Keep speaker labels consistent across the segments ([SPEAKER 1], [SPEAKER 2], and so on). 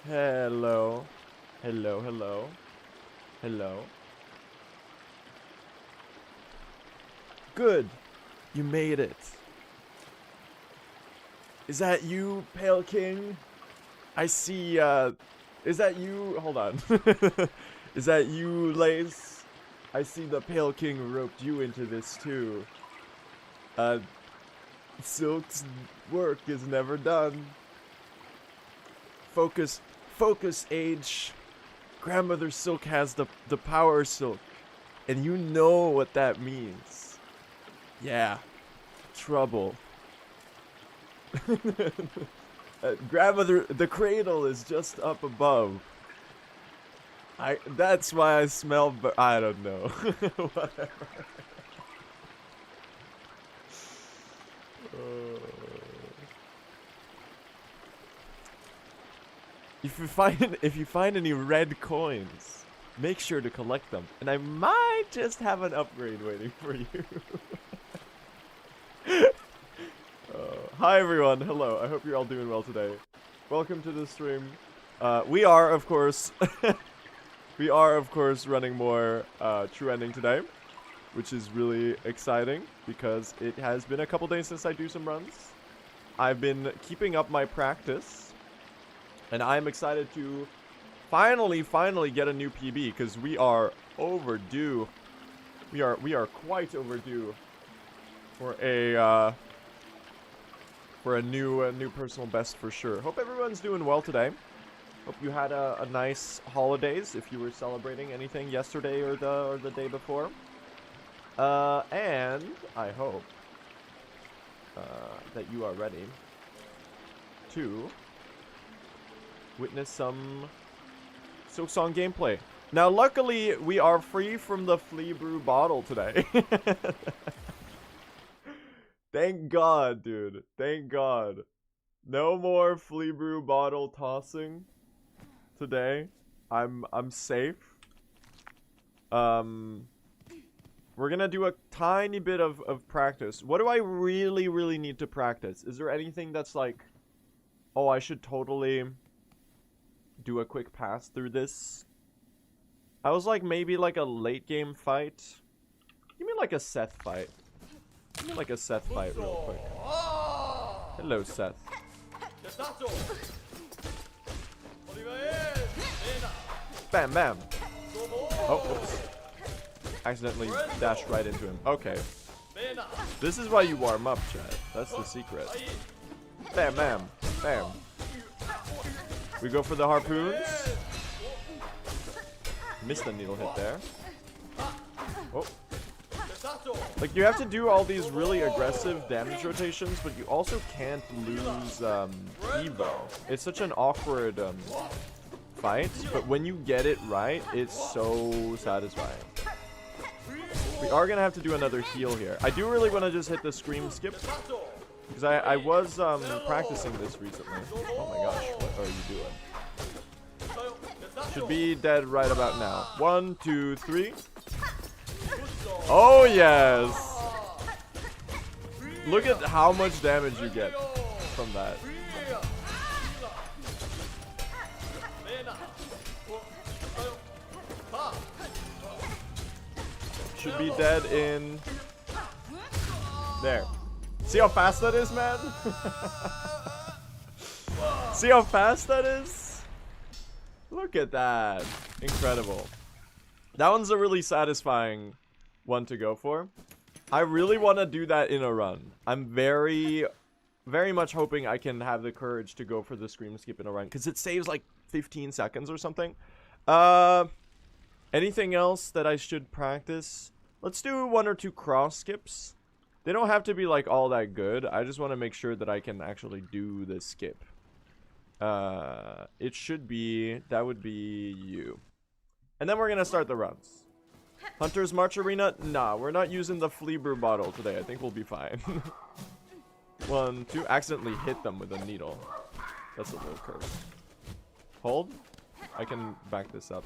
[SPEAKER 1] Hello. Hello, hello. Hello. Good. You made it. Is that you, Pale King? I see, is that you? Hold on. Is that you, Lace? I see the Pale King roped you into this too. Silk's work is never done. Focus, Age. Grandmother Silk has the power Silk. And you know what that means. Yeah. Trouble. Grandmother, the cradle is just up above. That's why I smell, but I don't know. Whatever. If you find any red coins, make sure to collect them, and I might just have an upgrade waiting for you. Hi everyone, hello. I hope you're all doing well today. Welcome to the stream. We are of course running more True Ending today, which is really exciting because it has been a couple days since I do some runs. I've been keeping up my practice, and I'm excited to finally get a new PB because we are overdue. We are quite overdue for a new personal best for sure. Hope everyone's doing well today. Hope you had a nice holidays if you were celebrating anything yesterday or the day before. And I hope that you are ready to witness some Silksong gameplay. Now, luckily, we are free from the flea brew bottle today. Thank God, dude. Thank God. No more flea brew bottle tossing today. I'm safe. We're gonna do a tiny bit of practice. What do I really need to practice? Is there anything that's like, oh, I should totally do a quick pass through this? I was like, maybe like a late game fight. Give me like a Seth fight. Give me like a Seth fight real quick. Hello, Seth. Bam, bam. Oh, oops. Accidentally dashed right into him. Okay. This is why you warm up, chat. That's the secret. Bam, bam, bam. We go for the harpoons. Missed the needle hit there. Oh. Like, you have to do all these really aggressive damage rotations, but you also can't lose Evo. It's such an awkward fight, but when you get it right, it's so satisfying. We are gonna have to do another heal here. I do really want to just hit the scream skip, because I was practicing this recently. Oh my gosh, what are you doing? Should be dead right about now. 1, 2, 3. Oh yes! Look at how much damage you get from that. Should be dead in... There. See how fast that is, man? See how fast that is? Look at that. Incredible. That one's a really satisfying one to go for. I really want to do that in a run. I'm very much hoping I can have the courage to go for the scream skip in a run, because it saves like 15 seconds or something. Anything else that I should practice? Let's do 1 or 2 cross skips. They don't have to be like all that good. I just want to make sure that I can actually do the skip. It should be, that would be you. And then we're gonna start the runs. Hunter's March Arena? Nah, we're not using the flea brew bottle today. I think we'll be fine. 1, 2. Accidentally hit them with a needle. That's a little cursed. Hold. I can back this up.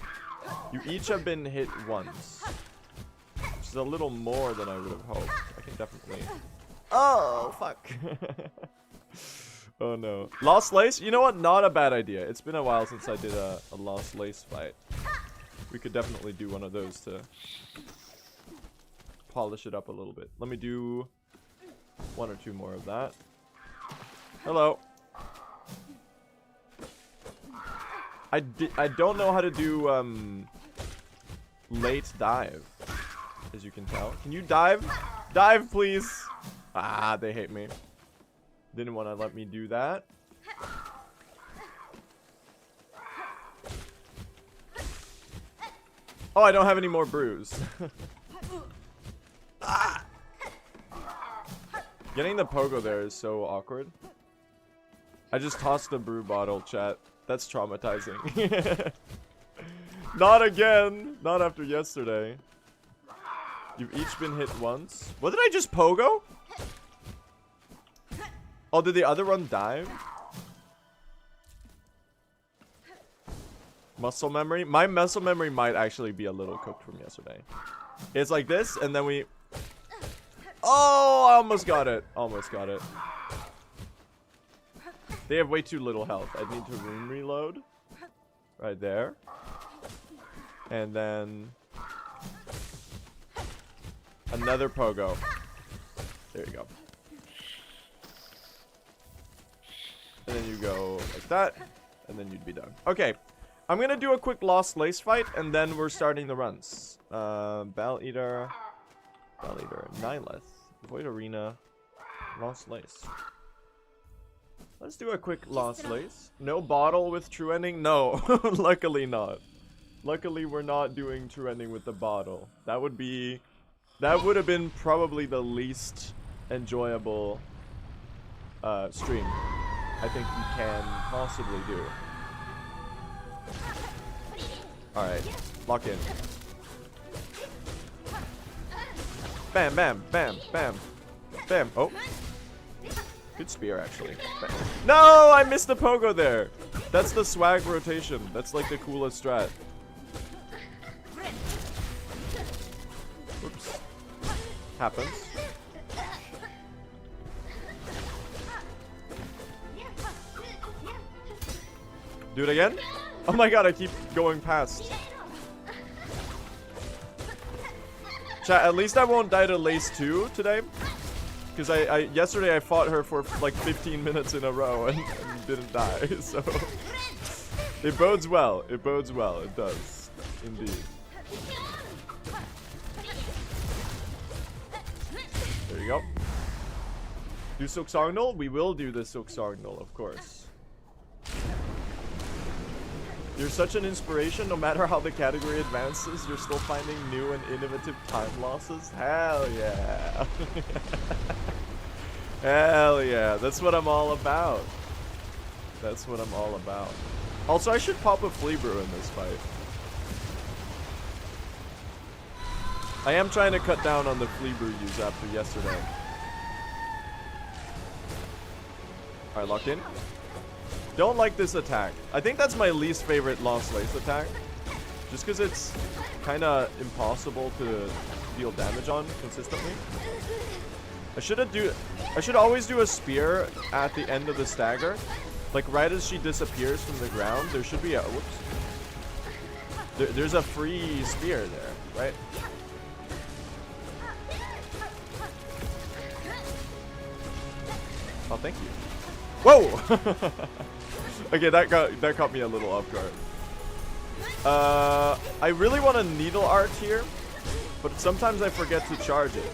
[SPEAKER 1] You each have been hit once, which is a little more than I would have hoped. I can definitely... Oh, fuck. Oh no. Lost Lace? You know what? Not a bad idea. It's been a while since I did a Lost Lace fight. We could definitely do one of those to polish it up a little bit. Let me do 1 or 2 more of that. Hello. I don't know how to do late dive, as you can tell. Can you dive? Dive, please. Ah, they hate me. Didn't want to let me do that. Oh, I don't have any more brews. Ah! Getting the pogo there is so awkward. I just tossed the brew bottle, chat. That's traumatizing. Not again. Not after yesterday. You've each been hit once. What did I just pogo? Oh, did the other one dive? Muscle memory? My muscle memory might actually be a little cooked from yesterday. It's like this, and then we... Oh, I almost got it. Almost got it. They have way too little health. I need to room reload. Right there. And then... another pogo. There you go. And then you go like that. And then you'd be done. Okay. I'm gonna do a quick Lost Lace fight. And then we're starting the runs. Bell Eater. Bell Eater. Nihilith. Void Arena. Lost Lace. Let's do a quick Lost Lace. No bottle with true ending? No. Luckily not. Luckily we're not doing true ending with the bottle. That would be... that would have been probably the least enjoyable stream I think you can possibly do. Alright, lock in. Bam, bam, bam, bam, bam. Oh. Good spear, actually. Bam. No, I missed the pogo there. That's the swag rotation. That's like the coolest strat. Oops. Happens. Do it again? Oh my god, I keep going past. Chat, at least I won't die to Lace 2 today. Because yesterday I fought her for like 15 minutes in a row and didn't die, so... it bodes well. It bodes well. It does. Indeed. There you go. Do Silksongdle? We will do the Silksongdle, of course. You're such an inspiration. No matter how the category advances, you're still finding new and innovative time losses. Hell yeah. Hell yeah. That's what I'm all about. That's what I'm all about. Also, I should pop a flea brew in this fight. I am trying to cut down on the flea brew use after yesterday. Alright, locked in. Don't like this attack. I think that's my least favorite Lost Lace attack. Just because it's kind of impossible to deal damage on consistently. I should always do a spear at the end of the stagger. Like right as she disappears from the ground, there should be a... whoops. There's a free spear there, right? Oh, thank you. Whoa! Okay, that caught me a little off guard. I really want a needle art here, but sometimes I forget to charge it.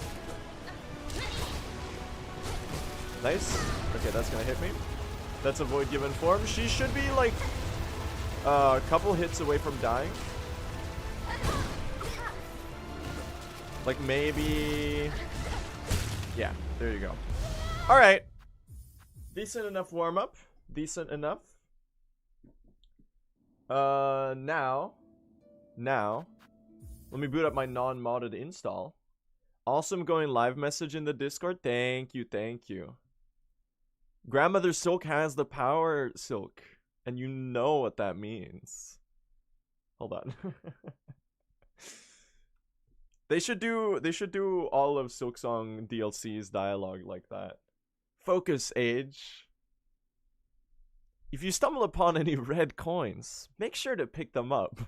[SPEAKER 1] Nice. Okay, that's gonna hit me. That's a void given form. She should be like a couple hits away from dying. Like maybe... yeah, there you go. Alright. Decent enough warm-up. Decent enough. Now, let me boot up my non-modded install. Awesome going live message in the Discord. Thank you, thank you. Grandmother Silk has the power, Silk, and you know what that means. Hold on. They should do all of Silksong DLC's dialogue like that. Focus, Age. If you stumble upon any red coins, make sure to pick them up.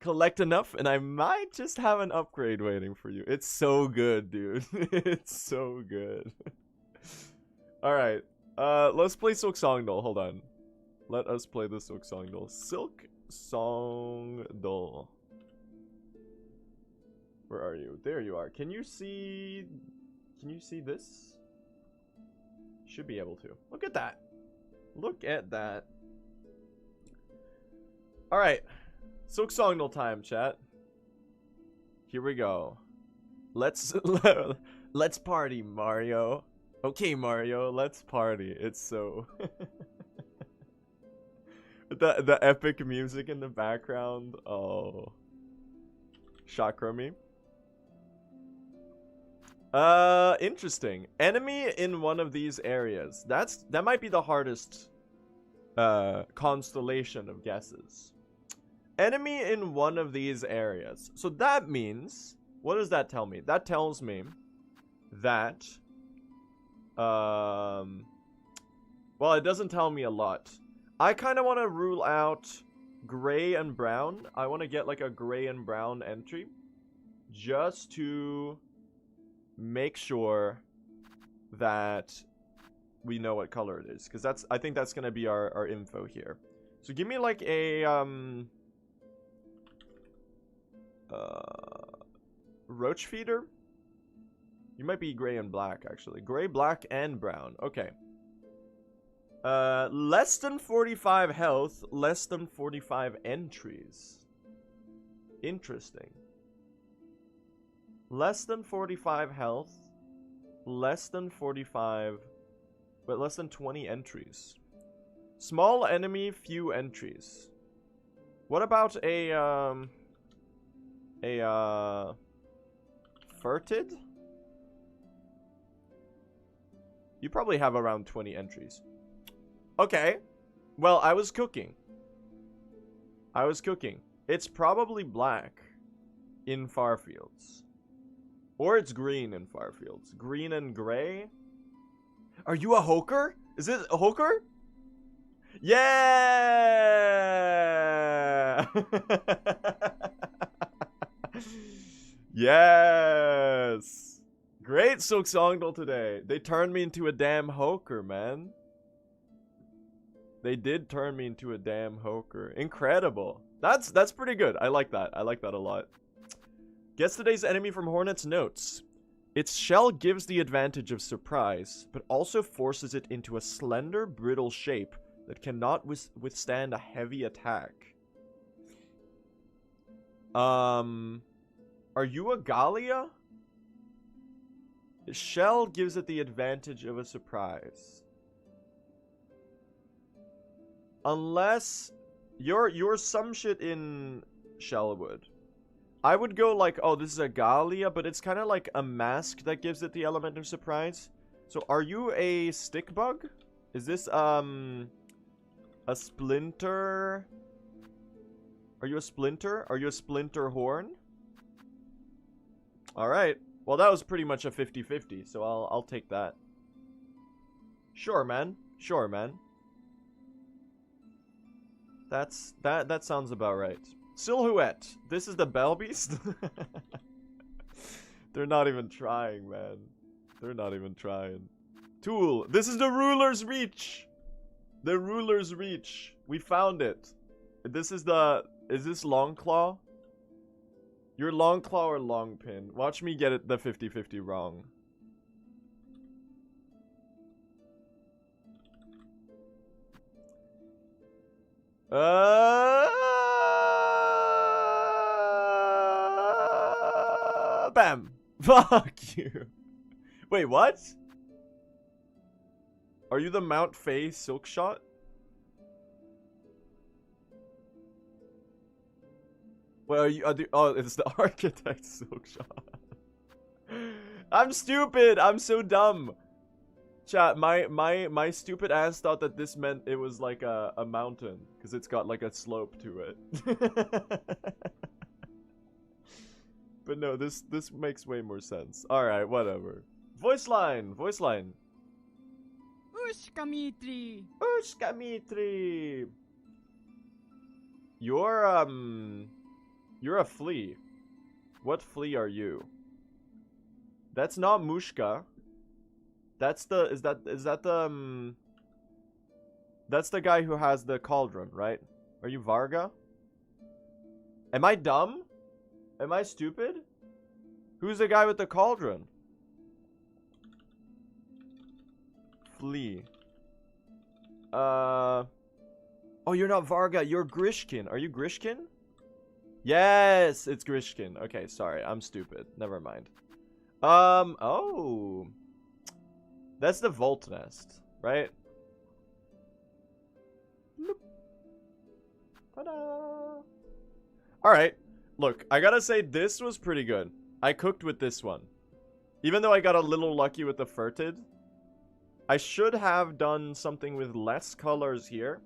[SPEAKER 1] Collect enough, and I might just have an upgrade waiting for you. It's so good, dude. It's so good. Alright. Let's play Silksongdle. Hold on. Let us play the Silksongdle. Silksongdle. Where are you? There you are. Can you see this? Should be able to. Look at that. Look at that. Alright. Silksongdle time, chat. Here we go. Let's party, Mario. Okay, Mario, let's party. It's so the epic music in the background. Oh. Shakrami. Interesting. Enemy in one of these areas. That might be the hardest constellation of guesses. Enemy in one of these areas. So that means, what does that tell me? That tells me that well, it doesn't tell me a lot. I kind of want to rule out gray and brown. I want to get like a gray and brown entry just to make sure that we know what color it is, because I think that's gonna be our info here. So give me like a roach feeder. You might be gray and black, actually. Gray, black, and brown. Okay. Less than 45 health, less than 45 entries. Interesting. Less than 45 health, less than 45, but less than 20 entries. Small enemy, few entries. What about a furted? You probably have around 20 entries. Okay. Well, I was cooking. It's probably black in Farfields. Or it's green in Farfields. Green and gray? Are you a hoker? Is it a hoker? Yeah! Yes! Great Silksongdle today. They turned me into a damn hoker, man. They did turn me into a damn hoker. Incredible. That's pretty good. I like that. I like that a lot. Guess today's enemy from Hornet's notes. Its shell gives the advantage of surprise, but also forces it into a slender, brittle shape that cannot withstand a heavy attack. Are you a Gallia? The shell gives it the advantage of a surprise. Unless you're some shit in Shellwood. I would go like, oh, this is a Gallia, but it's kind of like a mask that gives it the element of surprise. So are you a stick bug? Is this a splinter? Are you a splinter? Are you a splinter horn? All right. Well, that was pretty much a 50-50, so I'll take that. Sure, man. Sure, man. That sounds about right. Silhouette. This is the Bell Beast? They're not even trying, man. They're not even trying. Tool. This is the Ruler's Reach. The Ruler's Reach. We found it. This is the... Is this Long Claw? You're Long Claw or Long Pin. Watch me get it the 50-50 wrong. Bam! Fuck you. Wait, what? Are you the Mount Faye Silk Shot? Well, oh, it's the Architect Silk Shot. I'm stupid. I'm so dumb. Chat, my stupid ass thought that this meant it was like a mountain because it's got like a slope to it. But no, this makes way more sense. All right, whatever. Voice line.
[SPEAKER 2] Ushkamitri.
[SPEAKER 1] Ushkamitri. You're a flea. What flea are you? That's not Mushka. That's the that's the guy who has the cauldron, right? Are you Varga? Am I dumb? Am I stupid? Who's the guy with the cauldron? Flea. Oh, you're not Varga. You're Grishkin. Are you Grishkin? Yes, it's Grishkin. Okay, sorry. I'm stupid. Never mind. Oh. That's the Vault Nest, right? Ta-da! Alright. Look, I gotta say, this was pretty good. I cooked with this one. Even though I got a little lucky with the Furted, I should have done something with less colors here,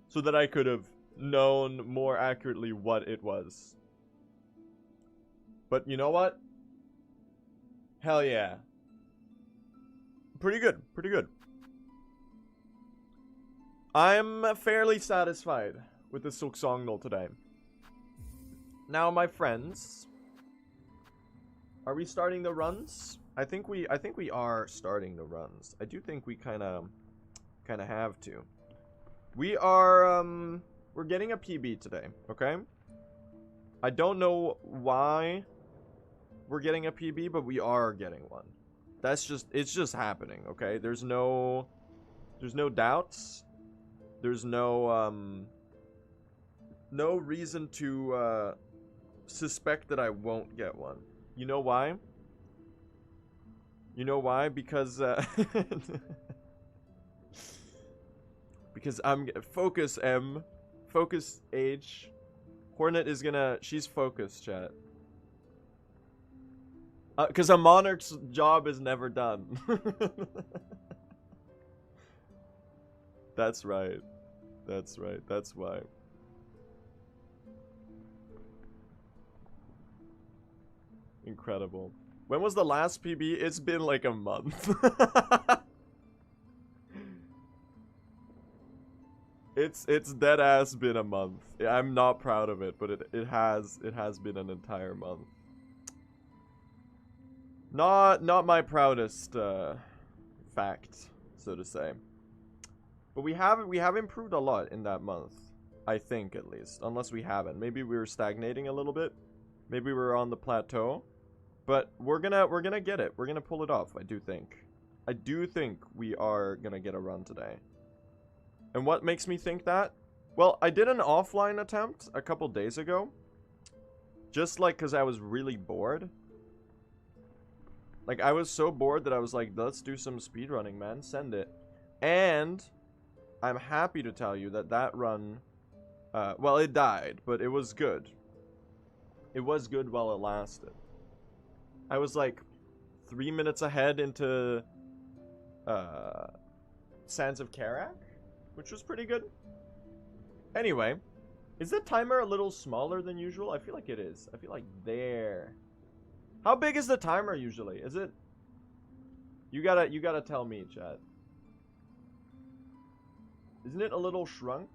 [SPEAKER 1] so that I could have known more accurately what it was. But you know what? Hell yeah. Pretty good, pretty good. I'm fairly satisfied with the Silksongdle today. Now, my friends, are we starting the runs? I think we are starting the runs. I do think we kind of have to. We are we're getting a PB today, okay? I don't know why we're getting a PB, but we are getting one. It's just happening, okay? There's no doubts. There's no reason to suspect that I won't get one. You know why? You know why? Because because I'm focus M, focus H. Hornet is gonna, she's focused, chat. Because a monarch's job is never done. That's right. That's right. That's why. Incredible. When was the last PB? It's been like a month. It's dead ass been a month. I'm not proud of it, but it has been an entire month. Not my proudest fact, so to say. But we have improved a lot in that month, I think, at least. Unless we haven't. Maybe we were stagnating a little bit. Maybe we're on the plateau. But we're gonna get it. We're gonna pull it off, I do think. I do think we are gonna get a run today. And what makes me think that? Well, I did an offline attempt a couple days ago. Just like because I was really bored. Like, I was so bored that I was like, let's do some speedrunning, man. Send it. And I'm happy to tell you that that run, well, it died, but it was good. It was good while it lasted. I was like 3 minutes ahead into Sands of Karak, which was pretty good. Anyway, is the timer a little smaller than usual? I feel like it is. I feel like there. How big is the timer usually? Is it? You gotta tell me, chat. Isn't it a little shrunk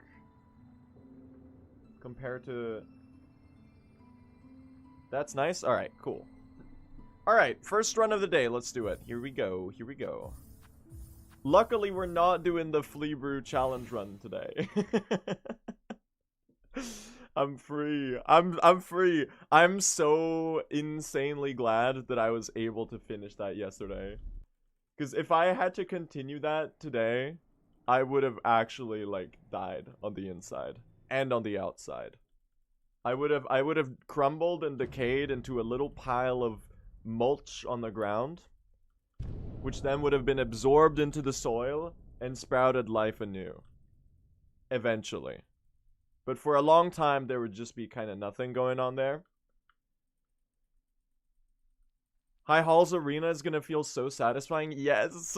[SPEAKER 1] compared to? That's nice. All right, cool. All right, first run of the day. Let's do it. Here we go. Here we go. Luckily, we're not doing the flea brew challenge run today. I'm free. I'm free. I'm so insanely glad that I was able to finish that yesterday. Because if I had to continue that today, I would have actually like died on the inside and on the outside. I would have crumbled and decayed into a little pile of mulch on the ground, which then would have been absorbed into the soil and sprouted life anew. Eventually. But for a long time, there would just be kind of nothing going on there. High Halls Arena is going to feel so satisfying. Yes!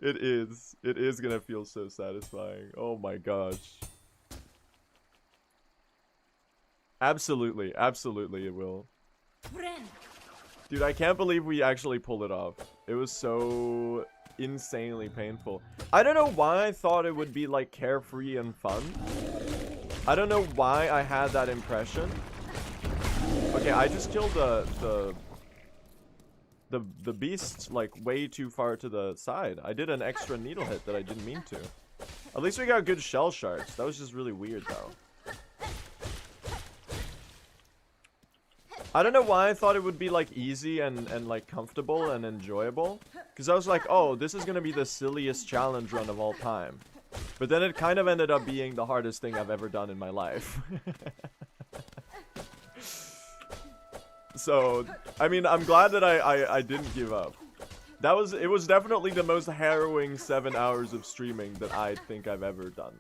[SPEAKER 1] It is. It is going to feel so satisfying. Oh my gosh. Absolutely. Absolutely it will.
[SPEAKER 2] Friend.
[SPEAKER 1] Dude, I can't believe we actually pulled it off. It was so insanely painful. I don't know why I thought it would be like carefree and fun. I don't know why I had that impression. Okay, I just killed the beast like way too far to the side. I did an extra needle hit that I didn't mean to. At least we got good shell shards. That was just really weird though. I don't know why I thought it would be like easy and like comfortable and enjoyable. Because I was like, oh, this is gonna be the silliest challenge run of all time. But then it kind of ended up being the hardest thing I've ever done in my life. So, I mean, I'm glad that I didn't give up. It was definitely the most harrowing 7 hours of streaming that I think I've ever done.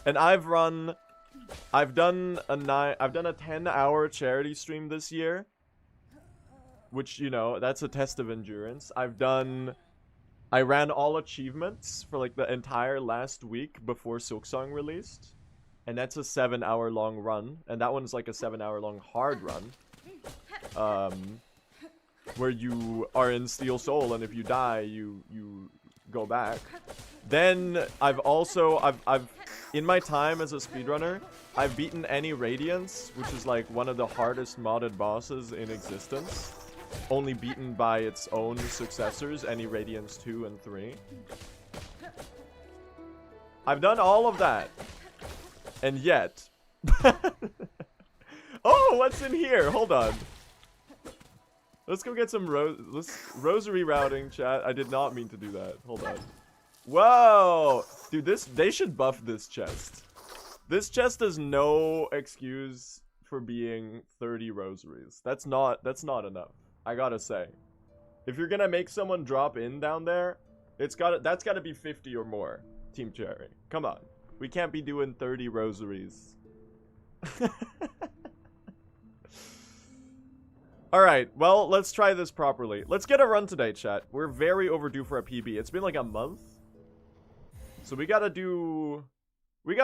[SPEAKER 1] And I've done a 10-hour charity stream this year, which, you know, that's a test of endurance. I ran all achievements for like the entire last week before Silksong released, and that's a 7-hour long run, and that one's like a 7-hour long hard run, where you are in Steel Soul, and if you die, you go back. Then I've in my time as a speedrunner, I've beaten any Radiance, which is like one of the hardest modded bosses in existence. Only beaten by its own successors, any Radiance 2 and 3. I've done all of that. And yet... Oh, what's in here? Hold on. Let's go get some rosary routing, chat. I did not mean to do that. Hold on. Whoa! Dude, they should buff this chest. This chest has no excuse for being 30 rosaries. That's not enough. I gotta say. If you're gonna make someone drop in down there, that's gotta be 50 or more. Team Cherry. Come on. We can't be doing 30 rosaries. Alright, well, let's try this properly. Let's get a run today, chat. We're very overdue for a PB. It's been like a month. So we got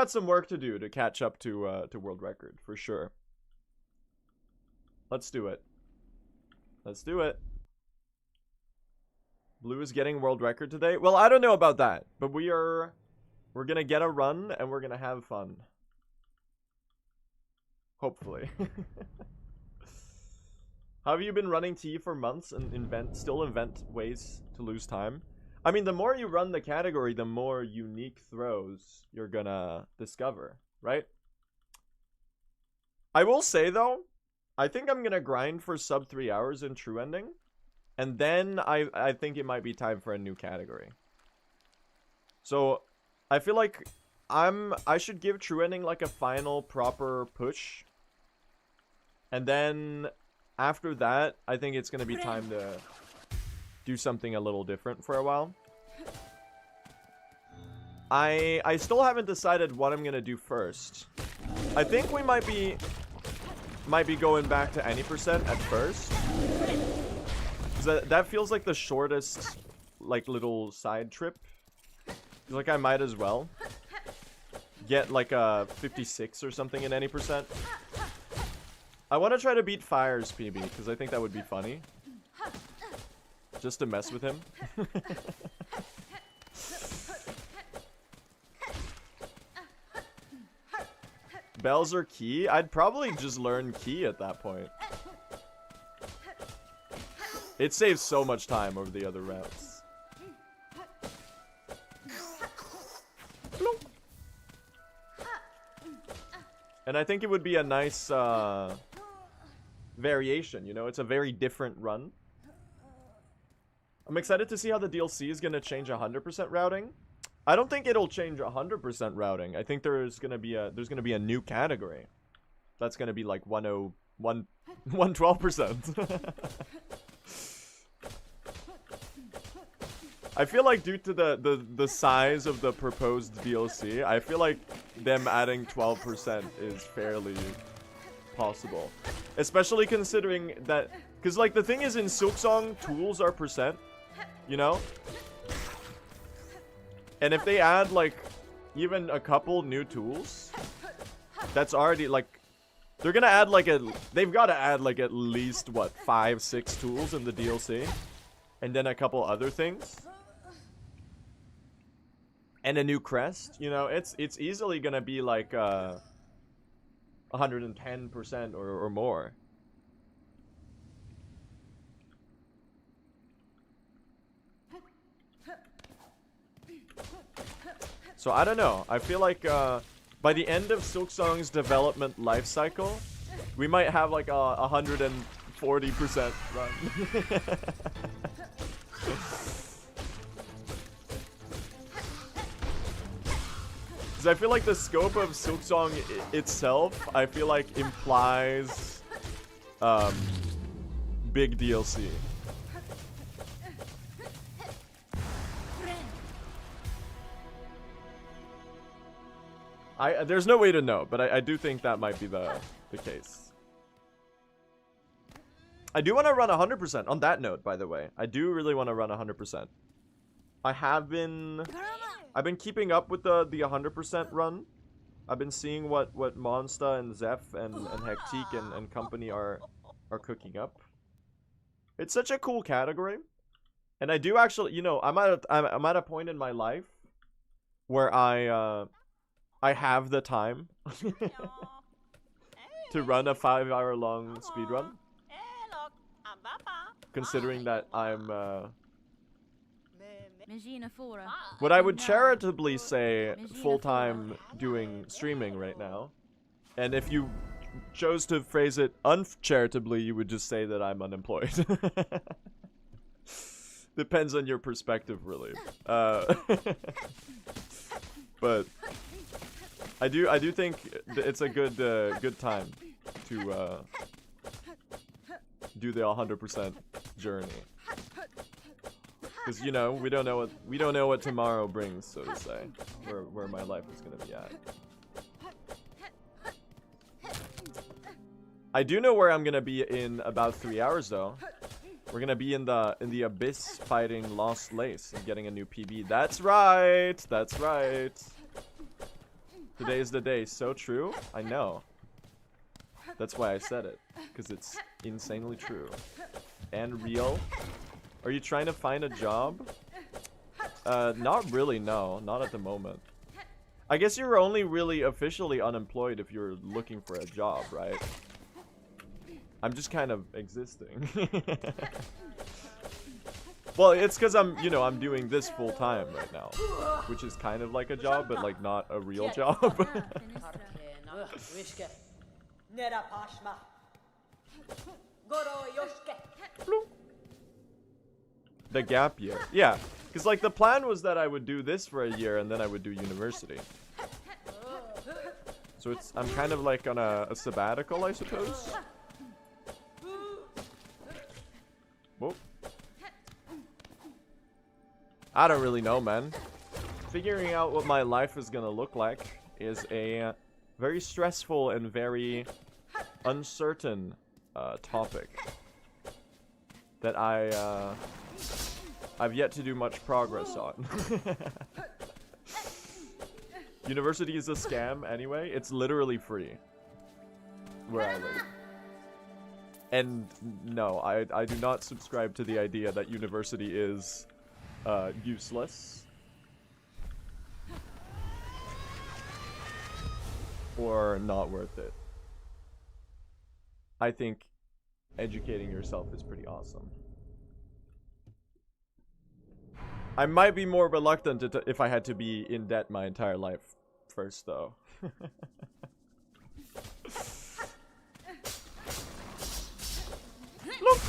[SPEAKER 1] some work to do to catch up to world record, for sure. Let's do it. Let's do it. Blue is getting world record today. Well, I don't know about that, but we're gonna get a run and we're gonna have fun. Hopefully. Have you been running T for months and still invent ways to lose time? I mean, the more you run the category, the more unique throws you're gonna discover, right? I will say, though, I think I'm gonna grind for sub 3 hours in True Ending. And then I think it might be time for a new category. So, I feel like I should give True Ending like a final proper push. And then after that, I think it's gonna be time to do something a little different for a while. I still haven't decided what I'm gonna do first. I think we might be going back to any percent at first. That feels like the shortest like little side trip. Feels like I might as well get like a 56 or something in any percent. I want to try to beat Fire's PB because I think that would be funny. Just to mess with him. Bells or Key? I'd probably just learn Key at that point. It saves so much time over the other routes. And I think it would be a nice variation, you know? It's a very different run. I'm excited to see how the DLC is going to change 100% routing. I don't think it'll change 100% routing. I think there's going to be a new category. That's going to be like 112%. I feel like due to the size of the proposed DLC, I feel like them adding 12% is fairly possible. Especially considering that, because like the thing is in Silksong, tools are percent, you know? And if they add like even a couple new tools, that's already like They're gonna add like they've got to add like at least what 5-6 tools in the DLC, and then a couple other things, and a new crest. You know, it's easily gonna be like 110% or more. So I don't know. I feel like by the end of Silksong's development life cycle, we might have like a 140% run. Because I feel like the scope of Silksong itself, I feel like implies big DLC. There's no way to know, but I do think that might be the case. I do want to run 100%. On that note, by the way, I do really want to run 100%. I've been keeping up with the 100% run. I've been seeing what Monsta and Zeph and Hectique and company are cooking up. It's such a cool category, and I do actually, you know, I'm at a point in my life where I have the time to run a 5-hour-long speedrun, considering that I'm what I would charitably say full-time doing streaming right now. And if you chose to phrase it uncharitably, you would just say that I'm unemployed. Depends on your perspective, really. But I do think it's a good time to do the 100% journey, because you know we don't know what tomorrow brings, so to say, where my life is gonna be at. I do know where I'm gonna be in about 3 hours though. We're gonna be in the abyss fighting Lost Lace and getting a new PB. That's right. That's right. Today's the day. So true. I know. That's why I said it, because it's insanely true and real. Are you trying to find a job? Not really. No, not at the moment. I guess you're only really officially unemployed if you're looking for a job, right? I'm just kind of existing. Well, it's because I'm doing this full time right now, which is kind of like a job, but like not a real job. The gap year, yeah, because like the plan was that I would do this for a year and then I would do university. So I'm kind of like on a sabbatical, I suppose. Whoa. I don't really know, man. Figuring out what my life is gonna look like is a very stressful and very uncertain topic that I've yet to do much progress on. University is a scam anyway. It's literally free where I live. And no, I do not subscribe to the idea that university is useless or not worth it. I think educating yourself is pretty awesome. I might be more reluctant if I had to be in debt my entire life first, though. Look.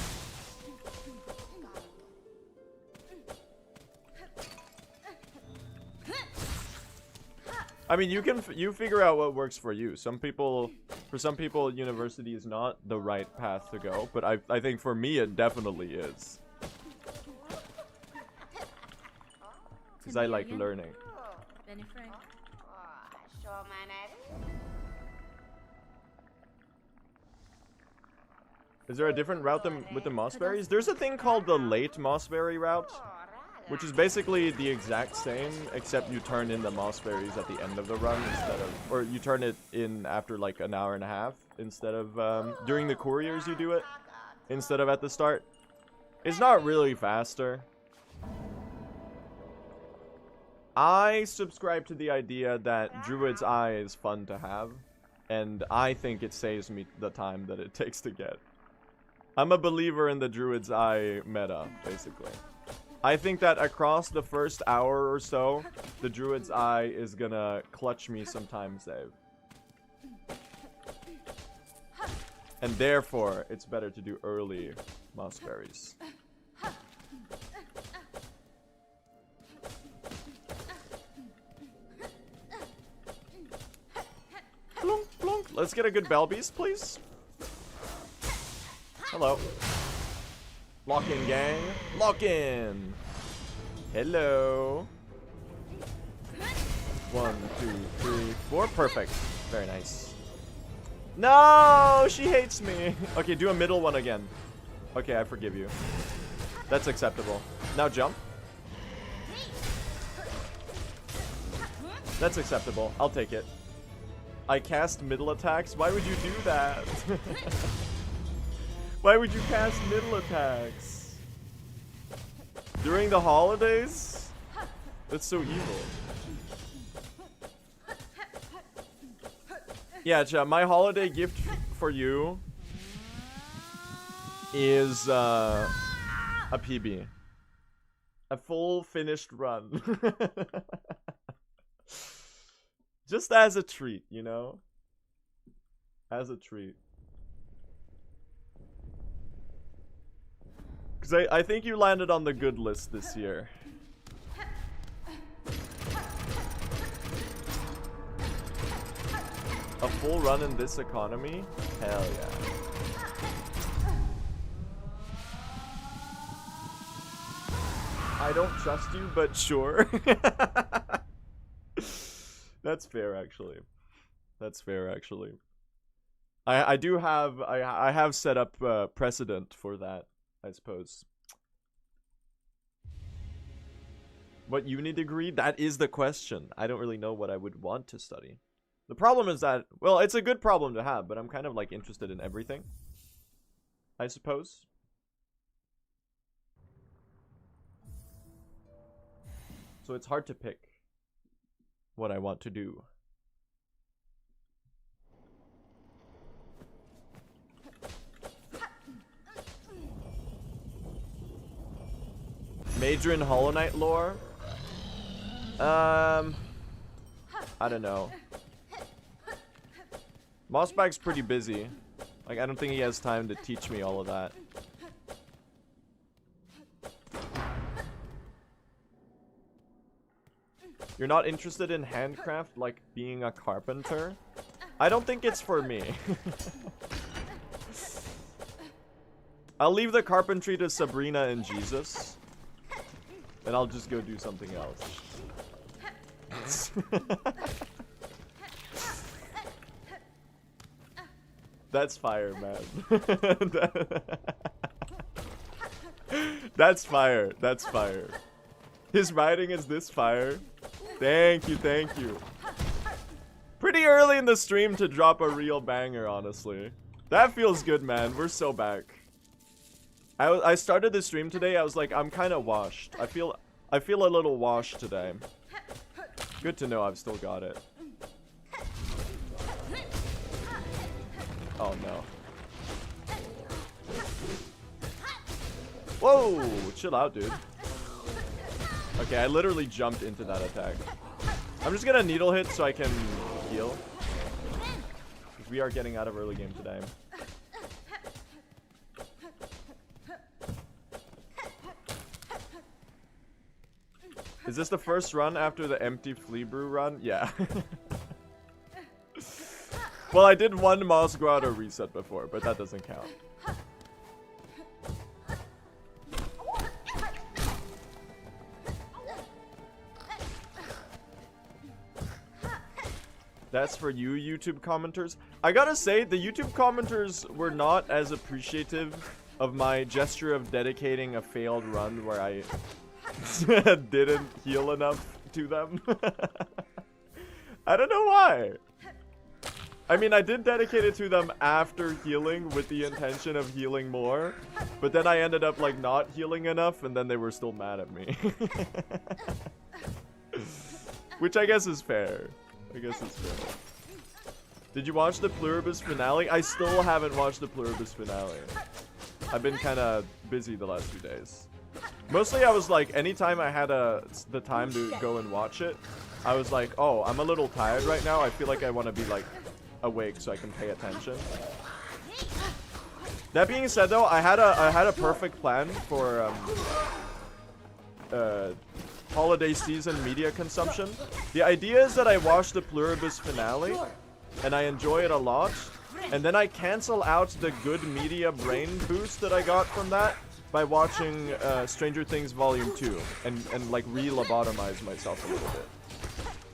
[SPEAKER 1] I mean, you figure out what works for you. For some people, university is not the right path to go, but I think for me it definitely is. Because I like learning. Is there a different route with the mossberries? There's a thing called the late mossberry route, which is basically the exact same, except you turn in the mossberries at the end of the run instead of, or you turn it in after like an hour and a half instead of during the couriers you do it instead of at the start. It's not really faster. I subscribe to the idea that Druid's Eye is fun to have, and I think it saves me the time that it takes to get. I'm a believer in the Druid's Eye meta, basically. I think that across the first hour or so, the Druid's Eye is gonna clutch me some time save. And therefore, it's better to do early mossberries. Blunk, blunk. Let's get a good bell beast, please. Hello. Lock in, gang. Lock in. Hello. 1, 2, 3, 4. Perfect. Very nice. No, she hates me. Okay, do a middle one again. Okay, I forgive you. That's acceptable. Now jump. That's acceptable. I'll take it. I cast middle attacks. Why would you do that? Why would you cast middle attacks? During the holidays? That's so evil. Yeah, chat, my holiday gift for you is a PB. A full finished run. Just as a treat, you know? As a treat. Because I think you landed on the good list this year. A full run in this economy? Hell yeah. I don't trust you, but sure. That's fair, actually. That's fair, actually. I do have... I have set up precedent for that, I suppose. What uni degree? That is the question. I don't really know what I would want to study. The problem is that, well, it's a good problem to have, but I'm kind of like interested in everything, I suppose. So it's hard to pick what I want to do. Major in Hollow Knight lore? I don't know. Mossbag's pretty busy. Like, I don't think he has time to teach me all of that. You're not interested in handcraft, like being a carpenter? I don't think it's for me. I'll leave the carpentry to Sabrina and Jesus. And I'll just go do something else. That's fire, man. That's fire. That's fire. His writing is this fire. Thank you, thank you. Pretty early in the stream to drop a real banger, honestly. That feels good, man. We're so back. I started the stream today. I was like, I'm kind of washed. I feel a little washed today. Good to know I've still got it. Oh no. Whoa, chill out, dude. Okay, I literally jumped into that attack. I'm just gonna needle hit so I can heal. Because we are getting out of early game today. Is this the first run after the empty flea brew run? Yeah. Well, I did one Moss Grotto reset before, but that doesn't count. That's for you, YouTube commenters. I gotta say, the YouTube commenters were not as appreciative of my gesture of dedicating a failed run where I didn't heal enough to them. I don't know why. I mean, I did dedicate it to them after healing with the intention of healing more, but then I ended up like not healing enough, and then they were still mad at me. Which I guess is fair. I guess it's fair. Did you watch the Pluribus finale? I still haven't watched the Pluribus finale. I've been kind of busy the last few days. Mostly I was like, anytime I had the time to go and watch it, I was like, oh, I'm a little tired right now. I feel like I want to be like awake so I can pay attention. That being said though, I had a perfect plan for holiday season media consumption. The idea is that I watch the Pluribus finale and I enjoy it a lot, and then I cancel out the good media brain boost that I got from that by watching Stranger Things Volume 2 and like re-lobotomize myself a little bit.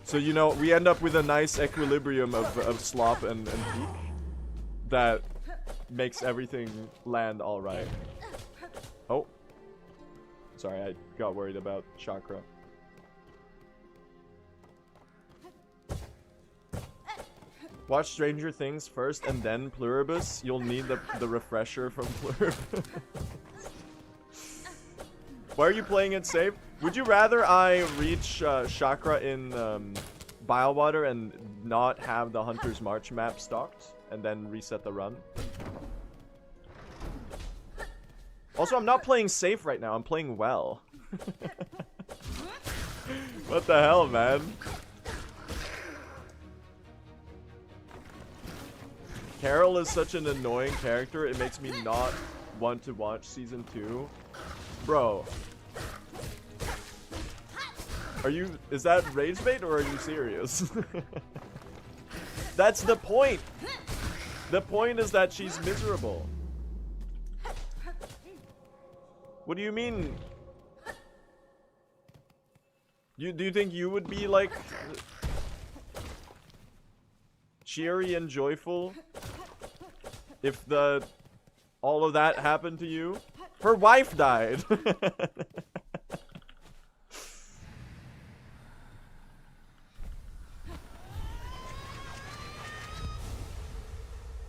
[SPEAKER 1] So, you know, we end up with a nice equilibrium of slop and peak that makes everything land alright. Oh. Sorry, I got worried about chakra. Watch Stranger Things first and then Pluribus. You'll need the refresher from Pluribus. Why are you playing it safe? Would you rather I reach chakra in Bilewater and not have the Hunter's March map stocked and then reset the run? Also, I'm not playing safe right now. I'm playing well. What the hell, man? Carol is such an annoying character. It makes me not want to watch season 2. Bro. Is that rage bait or are you serious? That's the point. The point is that she's miserable. What do you mean? Do you think you would be like cheery and joyful if all of that happened to you? Her wife died.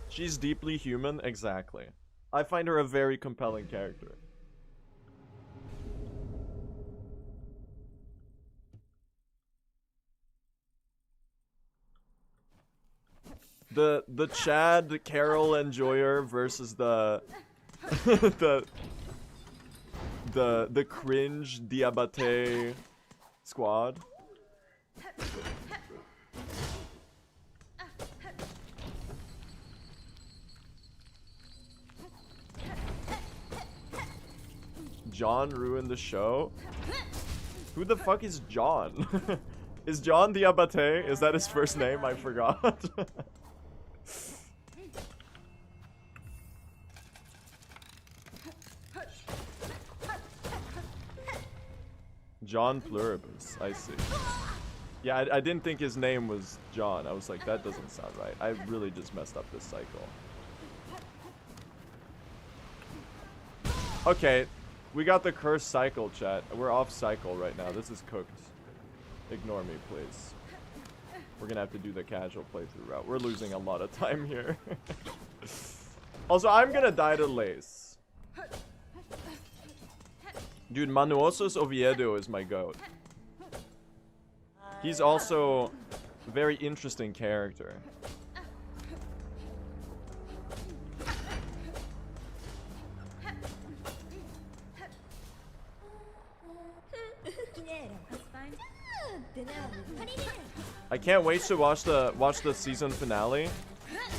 [SPEAKER 1] She's deeply human, exactly. I find her a very compelling character. The Chad, Carol, and Joyer versus the cringe Diabate squad. John ruined the show? Who the fuck is John? Is John Diabate? Is that his first name? I forgot. John Pluribus, I see. Yeah, I didn't think his name was John. I was like, that doesn't sound right. I really just messed up this cycle. Okay, we got the cursed cycle, chat. We're off cycle right now. This is cooked. Ignore me, please. We're gonna have to do the casual playthrough route. We're losing a lot of time here. Also, I'm gonna die to Lace. Dude, Manuosos Oviedo is my goat. He's also a very interesting character. I can't wait to watch the season finale.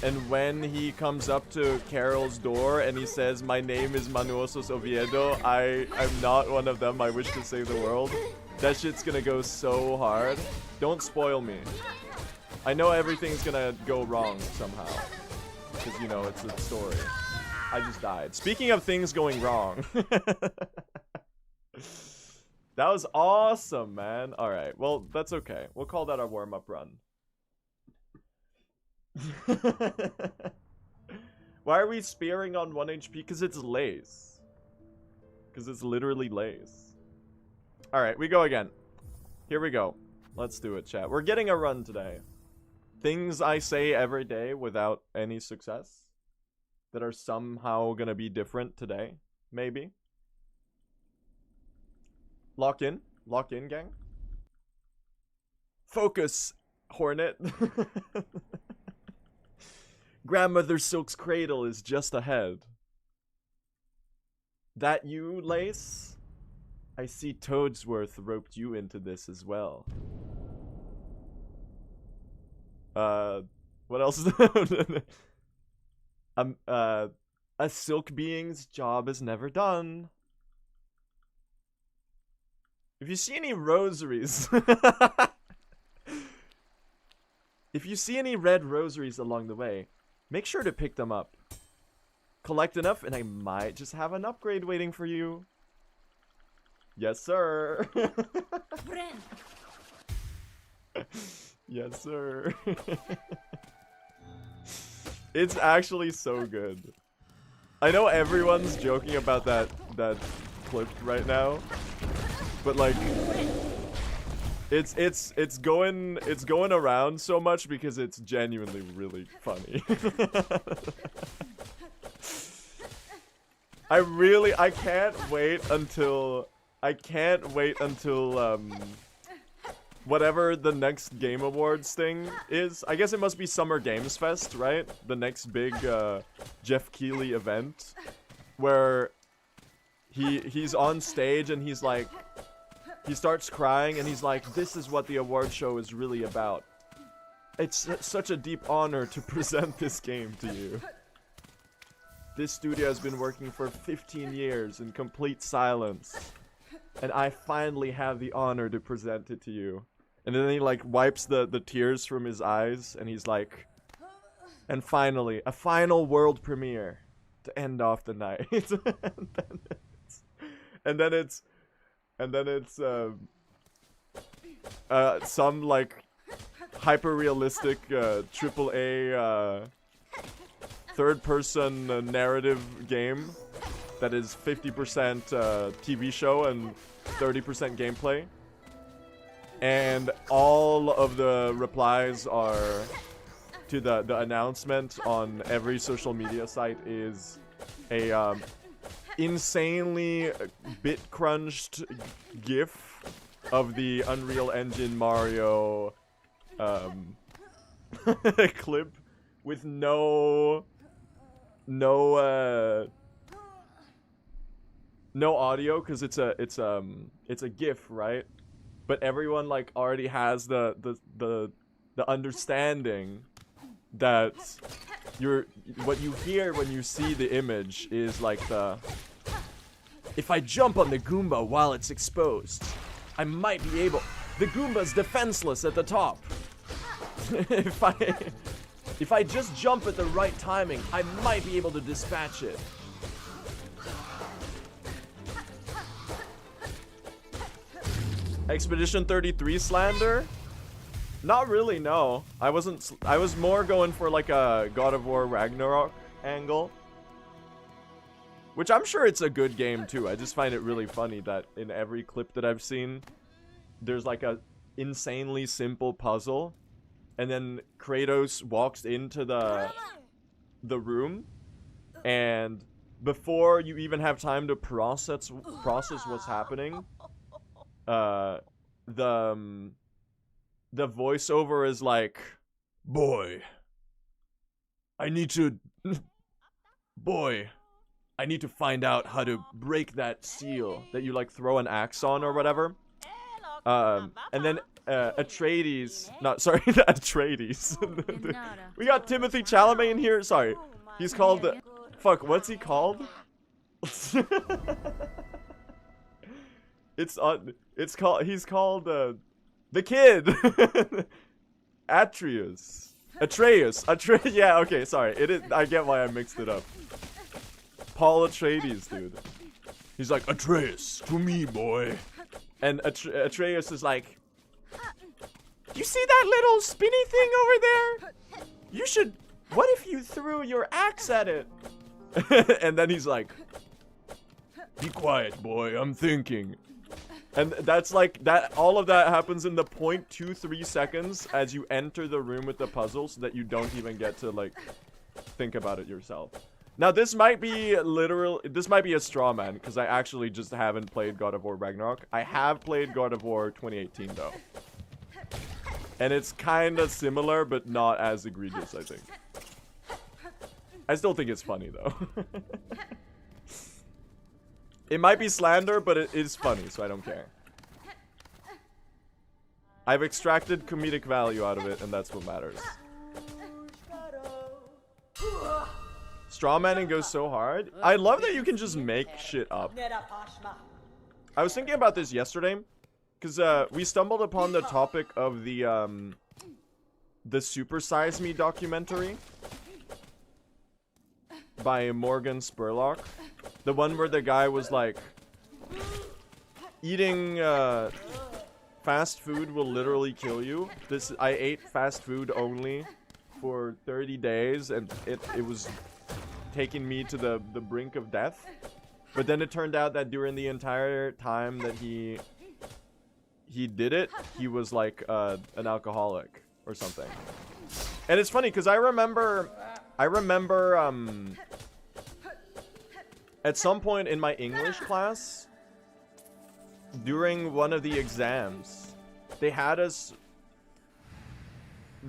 [SPEAKER 1] And when he comes up to Carol's door and he says, "My name is Manuosos Oviedo. I'm not one of them. I wish to save the world." That shit's gonna go so hard. Don't spoil me. I know everything's gonna go wrong somehow. Because, you know, it's a story. I just died. Speaking of things going wrong. That was awesome, man. Alright, well, that's okay. We'll call that our warm-up run. Why are we spearing on 1 HP? Because it's Lace. Because it's literally Lace. Alright, we go again. Here we go. Let's do it, chat. We're getting a run today. Things I say every day without any success that are somehow gonna be different today. Maybe. Lock in. Lock in, gang. Focus, Hornet. Grandmother Silk's cradle is just ahead. That you, Lace? I see Toadsworth roped you into this as well. What else? A silk being's job is never done. If you see any rosaries, if you see any red rosaries along the way, make sure to pick them up. Collect enough and I might just have an upgrade waiting for you. Yes, sir. Yes, sir. It's actually so good. I know everyone's joking about that clip right now, but like, it's going around so much because it's genuinely really funny. I can't wait until whatever the next Game Awards thing is. I guess it must be Summer Games Fest, right? The next big Jeff Keighley event where he's on stage and he's like, he starts crying and he's like, this is what the award show is really about. It's such a deep honor to present this game to you. This studio has been working for 15 years in complete silence. And I finally have the honor to present it to you. And then he like wipes the tears from his eyes and he's like, and finally, a final world premiere to end off the night. and then it's some like hyper realistic AAA third person narrative game that is 50% TV show and 30% gameplay. And all of the replies are to the announcement on every social media site is a insanely bit crunched GIF of the Unreal Engine Mario clip with no audio because it's a GIF, right? But everyone like already has the understanding that what you hear when you see the image is like if I jump on the Goomba while it's exposed, I might be able. The Goomba's defenseless at the top. If I just jump at the right timing, I might be able to dispatch it. Expedition 33 slander? Not really, no. I was more going for like a God of War Ragnarok angle. Which I'm sure it's a good game too. I just find it really funny that in every clip that I've seen, there's like a insanely simple puzzle. And then Kratos walks into the room, and before you even have time to process what's happening, the voiceover is like, boy, I need to find out how to break that seal that you like throw an axe on or whatever. And then Atreides, Atreides. We got Timothy Chalamet in here. Sorry, he's called. Fuck, what's he called? He's called the kid. Atreus. Yeah, okay, sorry. It is. I get why I mixed it up. Paul Atreides, dude. He's like, Atreus, to me, boy. And Atreus is like, you see that little spinny thing over there? You should. What if you threw your axe at it? And then he's like, be quiet, boy. I'm thinking. And that's like, that, all of that happens in the 0.23 seconds as you enter the room with the puzzle, so that you don't even get to, like, think about it yourself. Now, this might be this might be a straw man, because I actually just haven't played God of War Ragnarok. I have played God of War 2018, though. And it's kind of similar, but not as egregious, I think. I still think it's funny, though. It might be slander, but it is funny, so I don't care. I've extracted comedic value out of it, and that's what matters. Strawmanning goes so hard. I love that you can just make shit up. I was thinking about this yesterday, because we stumbled upon the topic of the Super Size Me documentary by Morgan Spurlock. The one where the guy was like, eating fast food will literally kill you. I ate fast food only for 30 days, and it was taking me to the brink of death. But then it turned out that during the entire time that he did it, he was like an alcoholic or something. And it's funny because I remember at some point in my English class, during one of the exams, they had us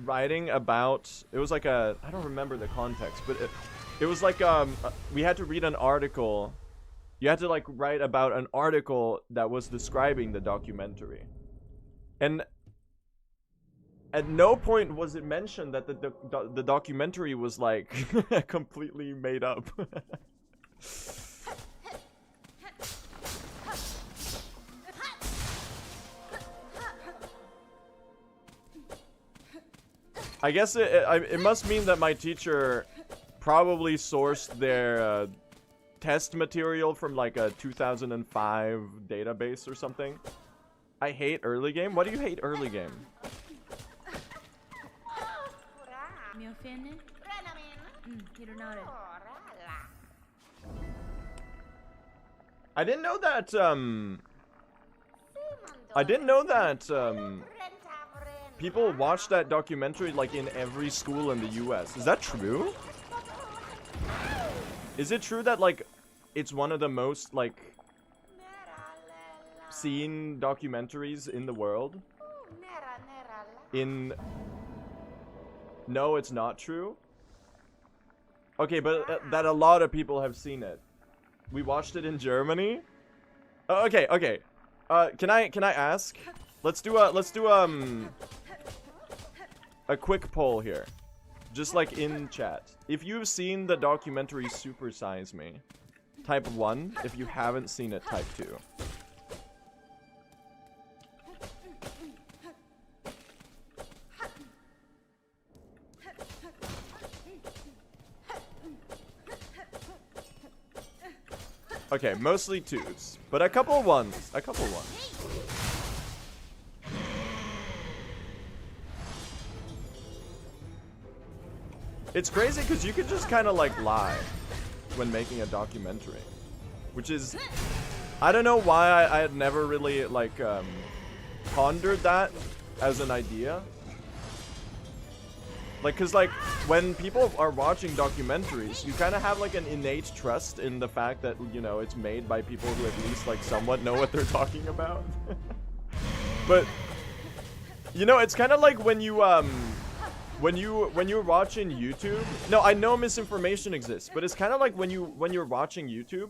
[SPEAKER 1] writing about, it was like I don't remember the context, but it was like, we had to read an article. You had to like write about an article that was describing the documentary. And at no point was it mentioned that the documentary was like completely made up. I guess it must mean that my teacher probably sourced their test material from like a 2005 database or something. I hate early game. What do you hate early game? I didn't know that people watch that documentary like in every school in the US. Is that true? Is it true that like it's one of the most like seen documentaries in the world? No, it's not true. Okay, but that a lot of people have seen it. We watched it in Germany. Okay. Can I ask? Let's do a quick poll here, just like in chat. If you've seen the documentary Super Size Me, type 1. If you haven't seen it, type 2. Okay, mostly 2s, but a couple 1s. It's crazy because you could just kind of like lie when making a documentary, which is, I don't know why I had never really like pondered that as an idea. Like, cause like when people are watching documentaries, you kind of have like an innate trust in the fact that, you know, it's made by people who at least like somewhat know what they're talking about. But you know, it's kind of like when you when you're watching YouTube. No, I know misinformation exists, but it's kind of like when you're watching YouTube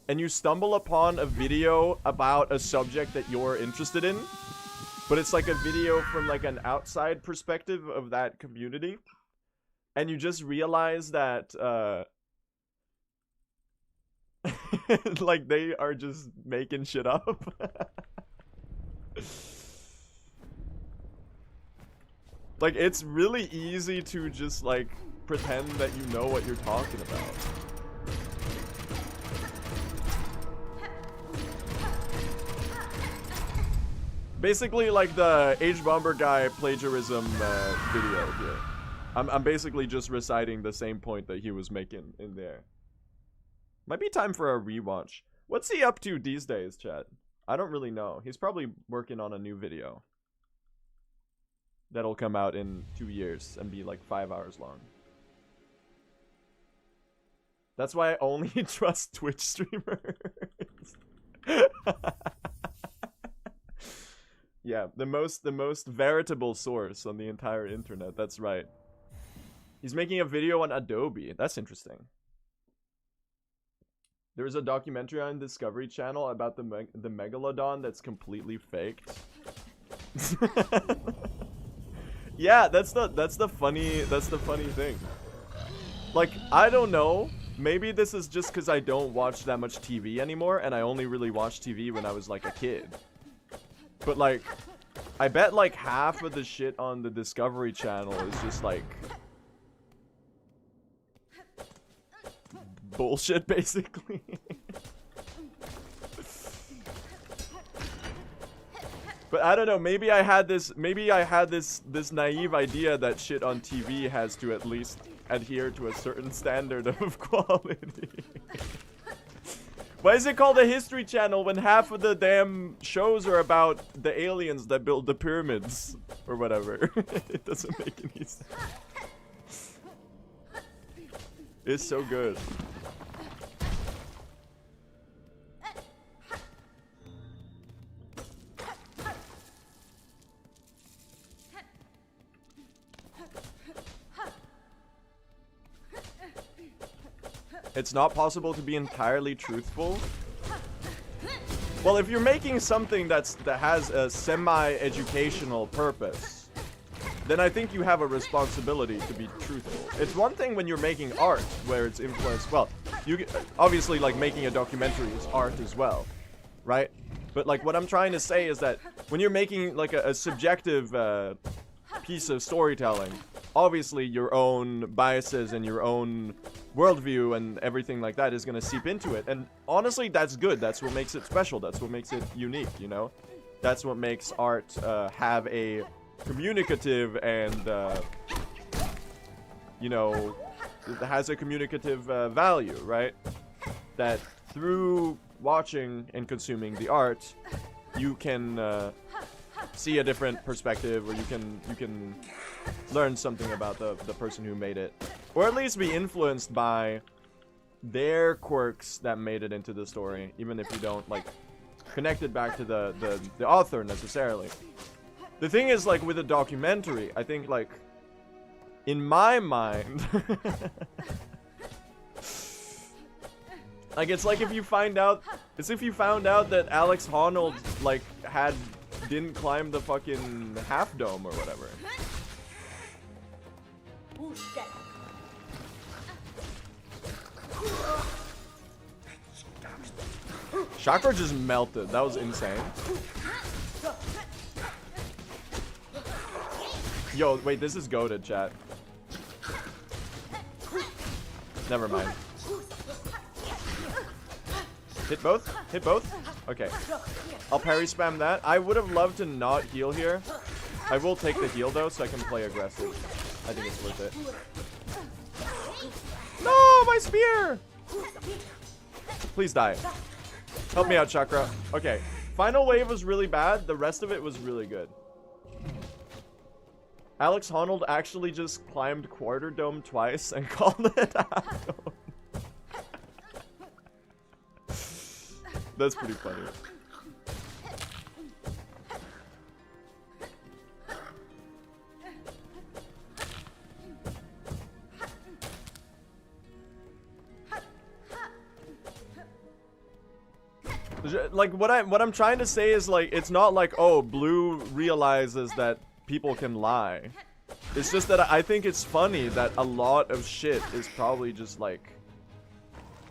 [SPEAKER 1] and you stumble upon a video about a subject that you're interested in, but it's like a video from like an outside perspective of that community, and you just realize that like they are just making shit up. Like, it's really easy to just like pretend that you know what you're talking about. Basically like the H-Bomber guy plagiarism video here. I'm basically just reciting the same point that he was making in there. Might be time for a rewatch. What's he up to these days, chat? I don't really know. He's probably working on a new video that'll come out in 2 years and be like 5 hours long. That's why I only trust Twitch streamers. Yeah, the most veritable source on the entire internet. That's right. He's making a video on Adobe. That's interesting. There's a documentary on Discovery Channel about the megalodon that's completely faked. Yeah, that's the funny thing. Like, I don't know. Maybe this is just because I don't watch that much TV anymore, and I only really watched TV when I was like a kid. But like, I bet like half of the shit on the Discovery Channel is just like bullshit, basically. But I don't know, maybe I had this naive idea that shit on TV has to at least adhere to a certain standard of quality. Why is it called a History Channel when half of the damn shows are about the aliens that built the pyramids or whatever? It doesn't make any sense. It's so good. It's not possible to be entirely truthful. Well, if you're making something that has a semi-educational purpose, then I think you have a responsibility to be truthful. It's one thing when you're making art where it's influenced. Well, you obviously, like, making a documentary is art as well, right? But like what I'm trying to say is that when you're making like a subjective piece of storytelling, obviously your own biases and your own worldview and everything like that is going to seep into it. And honestly, that's good. That's what makes it special. That's what makes it unique, you know? That's what makes art have a communicative and, you know, it has a communicative value, right? That through watching and consuming the art, you can see a different perspective, or you can learn something about the person who made it, or at least be influenced by their quirks that made it into the story, even if you don't like connect it back to the author necessarily. The thing is, like with a documentary, I think like in my mind like it's like if you found out that Alex Honnold like didn't climb the fucking Half Dome or whatever. Chakra just melted. That was insane. Yo, wait, this is goated, chat. Never mind. Hit both? Hit both? Okay. I'll parry spam that. I would have loved to not heal here. I will take the heal though, so I can play aggressive. I think it's worth it. No, my spear! Please die. Help me out, Chakra. Okay. Final wave was really bad. The rest of it was really good. Alex Honnold actually just climbed Quarter Dome twice and called it Half Dome. That's pretty funny. Like what I'm trying to say is like it's not like, oh, Blue realizes that people can lie. It's just that I think it's funny that a lot of shit is probably just like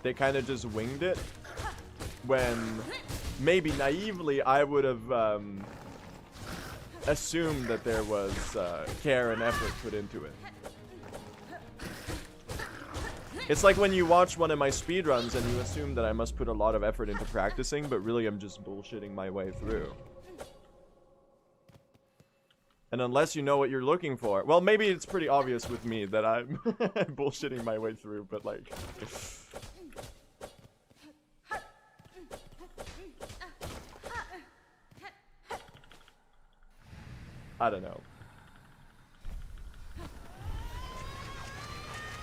[SPEAKER 1] they kind of just winged it, when maybe naively I would have assumed that there was care and effort put into it. It's like when you watch one of my speedruns and you assume that I must put a lot of effort into practicing, but really I'm just bullshitting my way through. And unless you know what you're looking for, well, maybe it's pretty obvious with me that I'm bullshitting my way through, but like... I don't know.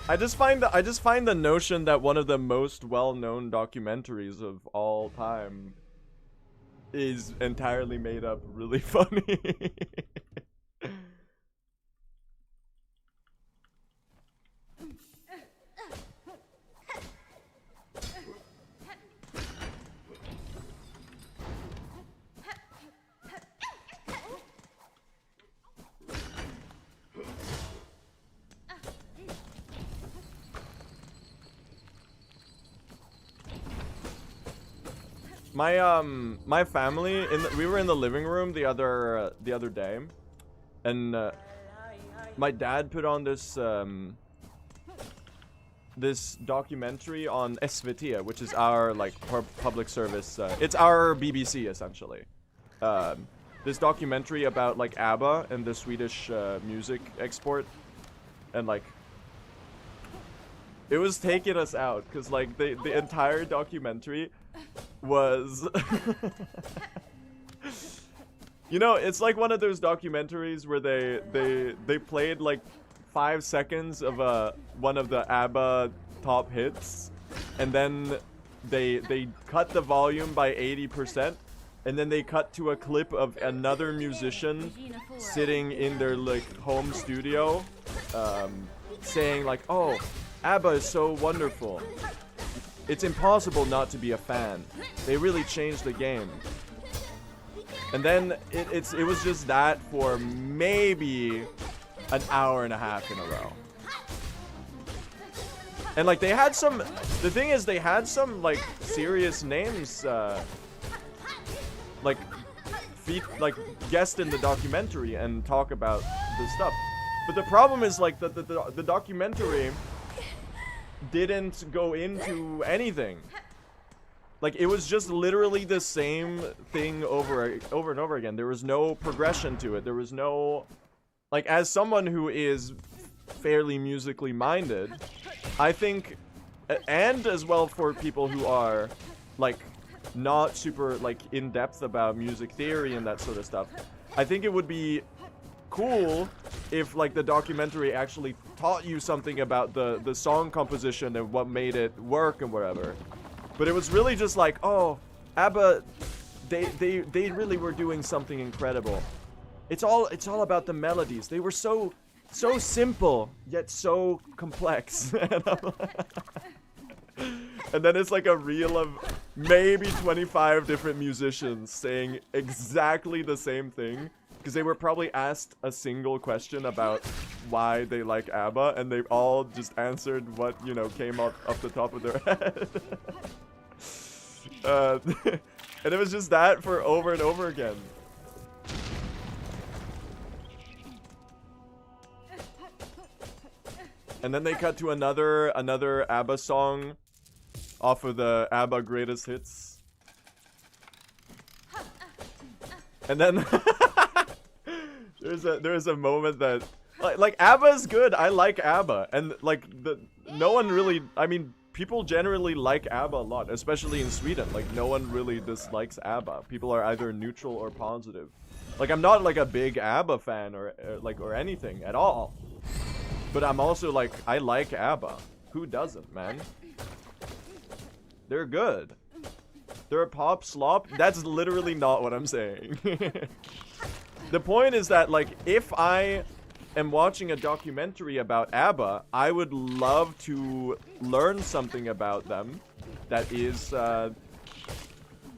[SPEAKER 1] I just find the notion that one of the most well-known documentaries of all time is entirely made up really funny. My family we were in the living room the other day, and my dad put on this this documentary on SVT, which is our like public service. It's our BBC essentially. This documentary about like ABBA and the Swedish music export, and like it was taking us out because like the entire documentary was you know, it's like one of those documentaries where they played like 5 seconds of one of the ABBA top hits, and then they cut the volume by 80%, and then they cut to a clip of another musician sitting in their like home studio saying like, oh, ABBA is so wonderful. It's impossible not to be a fan. They really changed the game. And then it was just that for maybe an hour and a half in a row. And like they had some, the thing is they had some like serious names like guest in the documentary and talk about the stuff. But the problem is like the documentary didn't go into anything. Like it was just literally the same thing over and over again. There was no progression to it. There was no, like, as someone who is fairly musically minded, I think, and as well for people who are like not super like in depth about music theory and that sort of stuff, I think it would be cool if like the documentary actually taught you something about the song composition and what made it work and whatever. But it was really just like, oh, ABBA, they really were doing something incredible. It's all about the melodies. They were so simple yet so complex. And then it's like a reel of maybe 25 different musicians saying exactly the same thing, because they were probably asked a single question about why they like ABBA, and they all just answered what, you know, came off the top of their head. And it was just that for over and over again. And then they cut to another ABBA song off of the ABBA Greatest Hits. And then there's a moment that like ABBA is good. I like ABBA, and like no one really, I mean, people generally like ABBA a lot, especially in Sweden. Like no one really dislikes ABBA. People are either neutral or positive. Like I'm not like a big ABBA fan or anything at all. But I'm also like, I like ABBA. Who doesn't, man? They're good. They're a pop slop. That's literally not what I'm saying. The point is that, like, if I am watching a documentary about ABBA, I would love to learn something about them that is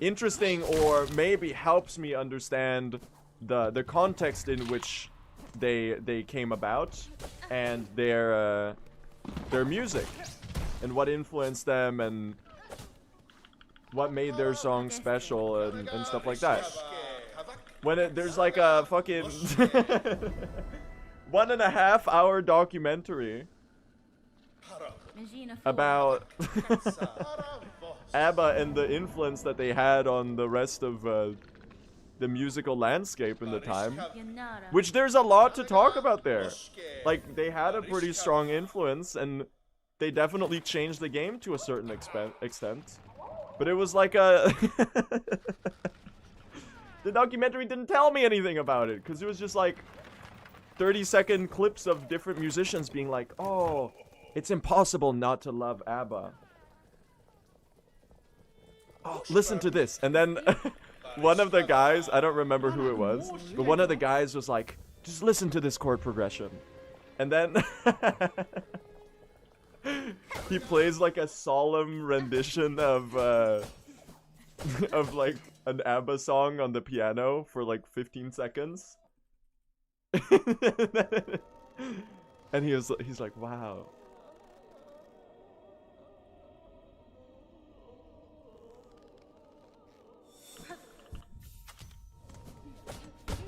[SPEAKER 1] interesting, or maybe helps me understand the context in which they came about, and their music, and what influenced them, and what made their song special, and stuff like that. When there's like a fucking 1.5 hour documentary about ABBA and the influence that they had on the rest of the musical landscape in the time, which there's a lot to talk about there. Like, they had a pretty strong influence, and they definitely changed the game to a certain extent. But it was like a The documentary didn't tell me anything about it, because it was just like 30-second clips of different musicians being like, oh, it's impossible not to love ABBA. Oh, listen to this. And then one of the guys, I don't remember who it was, but one of the guys was like, just listen to this chord progression. And then he plays like a solemn rendition of like an ABBA song on the piano for like 15 seconds. And he's like, wow.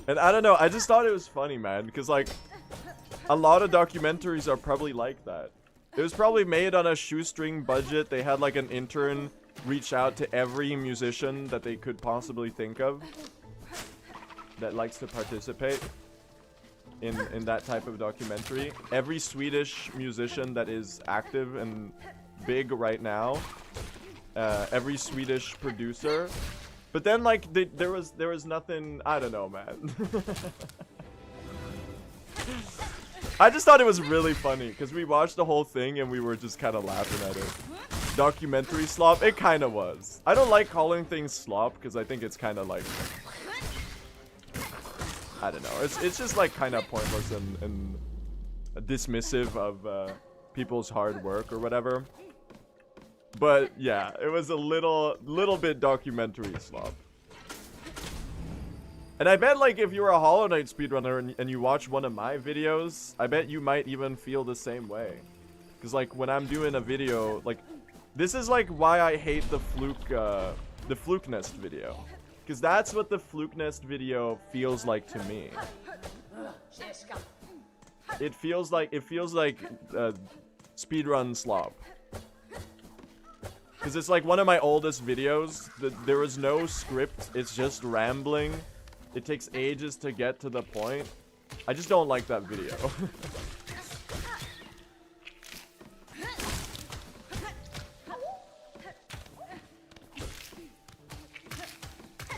[SPEAKER 1] And I don't know, I just thought it was funny, man, because like a lot of documentaries are probably like that. It was probably made on a shoestring budget. They had like an intern reach out to every musician that they could possibly think of that likes to participate in that type of documentary. Every Swedish musician that is active and big right now, every Swedish producer. But then like there was nothing, I don't know, man. I just thought it was really funny because we watched the whole thing and we were just kind of laughing at it. Documentary slop, it kind of was. I don't like calling things slop because I think it's kind of like, I don't know, it's just like kind of pointless and dismissive of people's hard work or whatever. But yeah, it was a little bit documentary slop. And I bet like if you were a Hollow Knight speedrunner and you watch one of my videos, I bet you might even feel the same way. Because like when I'm doing a video, like this is like why I hate the fluke nest video. Because that's what the fluke nest video feels like to me. It feels like speedrun slop. Because it's like one of my oldest videos. There was no script. It's just rambling. It takes ages to get to the point. I just don't like that video.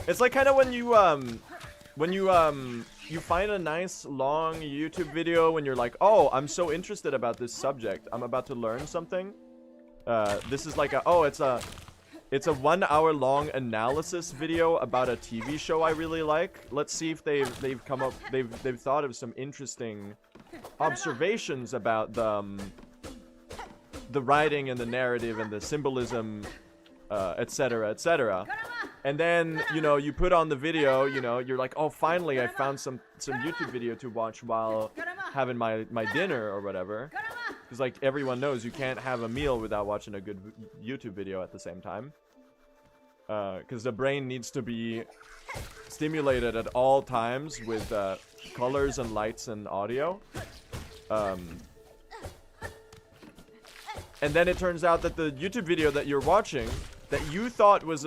[SPEAKER 1] It's like kind of when you find a nice long YouTube video when you're like, oh, I'm so interested about this subject. I'm about to learn something. This is like it's a 1 hour long analysis video about a TV show I really like. Let's see if they've thought of some interesting observations about the writing and the narrative and the symbolism, etc., etc. And then, you know, you put on the video, you know, you're like, oh, finally I found some YouTube video to watch while having my dinner or whatever. Because, like, everyone knows you can't have a meal without watching a good YouTube video at the same time. Because the brain needs to be stimulated at all times with colors and lights and audio. And then it turns out that the YouTube video that you're watching, that you thought was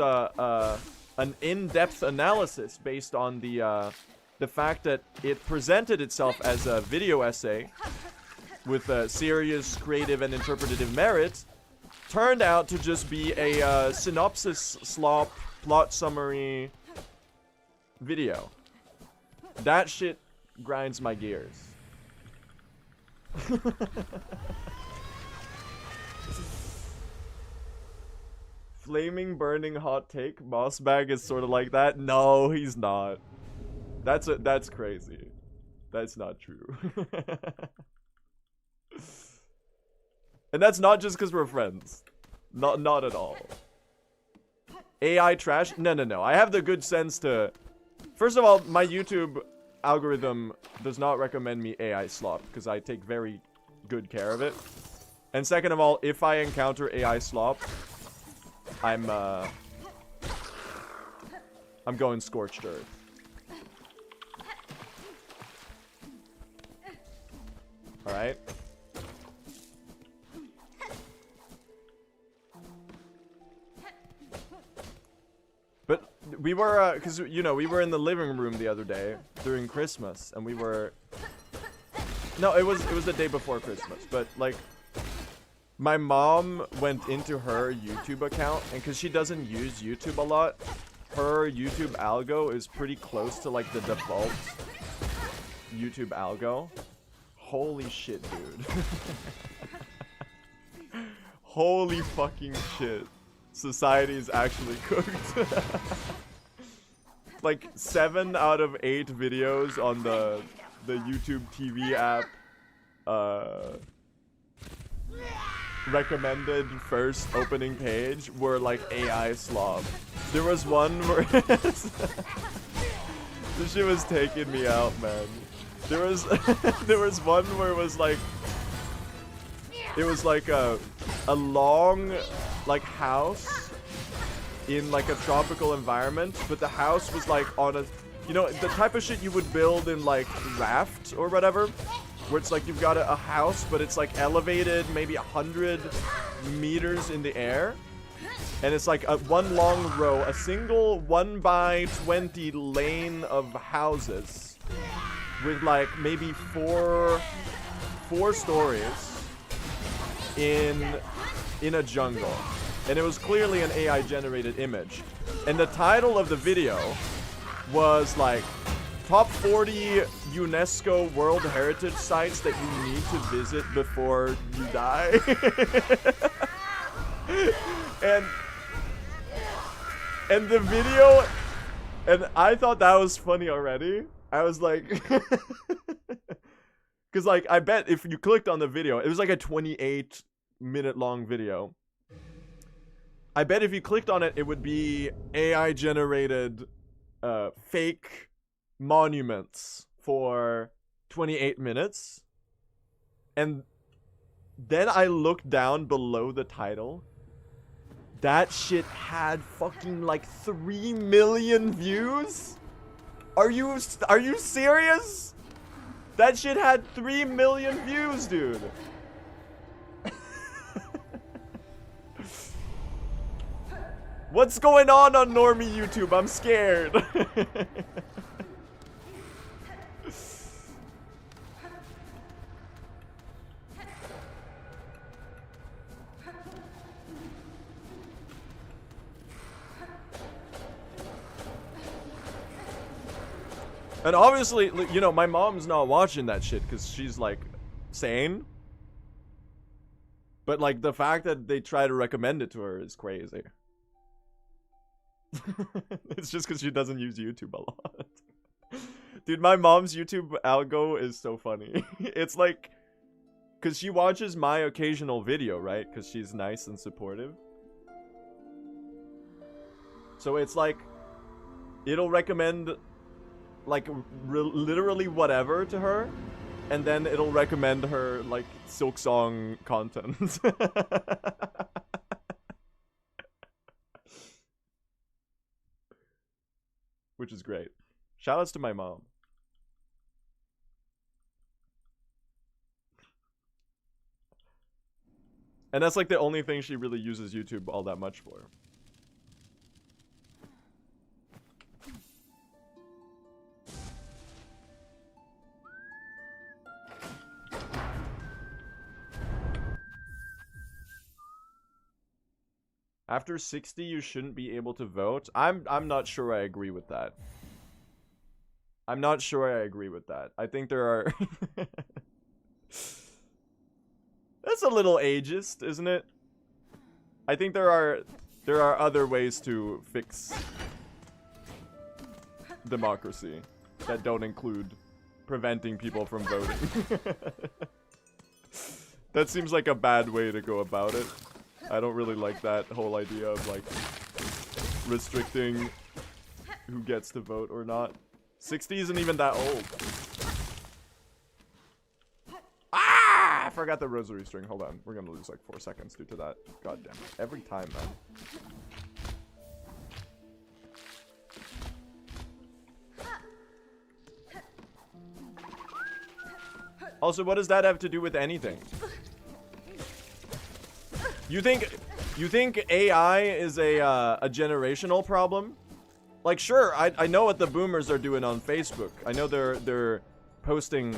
[SPEAKER 1] an in-depth analysis based on the fact that it presented itself as a video essay with serious creative and interpretative merit, turned out to just be a synopsis slop plot summary video. That shit grinds my gears. Flaming burning hot take. Mossbag is sort of like that. No, he's not. That's crazy. That's not true. And that's not just because we're friends. Not at all. AI trash? No. I have the good sense to... First of all, my YouTube algorithm does not recommend me AI slop because I take very good care of it. And second of all, if I encounter AI slop, I'm going scorched earth. Alright? But we were, because, you know, we were in the living room the other day during Christmas, and we were... No, it was the day before Christmas, but, like, my mom went into her YouTube account, and because she doesn't use YouTube a lot, her YouTube algo is pretty close to like the default YouTube algo. Holy shit, dude. Holy fucking shit. Society is actually cooked. Like 7 out of 8 videos on the YouTube TV app recommended first opening page were like AI slob. There was one where this shit was taking me out, man. There was there was one where it was like a long like house in like a tropical environment, but the house was like on a, you know, the type of shit you would build in like Raft or whatever, where it's like you've got a house but it's like elevated maybe 100 meters in the air, and it's like a one long row, a single 1x20 lane of houses with like maybe four stories in a jungle. And it was clearly an AI generated image. And the title of the video was like top 40 UNESCO World Heritage sites that you need to visit before you die. and the video, and I thought that was funny already. I was like, because like I bet if you clicked on the video, it was like a 28-minute long video. I bet if you clicked on it, it would be AI generated fake monuments for 28 minutes. And then I looked down below the title. That shit had fucking like 3 million views? Are you serious? That shit had 3 million views, dude. What's going on normie YouTube? I'm scared. And obviously, you know, my mom's not watching that shit because she's like sane. But like the fact that they try to recommend it to her is crazy. It's just because she doesn't use YouTube a lot. Dude, my mom's YouTube algo is so funny. It's like, because she watches my occasional video, right? Because she's nice and supportive. So it's like, it'll recommend like literally whatever to her, and then it'll recommend her like Silksong content. Which is great. Shoutouts to my mom. And that's like the only thing she really uses YouTube all that much for. After 60, you shouldn't be able to vote. I'm not sure I agree with that. I'm not sure I agree with that. I think there are... That's a little ageist, isn't it? I think there are other ways to fix democracy that don't include preventing people from voting. That seems like a bad way to go about it. I don't really like that whole idea of like restricting who gets to vote or not. 60 isn't even that old. Ah! I forgot the rosary string. Hold on. We're gonna lose like 4 seconds due to that. God damn it. Every time, man. Also, what does that have to do with anything? You think AI is a generational problem? Like, sure, I know what the boomers are doing on Facebook. I know they're reposting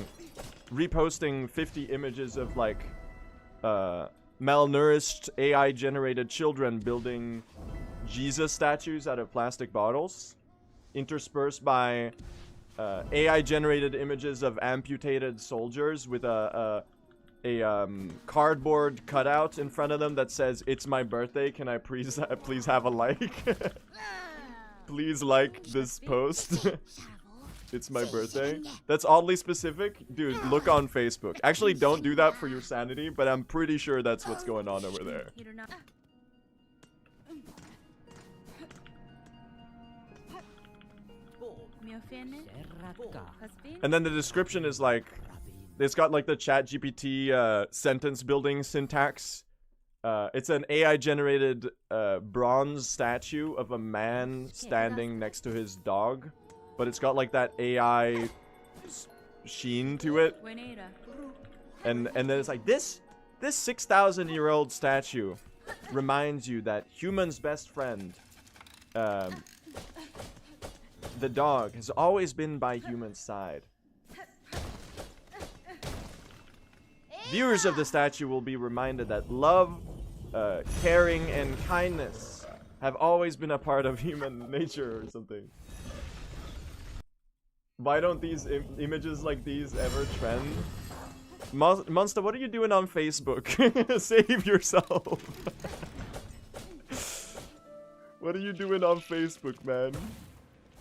[SPEAKER 1] 50 images of like malnourished AI generated children building Jesus statues out of plastic bottles, interspersed by AI-generated images of amputated soldiers with a cardboard cutout in front of them that says, "It's my birthday. Can I please have a like?" Please like this post. It's my birthday. That's oddly specific. Dude, look on Facebook. Actually, don't do that for your sanity, but I'm pretty sure that's what's going on over there. And then the description is like, it's got like the ChatGPT sentence building syntax. It's an AI generated bronze statue of a man standing next to his dog, but it's got like that AI sheen to it. And then it's like, this 6,000-year-old statue reminds you that human's best friend, the dog, has always been by human's side. Viewers of the statue will be reminded that love, caring, and kindness have always been a part of human nature or something. Why don't these images like these ever trend? Monster, what are you doing on Facebook? Save yourself. What are you doing on Facebook, man?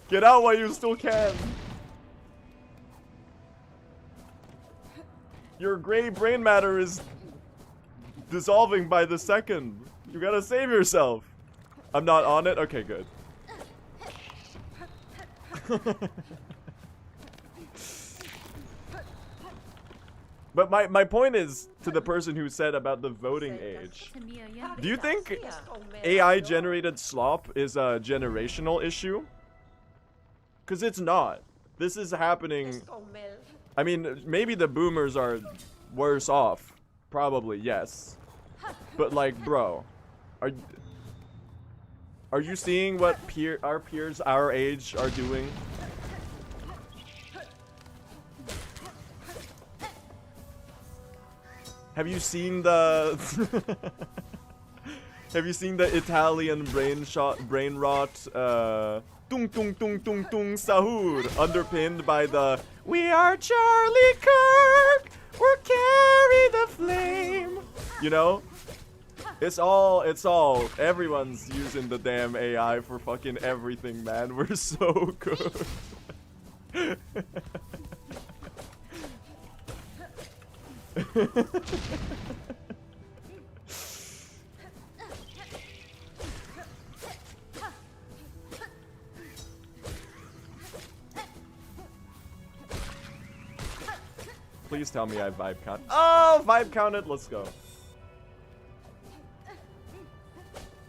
[SPEAKER 1] Get out while you still can. Your gray brain matter is dissolving by the second. You gotta save yourself. I'm not on it? Okay, good. But my point is, to the person who said about the voting age, do you think AI generated slop is a generational issue? Because it's not. This is happening. I mean, maybe the boomers are worse off. Probably, yes. But like, bro, are you seeing what our peers our age are doing? Have you seen the have you seen the Italian brain rot tung tung tung tung tung sahur underpinned by the "We are Charlie Kirk, we'll carry the flame"? You know? It's all everyone's using the damn AI for fucking everything, man. We're so good. Please tell me I vibe count. Oh, vibe counted. Let's go.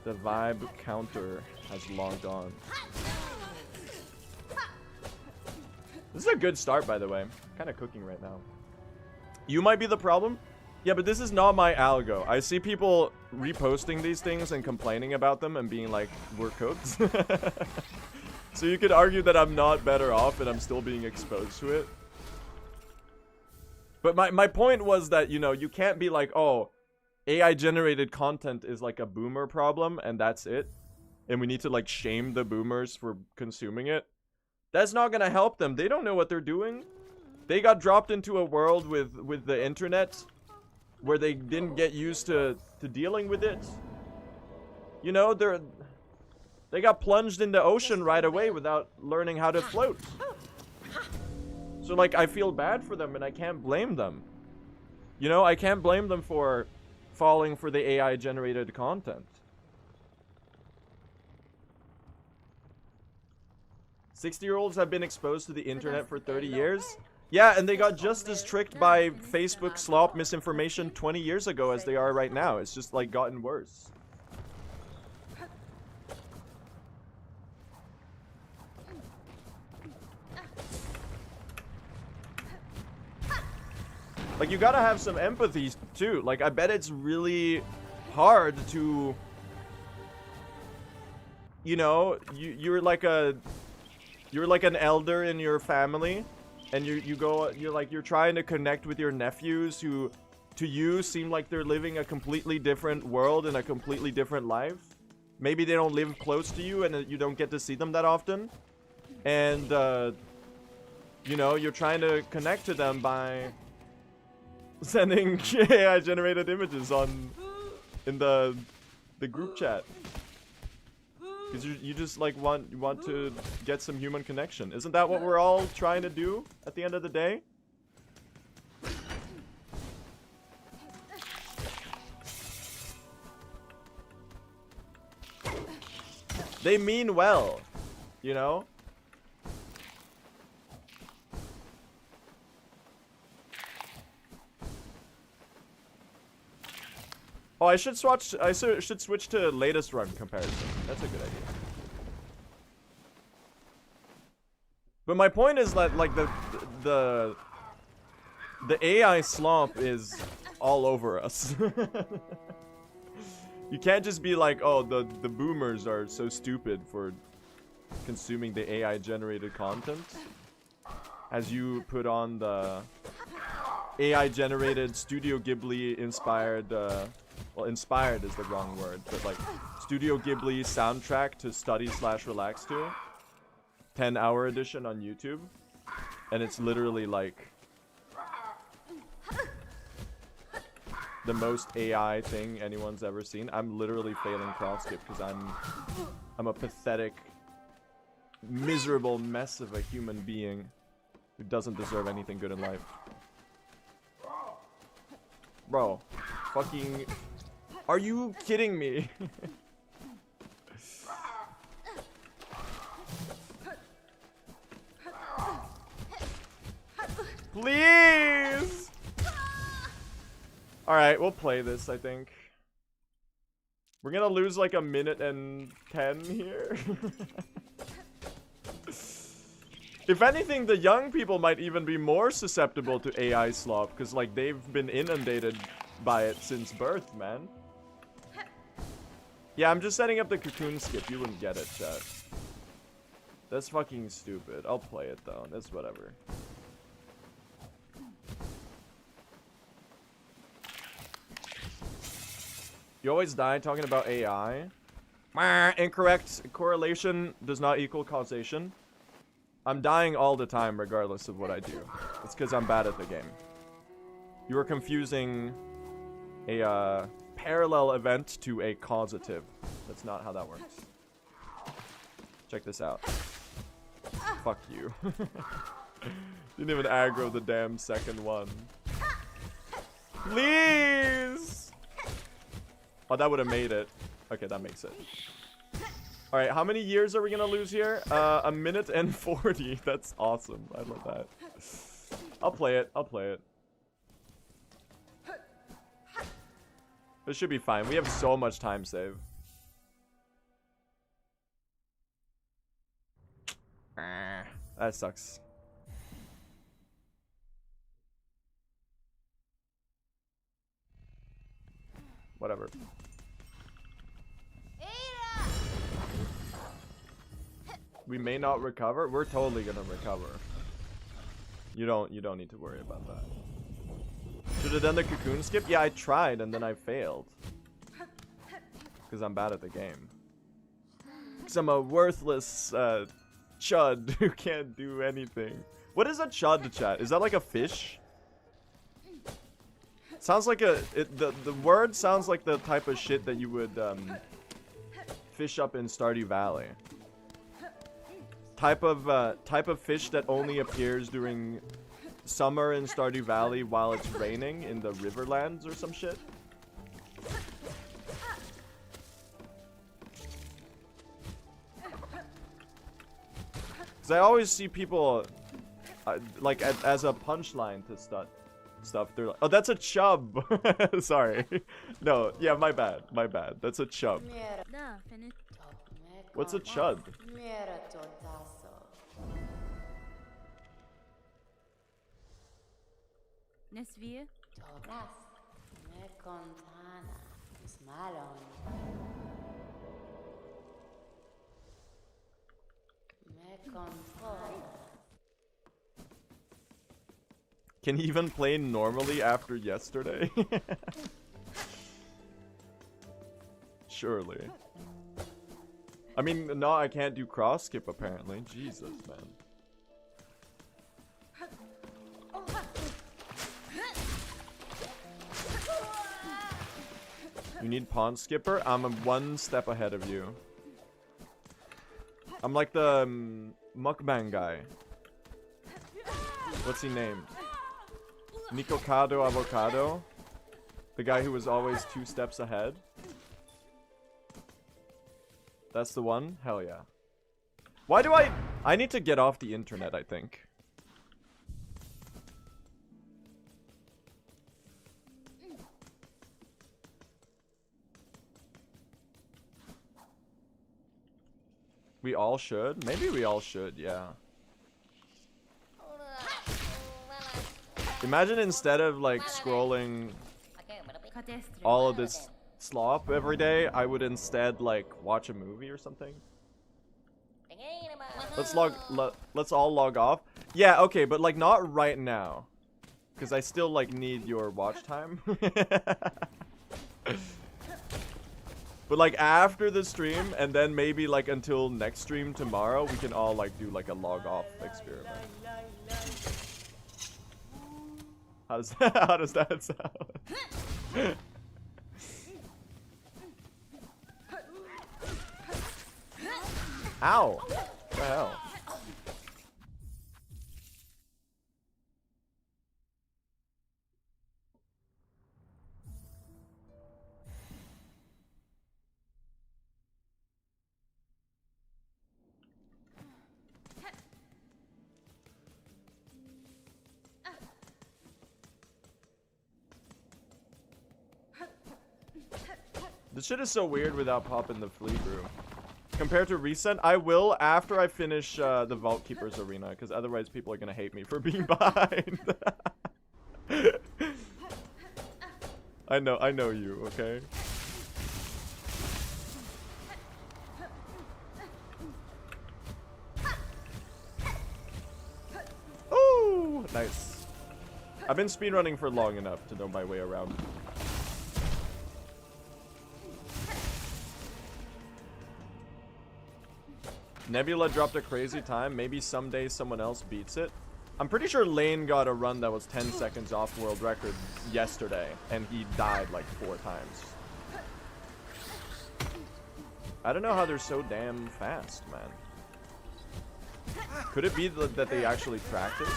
[SPEAKER 1] The vibe counter has logged on. This is a good start, by the way. Kind of cooking right now. You might be the problem? Yeah, but this is not my algo. I see people reposting these things and complaining about them and being like, we're cooked. So you could argue that I'm not better off and I'm still being exposed to it. But my point was that, you know, you can't be like, oh, AI generated content is like a boomer problem and that's it. And we need to like shame the boomers for consuming it. That's not gonna help them. They don't know what they're doing. They got dropped into a world with the internet where they didn't get used to dealing with it. You know, they got plunged in the ocean right away without learning how to float. So like, I feel bad for them and I can't blame them. You know, I can't blame them for falling for the AI generated content. 60-year-olds have been exposed to the internet for 30 years. Yeah, and they got just as tricked by Facebook slop misinformation 20 years ago as they are right now. It's just like gotten worse. Like, you gotta have some empathy too. Like, I bet it's really hard to, you know, you're like an elder in your family. And you're trying to connect with your nephews who, to you, seem like they're living a completely different world and a completely different life. Maybe they don't live close to you and you don't get to see them that often. And, you know, you're trying to connect to them by sending AI-generated images in the group chat. Because you just, like, want to get some human connection. Isn't that what we're all trying to do at the end of the day? They mean well, you know? Oh, I should switch to latest run comparison. That's a good idea. But my point is that, like, the AI slump is all over us. You can't just be like, oh, the boomers are so stupid for consuming the AI generated content, as you put on the AI generated Studio Ghibli inspired, well, inspired is the wrong word, but like Studio Ghibli soundtrack to study/relax to, 10-hour edition on YouTube, and it's literally like the most AI thing anyone's ever seen. I'm literally failing cross skip because I'm a pathetic, miserable mess of a human being who doesn't deserve anything good in life. Bro, fucking, are you kidding me? Please! Alright, we'll play this, I think. We're gonna lose like a minute and 10 here. If anything, the young people might even be more susceptible to AI slop, because like they've been inundated by it since birth, man. Yeah, I'm just setting up the cocoon skip. You wouldn't get it, chat. That's fucking stupid. I'll play it though. That's whatever. You always die talking about AI. Incorrect. Correlation does not equal causation. I'm dying all the time regardless of what I do. It's because I'm bad at the game. You are confusing a parallel event to a causative. That's not how that works. Check this out. Fuck you. Didn't even aggro the damn second one. Please! Oh, that would have made it. Okay, that makes it. Alright, how many years are we gonna lose here? A minute and 40. That's awesome. I love that. I'll play it. I'll play it. This should be fine. We have so much time save. That sucks. Whatever. We may not recover. We're totally gonna recover. You don't need to worry about that. Should have done the cocoon skip? Yeah, I tried and then I failed. Because I'm bad at the game. Because I'm a worthless chud who can't do anything. What is a chud, chat? Is that like a fish? Sounds like a... the word sounds like the type of shit that you would fish up in Stardew Valley. Type of fish that only appears during summer in Stardew Valley while it's raining in the Riverlands or some shit. Because I always see people like as a punchline to stuff. They're like, oh, that's a chub. Sorry. No, yeah, my bad. My bad. That's a chub. What's a chud? Can he even play normally after yesterday? Surely. I mean, no, I can't do cross skip apparently. Jesus, man. You need pawn skipper? I'm one step ahead of you. I'm like the mukbang guy. What's he named? Nicocado Avocado? The guy who was always 2 steps ahead? That's the one? Hell yeah. Why do I need to get off the internet, I think. We all should? Maybe we all should, yeah. Imagine instead of like scrolling all of this slop every day, I would instead like watch a movie or something. Let's all log off. Yeah, okay, but like not right now. Cause I still like need your watch time. But like after the stream and then maybe like until next stream tomorrow, we can all like do like a log off experiment. How does that sound? Ow! What the hell? This shit is so weird without popping the flea brew. Compared to recent, I will after I finish the Vault Keepers arena, because otherwise people are gonna hate me for being behind. I know you, okay? Ooh, nice. I've been speedrunning for long enough to know my way around. Nebula dropped a crazy time. Maybe someday someone else beats it. I'm pretty sure Lane got a run that was 10 seconds off world record yesterday, and he died like 4 times. I don't know how they're so damn fast, man. Could it be that they actually practice?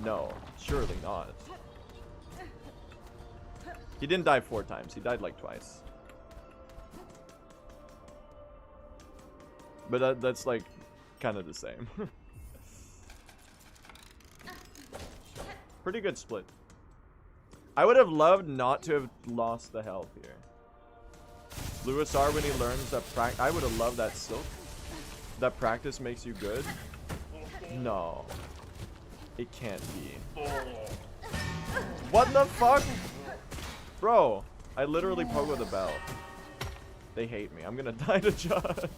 [SPEAKER 1] No, surely not. He didn't die 4 times. He died like twice. But that's like kind of the same. Pretty good split. I would have loved not to have lost the health here. Lewis R when he learns that I would have loved that silk. That practice makes you good. No. It can't be. What the fuck? Bro, I literally pogoed the bell. They hate me. I'm gonna die to judge.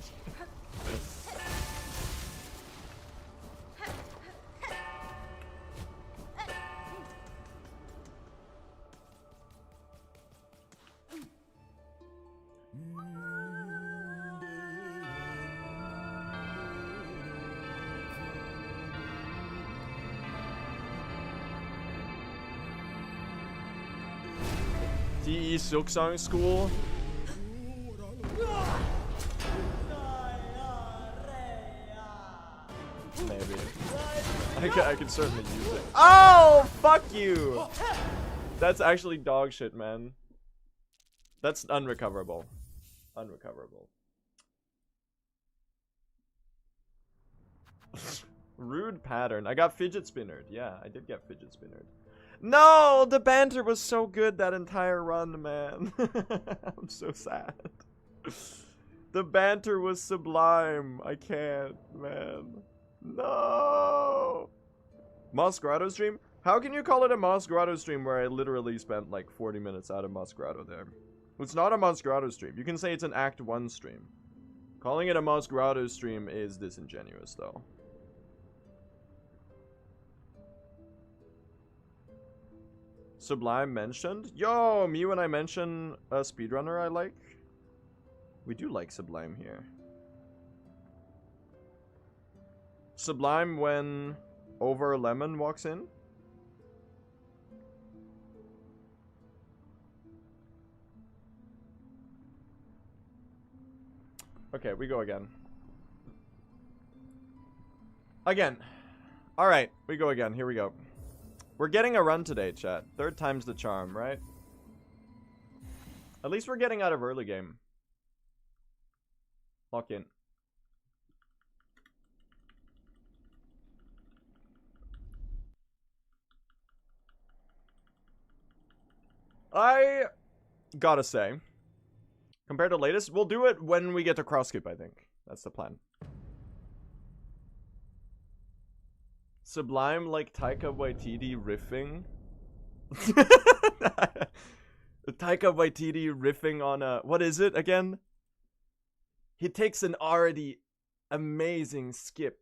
[SPEAKER 1] DE Silksong school. Maybe. I can certainly use it. Oh, fuck you! That's actually dog shit, man. That's unrecoverable. Unrecoverable. Rude pattern. I got fidget spinnered. Yeah, I did get fidget spinnered. No, the banter was so good that entire run, man. I'm so sad. The banter was sublime. I can't, man. No. Moss Grotto stream? How can you call it a Moss Grotto stream where I literally spent like 40 minutes out of Moss Grotto there? It's not a Moss Grotto stream. You can say it's an Act 1 stream. Calling it a Moss Grotto stream is disingenuous, though. Sublime mentioned? Yo, me when I mention a speedrunner I like? We do like Sublime here. Sublime when Over Lemon walks in. Okay, we go again. Again. Alright, we go again. Here we go. We're getting a run today, chat. Third time's the charm, right? At least we're getting out of early game. Lock in. I gotta say, compared to latest, we'll do it when we get to cross skip, I think. That's the plan. Sublime like Taika Waititi riffing. Taika Waititi riffing on a... What is it again? He takes an already amazing skip.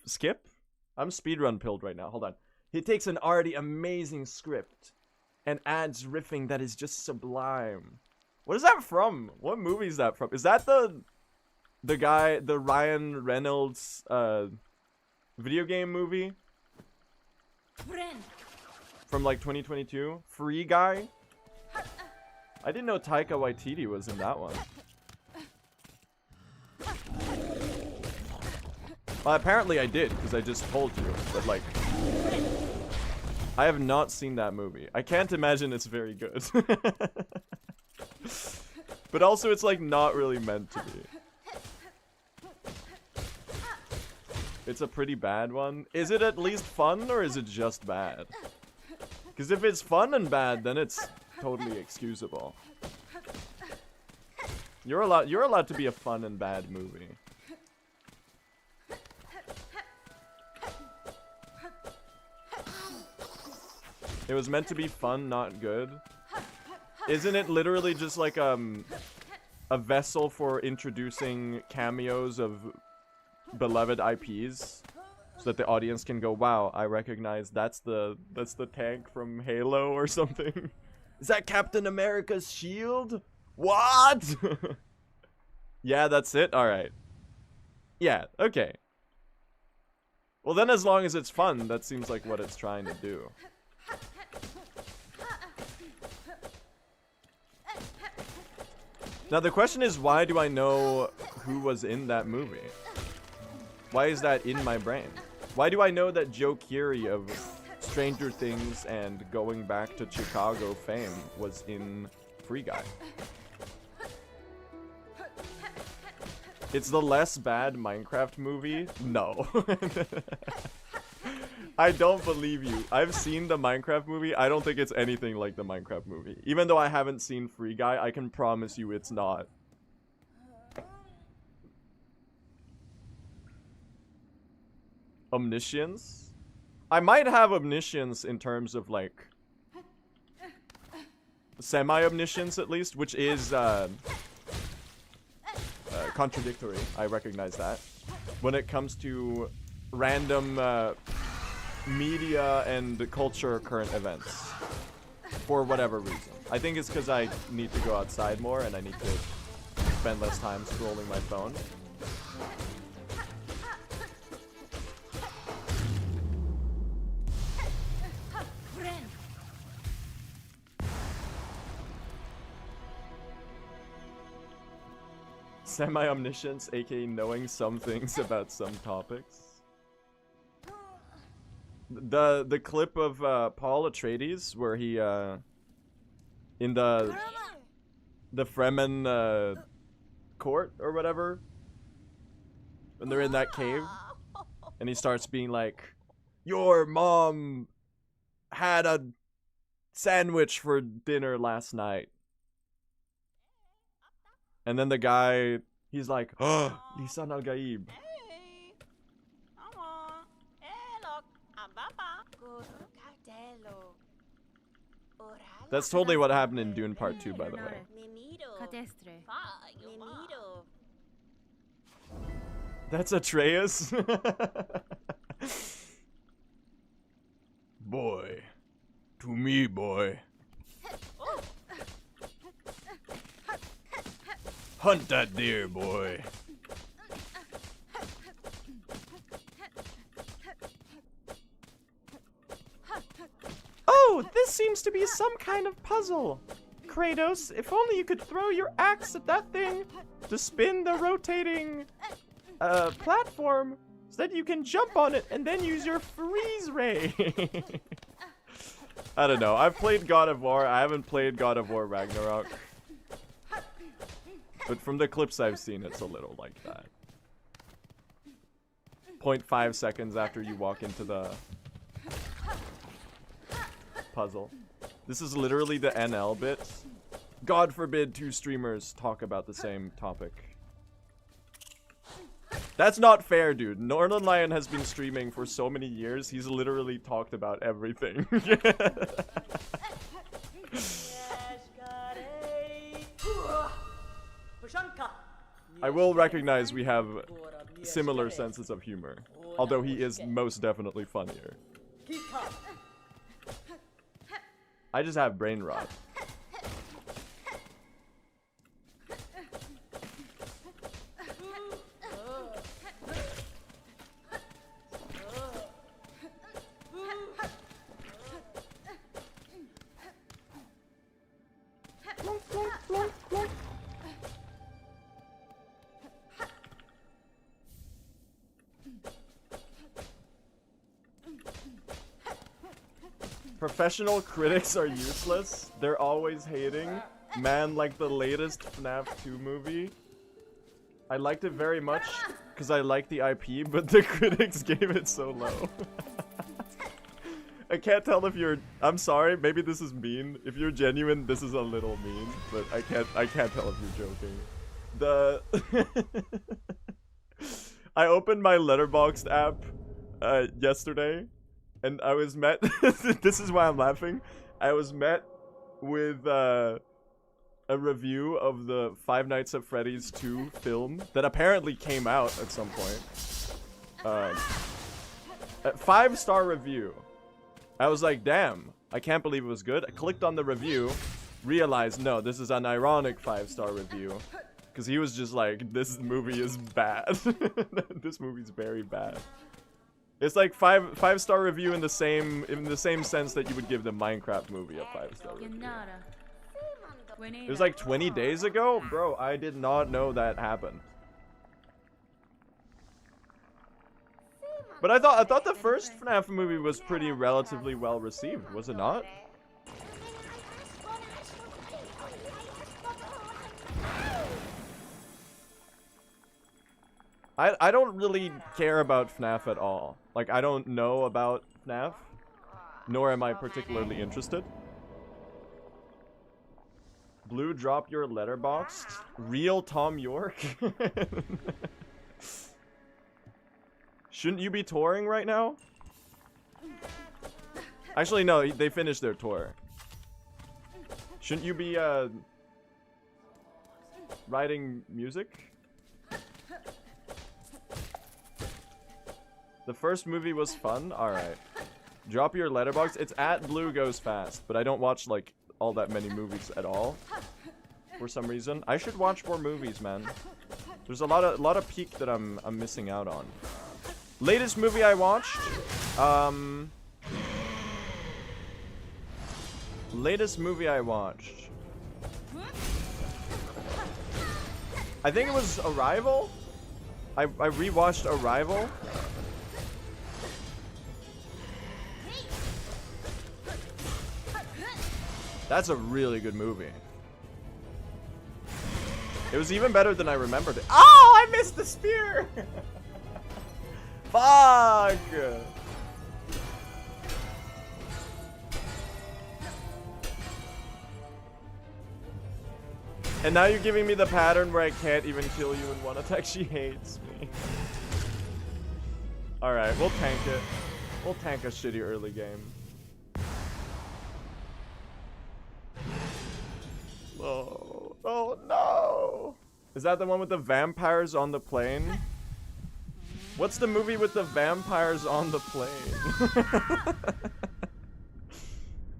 [SPEAKER 1] Skip? I'm speedrun pilled right now. Hold on. He takes an already amazing script and adds riffing that is just sublime. What is that from? What movie is that from? Is that the guy, the Ryan Reynolds video game movie? From like 2022? Free Guy? I didn't know Taika Waititi was in that one. Well, apparently I did, because I just told you. But like, I have not seen that movie. I can't imagine it's very good. But also it's like not really meant to be. It's a pretty bad one. Is it at least fun, or is it just bad? Because if it's fun and bad, then it's totally excusable. You're allowed to be a fun and bad movie. It was meant to be fun, not good. Isn't it literally just like a vessel for introducing cameos of beloved IPs, so that the audience can go, wow, I recognize that's the tank from Halo or something. Is that Captain America's shield? What? Yeah, that's it? Alright. Yeah, okay. Well then, as long as it's fun, that seems like what it's trying to do. Now the question is, why do I know who was in that movie? Why is that in my brain? Why do I know that Joe Keery of Stranger Things and Going Back to Chicago fame was in Free Guy? It's the less bad Minecraft movie? No. I don't believe you. I've seen the Minecraft movie. I don't think it's anything like the Minecraft movie. Even though I haven't seen Free Guy, I can promise you it's not. Omniscience? I might have omniscience in terms of like semi-omniscience at least, which is contradictory. I recognize that. When it comes to random media and culture current events, for whatever reason. I think it's because I need to go outside more and I need to spend less time scrolling my phone. Semi-omniscience, aka knowing some things about some topics. The clip of Paul Atreides where he in the Fremen court or whatever, when they're in that cave and he starts being like, your mom had a sandwich for dinner last night. And then the guy, he's like, oh, Lisan al-Gaib. That's totally what happened in Dune Part 2, by the way. That's Atreus? Boy. To me, boy. Hunt that deer, boy. Oh, this seems to be some kind of puzzle. Kratos, if only you could throw your axe at that thing to spin the rotating platform so that you can jump on it and then use your freeze ray. I don't know. I've played God of War. I haven't played God of War Ragnarok. But from the clips I've seen, it's a little like that. 0.5 seconds after you walk into the puzzle. This is literally the NL bit. God forbid two streamers talk about the same topic. That's not fair, dude. Northern Lion has been streaming for so many years, he's literally talked about everything. I will recognize we have similar senses of humor, although he is most definitely funnier. I just have brain rot. Professional critics are useless. They're always hating. Man, like the latest FNAF 2 movie. I liked it very much because I like the IP, but the critics gave it so low. I can't tell if you're... I'm sorry, maybe this is mean. If you're genuine, this is a little mean, but I can't tell if you're joking. I opened my Letterboxd app yesterday, and I was met... This is why I'm laughing. I was met with a review of the Five Nights at Freddy's 2 film that apparently came out at some point. A 5-star review. I was like, damn, I can't believe it was good. I clicked on the review, realized, no, this is an ironic 5-star review. Because he was just like, this movie is bad. This movie's very bad. It's like five-star review in the same sense that you would give the Minecraft movie a 5-star review. It was like 20 days ago? Bro, I did not know that happened. But I thought the first FNAF movie was pretty relatively well received, was it not? I don't really care about FNAF at all. Like, I don't know about FNAF, nor am I particularly interested. Blue, drop your letterboxd. Real Tom York? Shouldn't you be touring right now? Actually, no, they finished their tour. Shouldn't you be, writing music? The first movie was fun? Alright. Drop your letterbox. It's at Blue Goes Fast, but I don't watch, like, all that many movies at all. For some reason. I should watch more movies, man. There's a lot of peak that I'm missing out on. Latest movie I watched, I think it was Arrival. I rewatched Arrival. That's a really good movie. It was even better than I remembered it. Oh, I missed the spear! Fuck! And now you're giving me the pattern where I can't even kill you in one attack. She hates me. Alright, we'll tank it. We'll tank a shitty early game. Oh, oh no! Is that the one with the vampires on the plane? What's the movie with the vampires on the plane?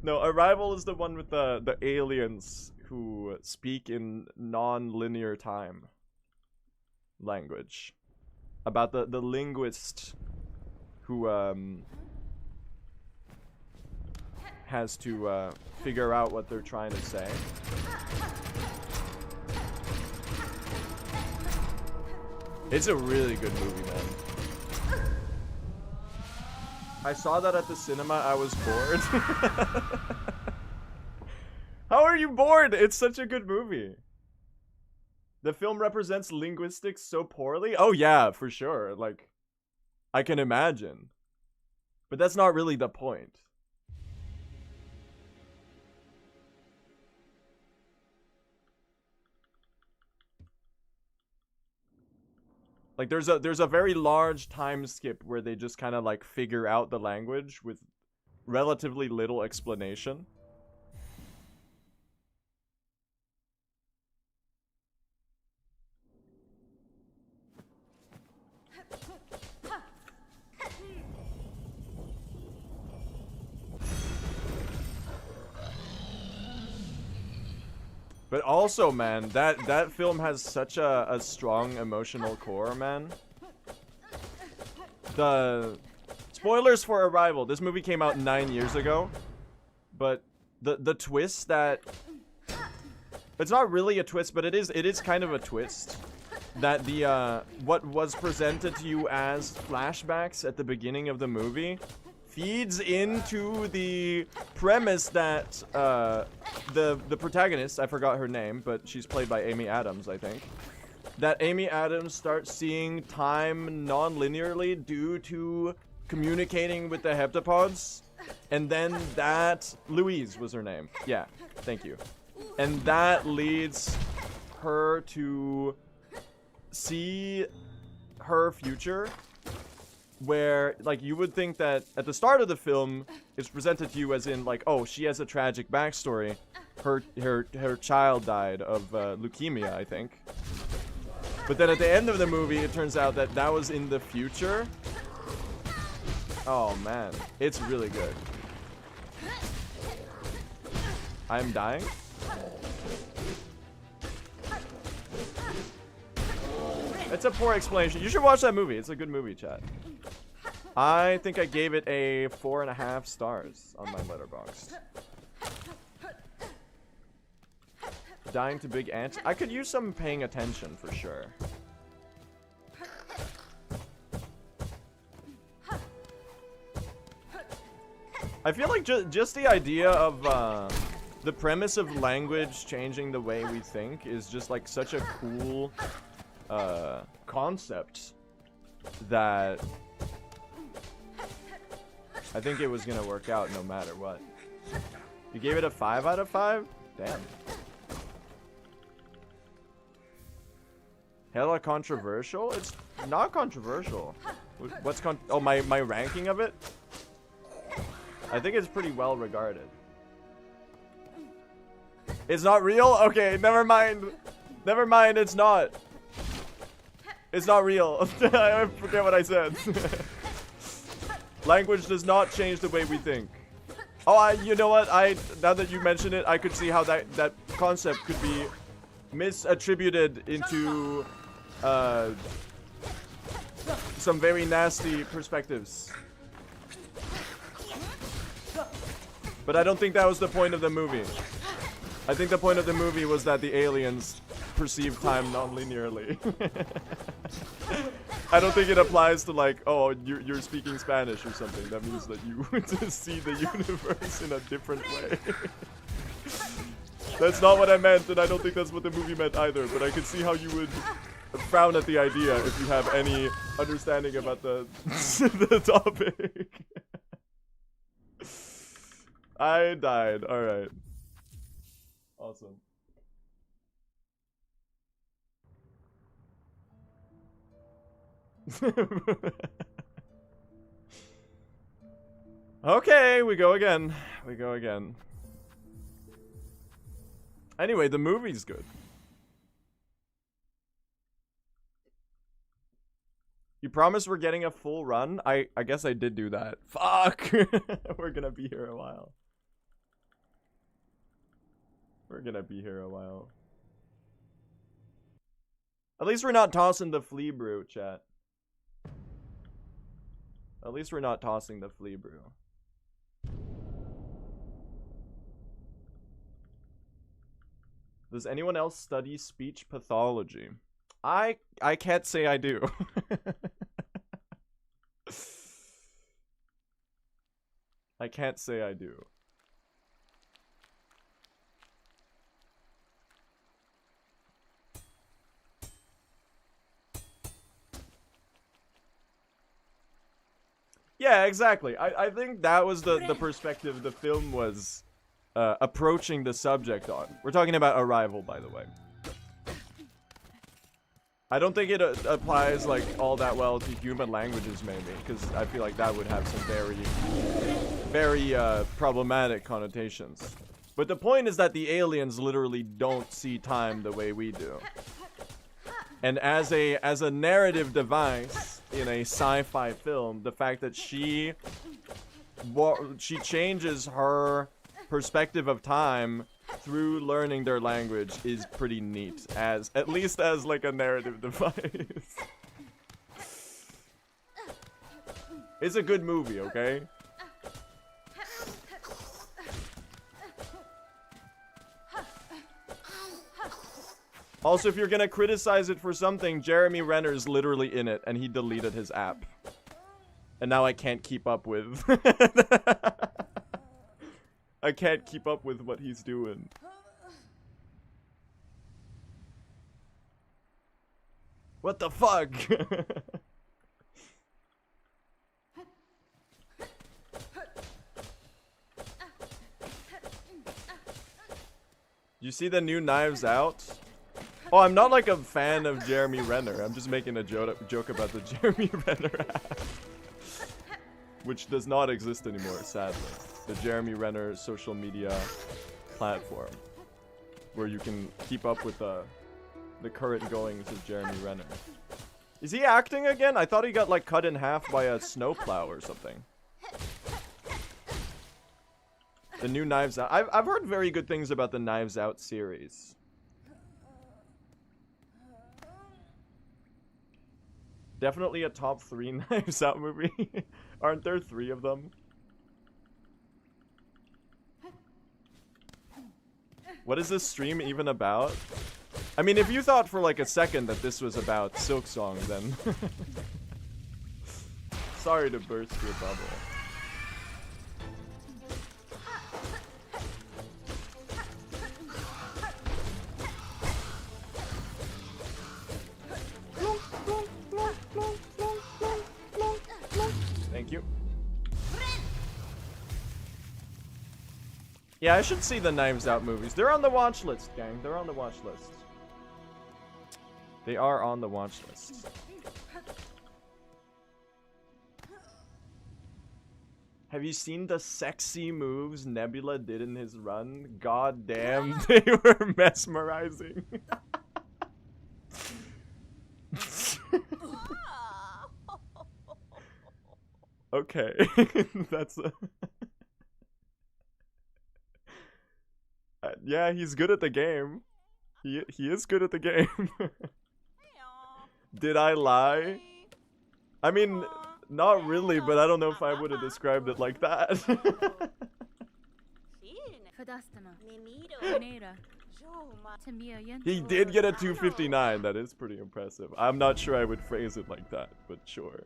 [SPEAKER 1] No, Arrival is the one with the aliens who speak in non-linear time language. About the linguist who has to figure out what they're trying to say. It's a really good movie, man. I saw that at the cinema. I was bored. How are you bored? It's such a good movie. The film represents linguistics so poorly. Oh yeah, for sure. Like, I can imagine. But that's not really the point. Like, there's a very large time skip where they just kind of like figure out the language with relatively little explanation. But also, man, that film has such a strong emotional core, man. The spoilers for Arrival. This movie came out 9 years ago, but the twist that it's not really a twist, but it is kind of a twist that the what was presented to you as flashbacks at the beginning of the movie feeds into the premise that the protagonist, I forgot her name, but she's played by Amy Adams, I think. That Amy Adams starts seeing time non-linearly due to communicating with the heptapods. And then that... Louise was her name. Yeah, thank you. And that leads her to see her future, where, like, you would think that at the start of the film, it's presented to you as in, like, oh, she has a tragic backstory. Her child died of leukemia, I think. But then at the end of the movie, it turns out that that was in the future. Oh, man. It's really good. I'm dying? It's a poor explanation. You should watch that movie. It's a good movie, chat. I think I gave it a 4.5 stars on my Letterboxd. Dying to big ants. I could use some paying attention for sure. I feel like just the idea of the premise of language changing the way we think is just like such a cool concept that I think it was gonna work out no matter what. You gave it a 5 out of 5? Damn. Hella controversial? It's not controversial. What's oh, my ranking of it? I think it's pretty well regarded. It's not real? Okay, never mind. Never mind, it's not. It's not real. I forget what I said. Language does not change the way we think. Oh, you know what? Now that you mention it, I could see how that concept could be misattributed into some very nasty perspectives. But I don't think that was the point of the movie. I think the point of the movie was that the aliens perceive time non-linearly. I don't think it applies to like, oh, you're speaking Spanish or something. That means that you see the universe in a different way. That's not what I meant, and I don't think that's what the movie meant either, but I could see how you would frown at the idea if you have any understanding about the topic. I died. Alright. Awesome. Okay, we go again. We go again. Anyway, the movie's good. You promised we're getting a full run? I guess I did do that. Fuck! We're gonna be here a while. We're gonna be here a while. At least we're not tossing the flea brew, chat. At least we're not tossing the flea brew. Does anyone else study speech pathology? I can't say I do. I can't say I do. Yeah, exactly. I think that was the perspective the film was approaching the subject on. We're talking about Arrival, by the way. I don't think it applies like all that well to human languages, maybe, because I feel like that would have some very problematic connotations. But the point is that the aliens literally don't see time the way we do. And as a narrative device in a sci-fi film, the fact that she changes her perspective of time through learning their language is pretty neat, at least as like a narrative device. It's a good movie, okay? Also, if you're gonna criticize it for something, Jeremy Renner's literally in it, and he deleted his app. And now I can't keep up with... I can't keep up with what he's doing. What the fuck? You see the new Knives Out? Oh, I'm not like a fan of Jeremy Renner. I'm just making a joke about the Jeremy Renner app. Which does not exist anymore, sadly. The Jeremy Renner social media platform. Where you can keep up with the current goings of Jeremy Renner. Is he acting again? I thought he got like cut in half by a snowplow or something. The new Knives Out. I've heard very good things about the Knives Out series. Definitely a top 3 Knives Out movie. Aren't there 3 of them? What is this stream even about? I mean, if you thought for like a second that this was about Silksong, then... Sorry to burst your bubble. Thank you. Yeah, I should see the Knives Out movies. They're on the watch list, gang. They're on the watch list. They are on the watch list. Have you seen the sexy moves Nebula did in his run? God damn, they were mesmerizing. Okay, that's a... yeah, he's good at the game. He is good at the game. Did I lie? I mean, not really, but I don't know if I would have described it like that. He did get a 259. That is pretty impressive. I'm not sure I would phrase it like that, but sure.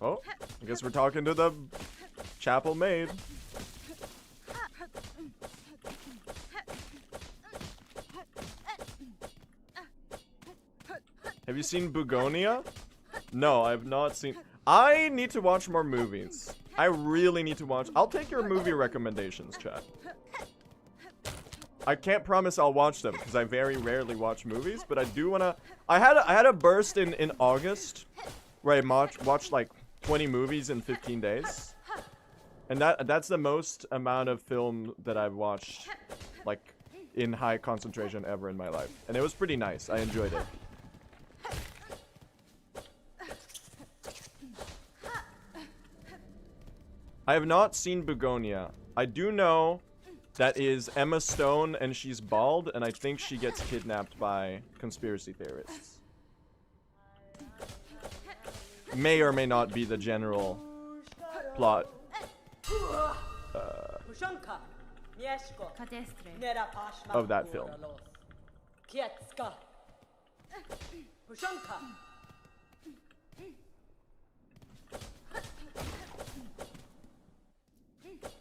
[SPEAKER 1] Oh, I guess we're talking to the chapel maid. Have you seen Bugonia? No, I've not seen... I need to watch more movies. I really need to watch... I'll take your movie recommendations, chat. I can't promise I'll watch them, because I very rarely watch movies, but I do want to... I had a burst in August, where I watched like 20 movies in 15 days. And that's the most amount of film that I've watched, like, in high concentration ever in my life. And it was pretty nice. I enjoyed it. I have not seen Begonia. I do know that is Emma Stone and she's bald, and I think she gets kidnapped by conspiracy theorists. May or may not be the general plot of that film.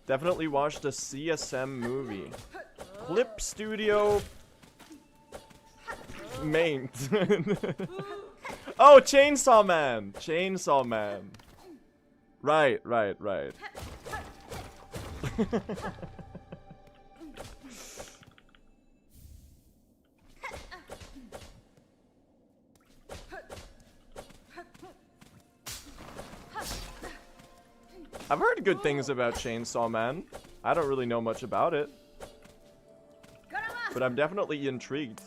[SPEAKER 1] Definitely watched a CSM movie. Clip Studio main. Oh, Chainsaw Man! Chainsaw Man. Right. I've heard good things about Chainsaw Man. I don't really know much about it, but I'm definitely intrigued.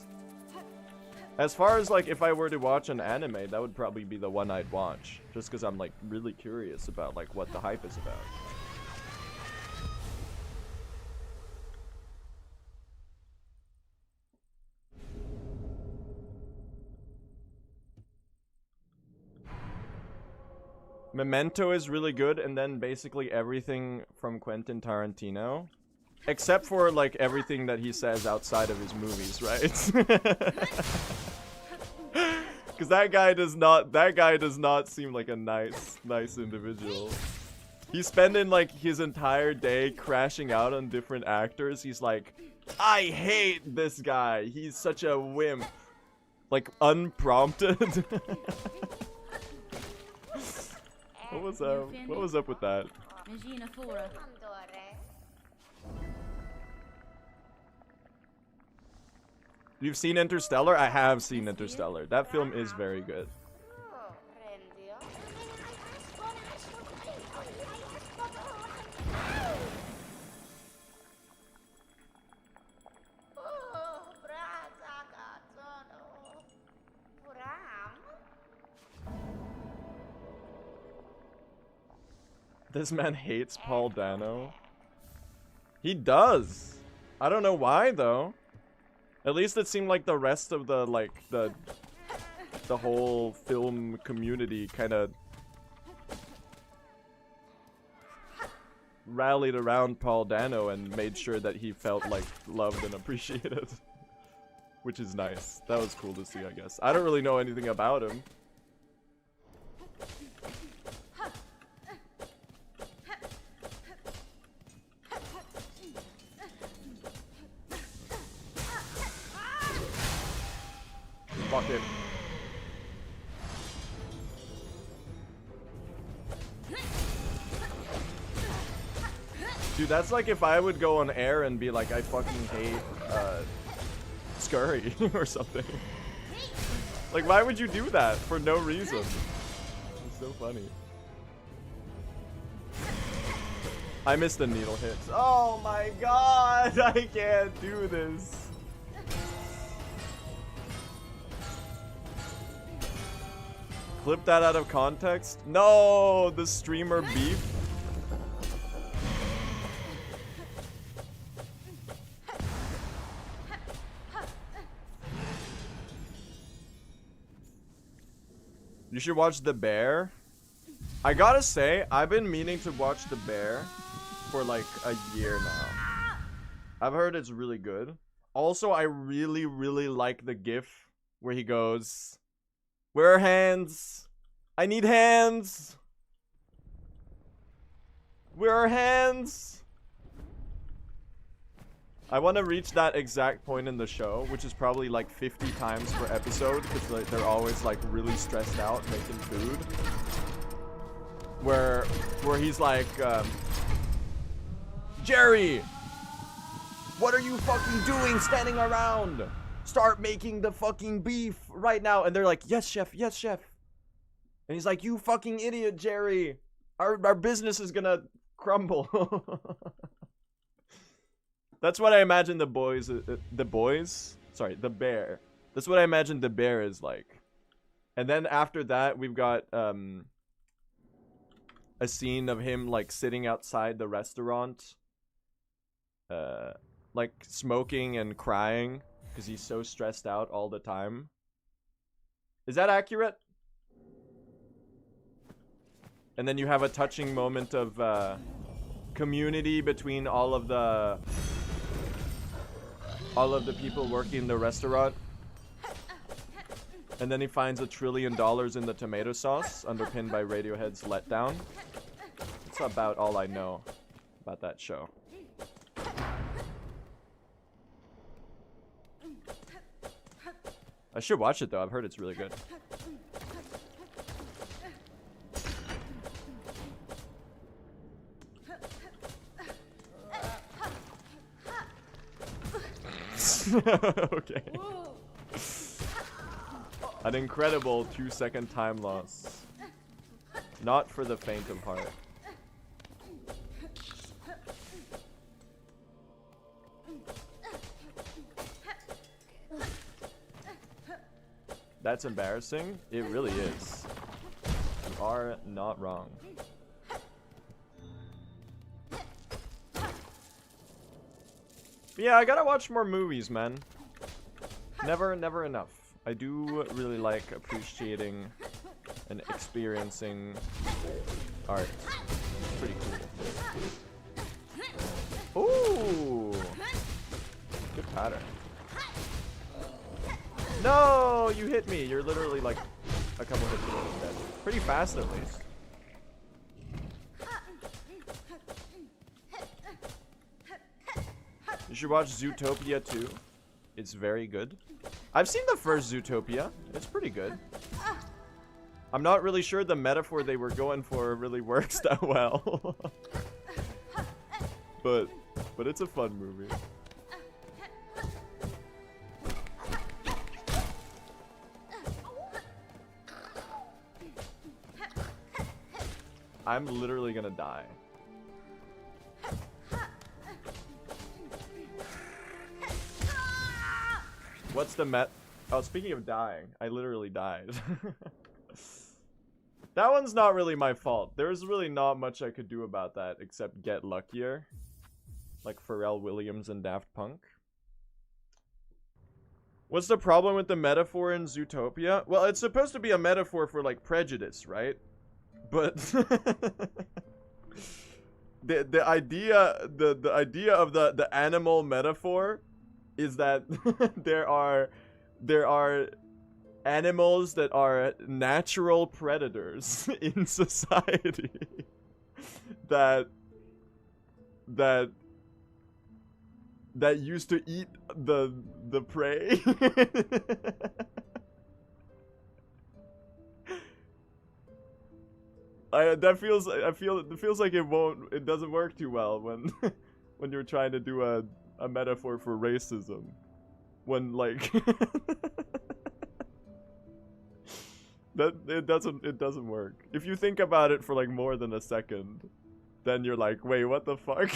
[SPEAKER 1] As far as like if I were to watch an anime, that would probably be the one I'd watch, just because I'm like really curious about like what the hype is about. Memento is really good, and then basically everything from Quentin Tarantino, except for like everything that he says outside of his movies, right? Because that guy does not seem like a nice individual. He's spending like his entire day crashing out on different actors. He's like, I hate this guy. He's such a wimp. Like unprompted. What was up with that? You've seen Interstellar? I have seen Interstellar. That film is very good. This man hates Paul Dano. He does. I don't know why though. At least it seemed like the rest of the the whole film community kind of rallied around Paul Dano and made sure that he felt like loved and appreciated. Which is nice. That was cool to see, I guess. I don't really know anything about him. Fuck it. Dude, that's like if I would go on air and be like, I fucking hate Scurry or something. Like, why would you do that for no reason? It's so funny. I missed the needle hits. Oh my god, I can't do this. Clip that out of context? No, the streamer beef. You should watch The Bear. I gotta say, I've been meaning to watch The Bear for like a year now. I've heard it's really good. Also, I really like the gif where he goes, "Where are hands? I need hands. Where are hands?" I want to reach that exact point in the show, which is probably like 50 times per episode, because like, they're always like really stressed out making food. Where he's like, Jerry, what are you fucking doing standing around? Start making the fucking beef right now. And they're like, yes, chef, yes, chef. And he's like, you fucking idiot, Jerry. Our business is gonna crumble. That's what I imagine the bear. That's what I imagine the bear is like. And then after that, we've got a scene of him like sitting outside the restaurant, like smoking and crying because he's so stressed out all the time. Is that accurate? And then you have a touching moment of community between all of the people working in the restaurant. And then he finds $1 trillion in the tomato sauce, underpinned by Radiohead's Letdown. That's about all I know about that show. I should watch it though, I've heard it's really good. Okay. An incredible 2-second time loss. Not for the faint of heart. That's embarrassing. It really is. You are not wrong. But yeah, I gotta watch more movies, man. Never enough. I do really like appreciating and experiencing art. It's pretty cool. Ooh! Good pattern. No! You hit me! You're literally like a couple hits away from dead. Pretty fast at least. You should watch Zootopia 2. It's very good. I've seen the first Zootopia. It's pretty good. I'm not really sure the metaphor they were going for really works that well. but it's a fun movie. I'm literally gonna die. What's the Oh, speaking of dying, I literally died. That one's not really my fault. There's really not much I could do about that except get luckier. Like Pharrell Williams and Daft Punk. What's the problem with the metaphor in Zootopia? Well, it's supposed to be a metaphor for like prejudice, right? But the idea of the animal metaphor is that there are animals that are natural predators in society that used to eat the prey. It feels like it doesn't work too well when when you're trying to do a metaphor for racism, when like that it doesn't work. If you think about it for like more than a second, then you're like, wait, what the fuck?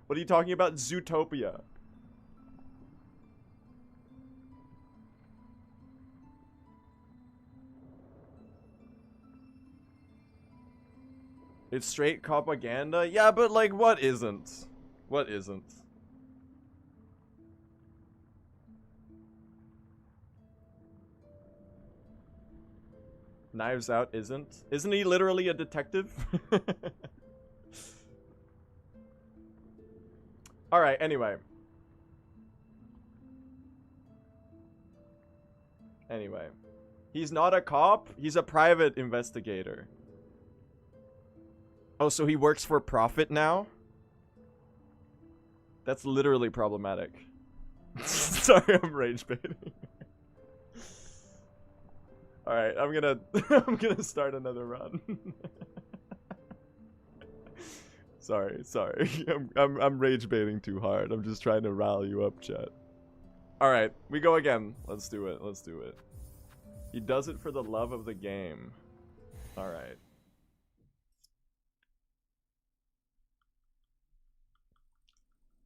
[SPEAKER 1] What are you talking about? Zootopia. It's straight propaganda? Yeah, but like, what isn't? What isn't? Knives Out isn't? Isn't he literally a detective? Alright, anyway. He's not a cop, he's a private investigator. Oh, so he works for profit now? That's literally problematic. Sorry, I'm rage baiting. Alright, I'm gonna start another run. Sorry. I'm rage baiting too hard. I'm just trying to rally you up, chat. Alright, we go again. Let's do it. He does it for the love of the game. Alright.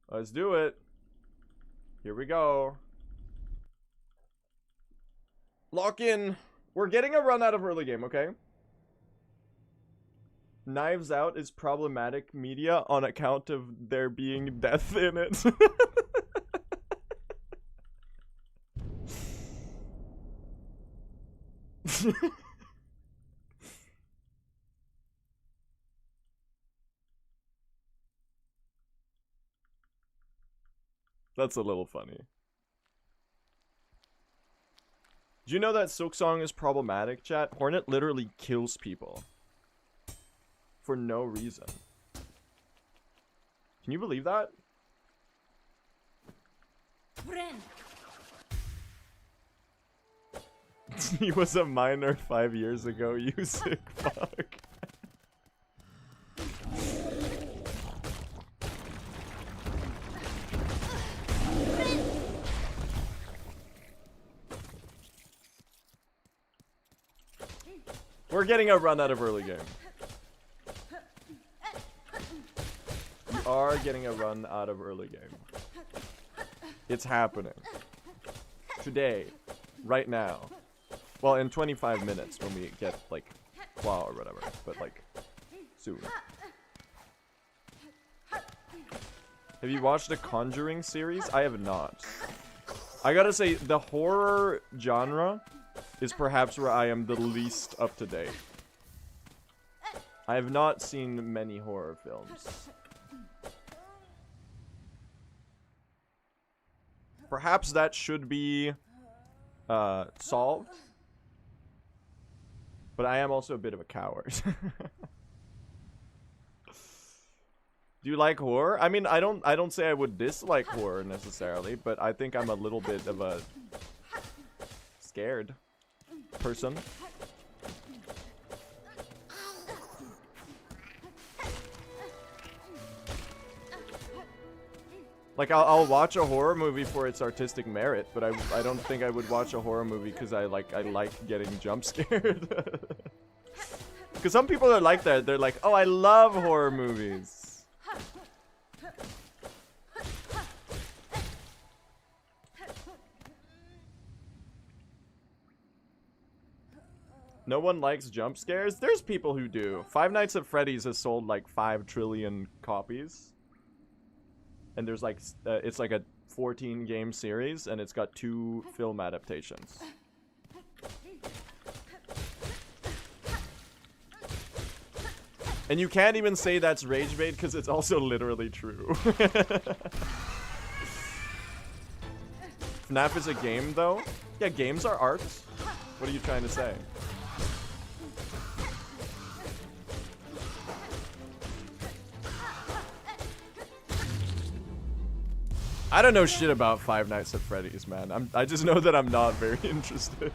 [SPEAKER 1] Let's do it. Here we go. Lock in. We're getting a run out of early game, okay? Knives Out is problematic media on account of there being death in it. That's a little funny. Do you know that Silksong is problematic, chat? Hornet literally kills people. For no reason. Can you believe that? He was a minor 5 years ago, you sick fuck. We're getting a run out of early game. We are getting a run out of early game. It's happening. Today. Right now. Well, in 25 minutes when we get, like, claw or whatever. But, like, soon. Have you watched the Conjuring series? I have not. I gotta say, the horror genre is perhaps where I am the least up to date. I have not seen many horror films. Perhaps that should be solved. But I am also a bit of a coward. Do you like horror? I mean, I don't say I would dislike horror necessarily, but I think I'm a little bit of a scared person. Like, I'll watch a horror movie for its artistic merit, but I don't think I would watch a horror movie because I like getting jump scared. Because some people are like that. They're like, oh, I love horror movies. No one likes jump scares? There's people who do. Five Nights at Freddy's has sold like 5 trillion copies. And there's like, it's like a 14 game series, and it's got 2 film adaptations. And you can't even say that's rage bait because it's also literally true. FNAF is a game though? Yeah, games are art. What are you trying to say? I don't know shit about Five Nights at Freddy's, man. I just know that I'm not very interested.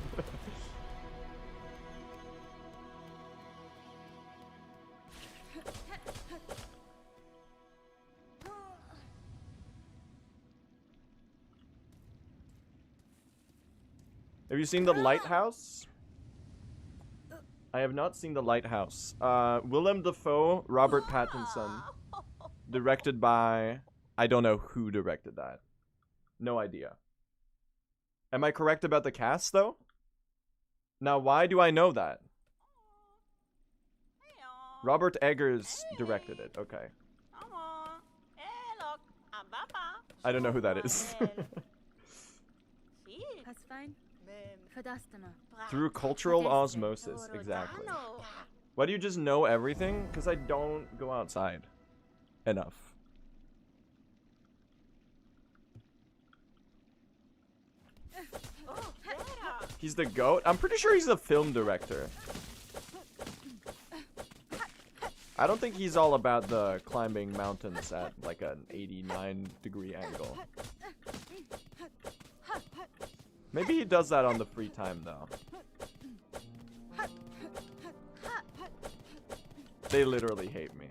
[SPEAKER 1] Have you seen The Lighthouse? I have not seen The Lighthouse. Willem Dafoe, Robert Pattinson. Directed by... I don't know who directed that. No idea. Am I correct about the cast, though? Now, why do I know that? Robert Eggers directed it. Okay. I don't know who that is. Through cultural osmosis, exactly. Why do you just know everything? Because I don't go outside enough. He's the GOAT? I'm pretty sure he's a film director. I don't think he's all about the climbing mountains at like an 89-degree angle. Maybe he does that on the free time though. They literally hate me.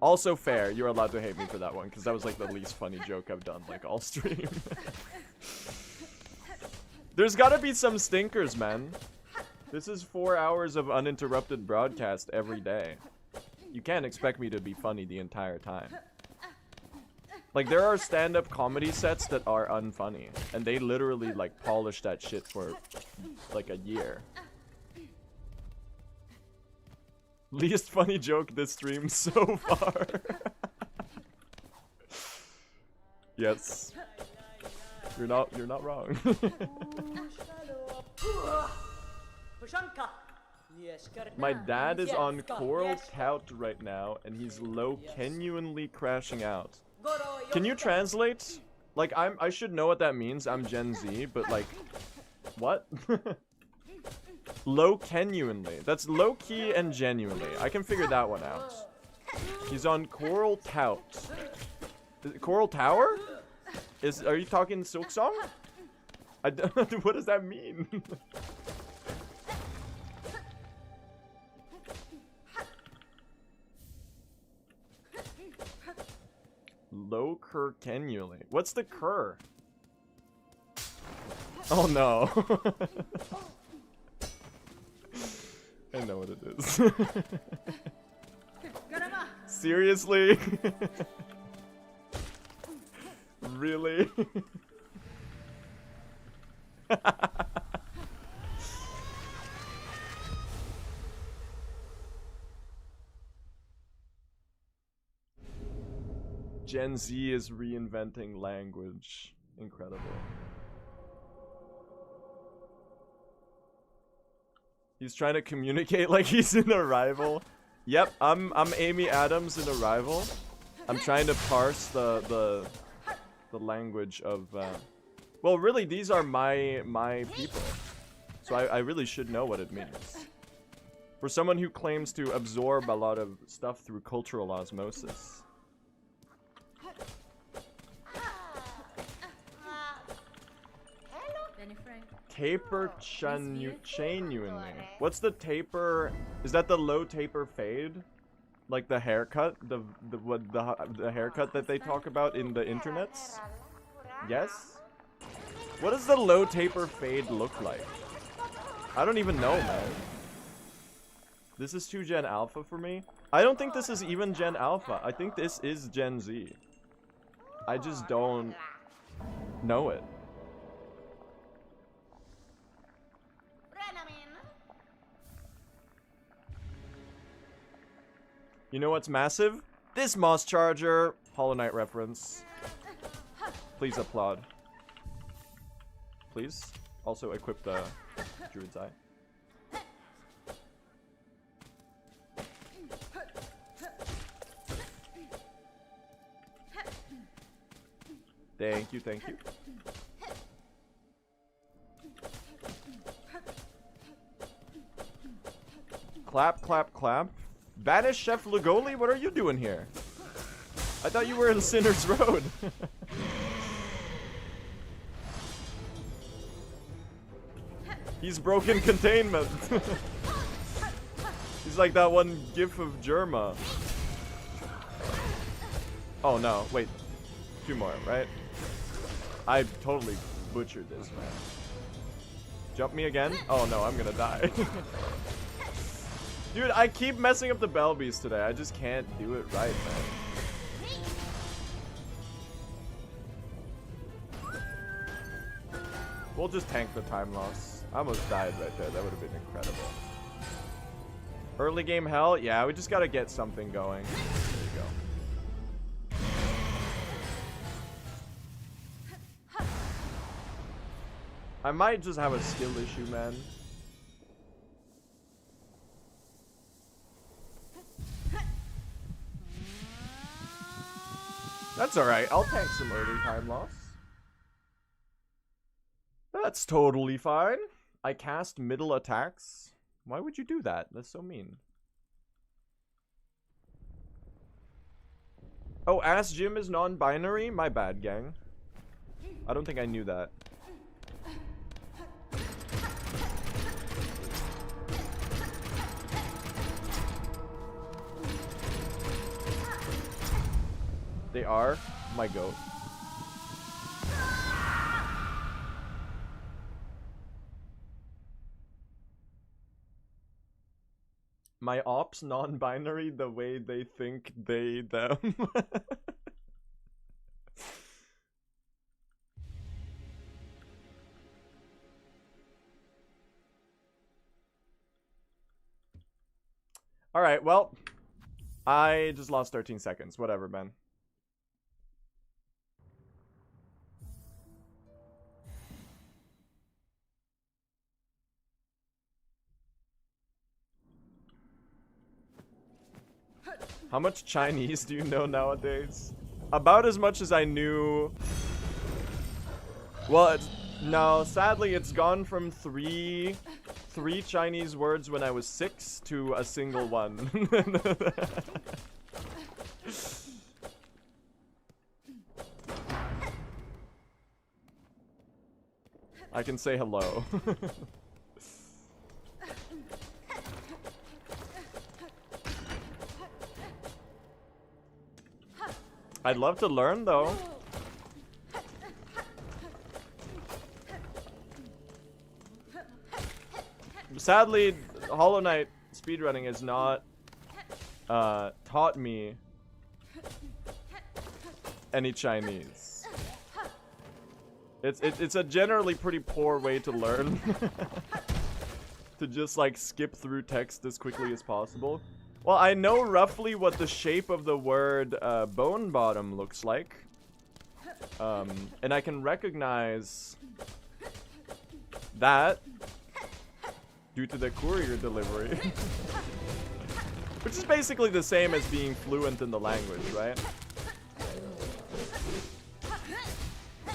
[SPEAKER 1] Also fair, you're allowed to hate me for that one, because that was like the least funny joke I've done like all stream. There's gotta be some stinkers, man. This is 4 hours of uninterrupted broadcast every day. You can't expect me to be funny the entire time. Like, there are stand-up comedy sets that are unfunny, and they literally, like, polish that shit for, like, a year. Least funny joke this stream so far. Yes. You're not wrong. My dad is on Coral Tout right now, and he's genuinely crashing out. Can you translate? Like, I should know what that means. I'm Gen Z, but like, what? Genuinely. That's low-key and genuinely. I can figure that one out. He's on Coral Tout. Coral Tower? Are you talking Silksong? What does that mean? Low cur genuinely. What's the cur? Oh no. I know what it is. Seriously? Really? Gen Z is reinventing language. Incredible. He's trying to communicate like he's in Arrival. Yep, I'm Amy Adams in Arrival. I'm trying to parse the language of well, really these are my people. So I really should know what it means. For someone who claims to absorb a lot of stuff through cultural osmosis. Taper genuinely. What's the taper? Is that the low taper fade? Like the haircut? The haircut that they talk about in the internets? Yes? What does the low taper fade look like? I don't even know, man. This is too Gen Alpha for me. I don't think this is even Gen Alpha. I think this is Gen Z. I just don't know it. You know what's massive? This Moss Charger. Hollow Knight reference. Please applaud. Please. Also equip the Druid's Eye. Thank you, thank you. Clap, clap, clap. Banish Chef Lugoli, what are you doing here? I thought you were in Sinner's Road. He's broken containment. He's like that one gif of Germa. Oh no, wait. Two more, right? I totally butchered this, man. Jump me again? Oh no, I'm gonna die. Dude, I keep messing up the Belbies today. I just can't do it right, man. We'll just tank the time loss. I almost died right there. That would have been incredible. Early game hell? Yeah, we just gotta get something going. There you go. I might just have a skill issue, man. That's alright. I'll tank some early time loss. That's totally fine. I cast middle attacks. Why would you do that? That's so mean. Oh, Ass Jim is non-binary? My bad, gang. I don't think I knew that. They are my goat. My ops non-binary the way they think they them. Alright, well. I just lost 13 seconds. Whatever, man. How much Chinese do you know nowadays? About as much as I knew. Well, no, sadly it's gone from three Chinese words when I was 6 to a single one. I can say hello. I'd love to learn, though. Sadly, Hollow Knight speedrunning has not taught me any Chinese. It's a generally pretty poor way to learn. To just like skip through text as quickly as possible. Well, I know roughly what the shape of the word bone bottom looks like. And I can recognize that due to the courier delivery. Which is basically the same as being fluent in the language, right?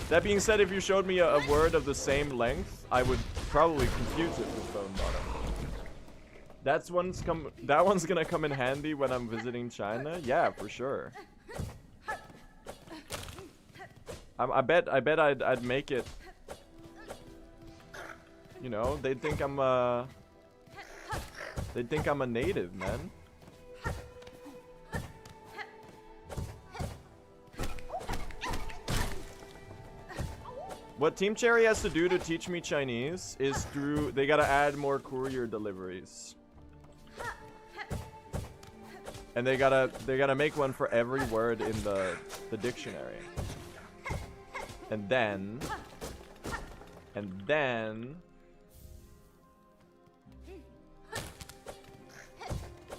[SPEAKER 1] That being said, if you showed me a word of the same length, I would probably confuse it with bone bottom. That one's gonna come in handy when I'm visiting China. Yeah, for sure. I bet I'd make it. You know, they'd think I'm a native, man. What Team Cherry has to do to teach me Chinese is they gotta add more courier deliveries. And they gotta make one for every word in the dictionary. And then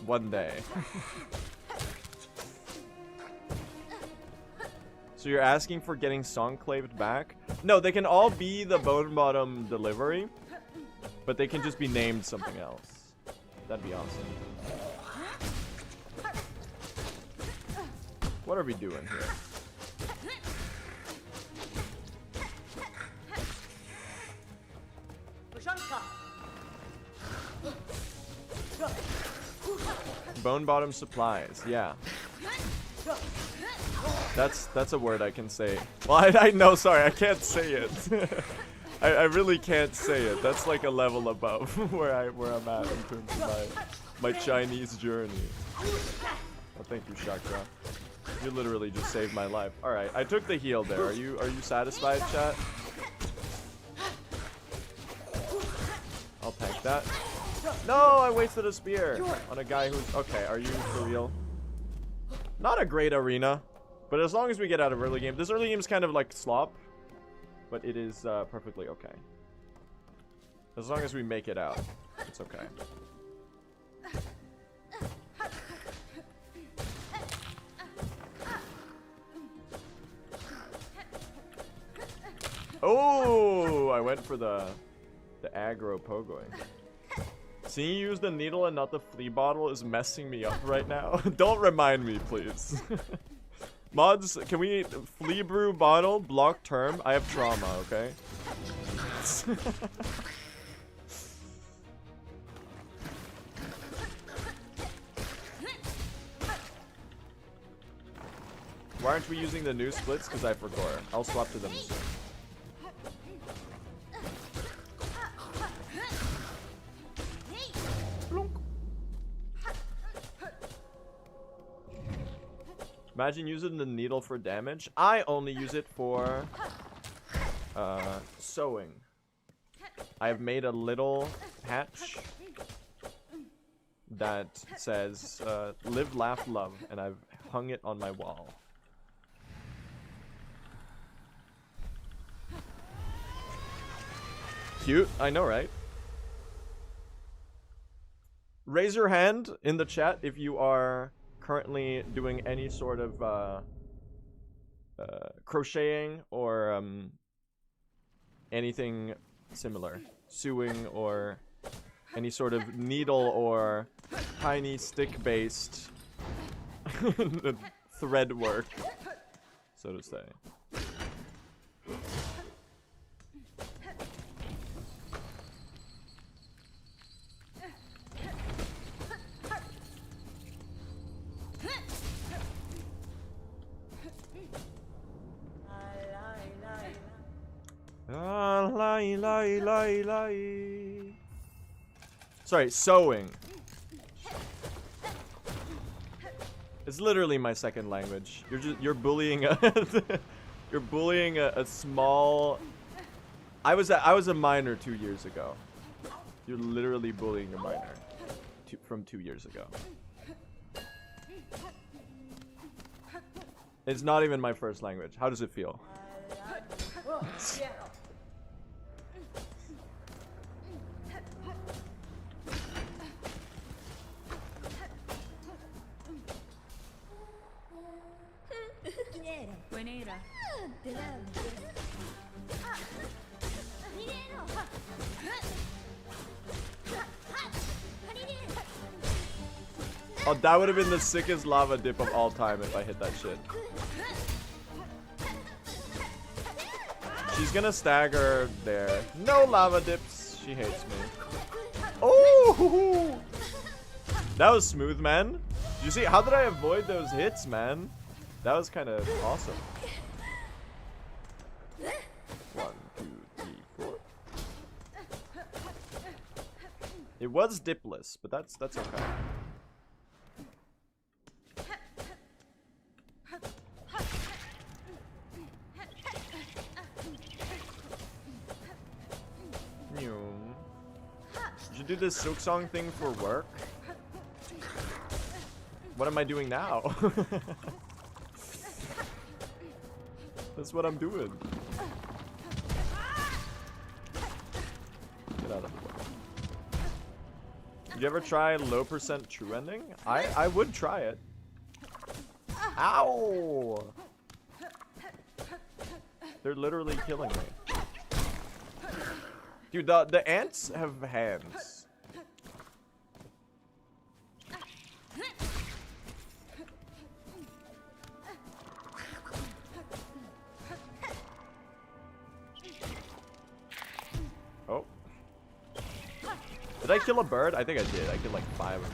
[SPEAKER 1] one day. So you're asking for getting Songclaved back? No, they can all be the bone bottom delivery, but they can just be named something else. That'd be awesome. What are we doing here? Bone bottom supplies, yeah. That's a word I can say. Well, I know, sorry, I can't say it. I really can't say it. That's like a level above where I'm at in terms of my Chinese journey. Oh, thank you, Chakra. You literally just saved my life. All right, I took the heal there. Are you satisfied, chat? I'll tank that. No, I wasted a spear on a guy who's okay. Are you for real? Not a great arena, but as long as we get out of early game, this early game is kind of like slop, but it is perfectly okay. As long as we make it out, it's okay. Oh, I went for the aggro pogoing. Seeing you use the needle and not the flea bottle is messing me up right now. Don't remind me, please. Mods, can we flea brew bottle block term? I have trauma, okay? Why aren't we using the new splits? Because I forgot. I'll swap to them soon. Imagine using the needle for damage. I only use it for sewing. I have made a little patch that says live, laugh, love, and I've hung it on my wall. Cute, I know, right? raise your hand in the chat if you are currently doing any sort of crocheting or anything similar, sewing or any sort of needle or tiny stick-based thread work, so to say. Sorry, sewing. It's literally my second language. You're bullying a you're bullying a small. I was a minor 2 years ago. You're literally bullying a minor from 2 years ago. It's not even my first language. How does it feel? Oh, that would have been the sickest lava dip of all time if I hit that shit. She's gonna stagger there. No lava dips. She hates me. Oh! That was smooth, man. Did you see? How did I avoid those hits, man? That was kind of awesome. 1, 2, 3, 4. It was dipless, but that's okay. Did you do this Silksong thing for work? What am I doing now? That's what I'm doing. Get out of here. Did you ever try low percent true ending? I would try it. Ow! They're literally killing me. Dude, the ants have hands. Oh. Did I kill a bird? I think I did. I killed like 5 of them.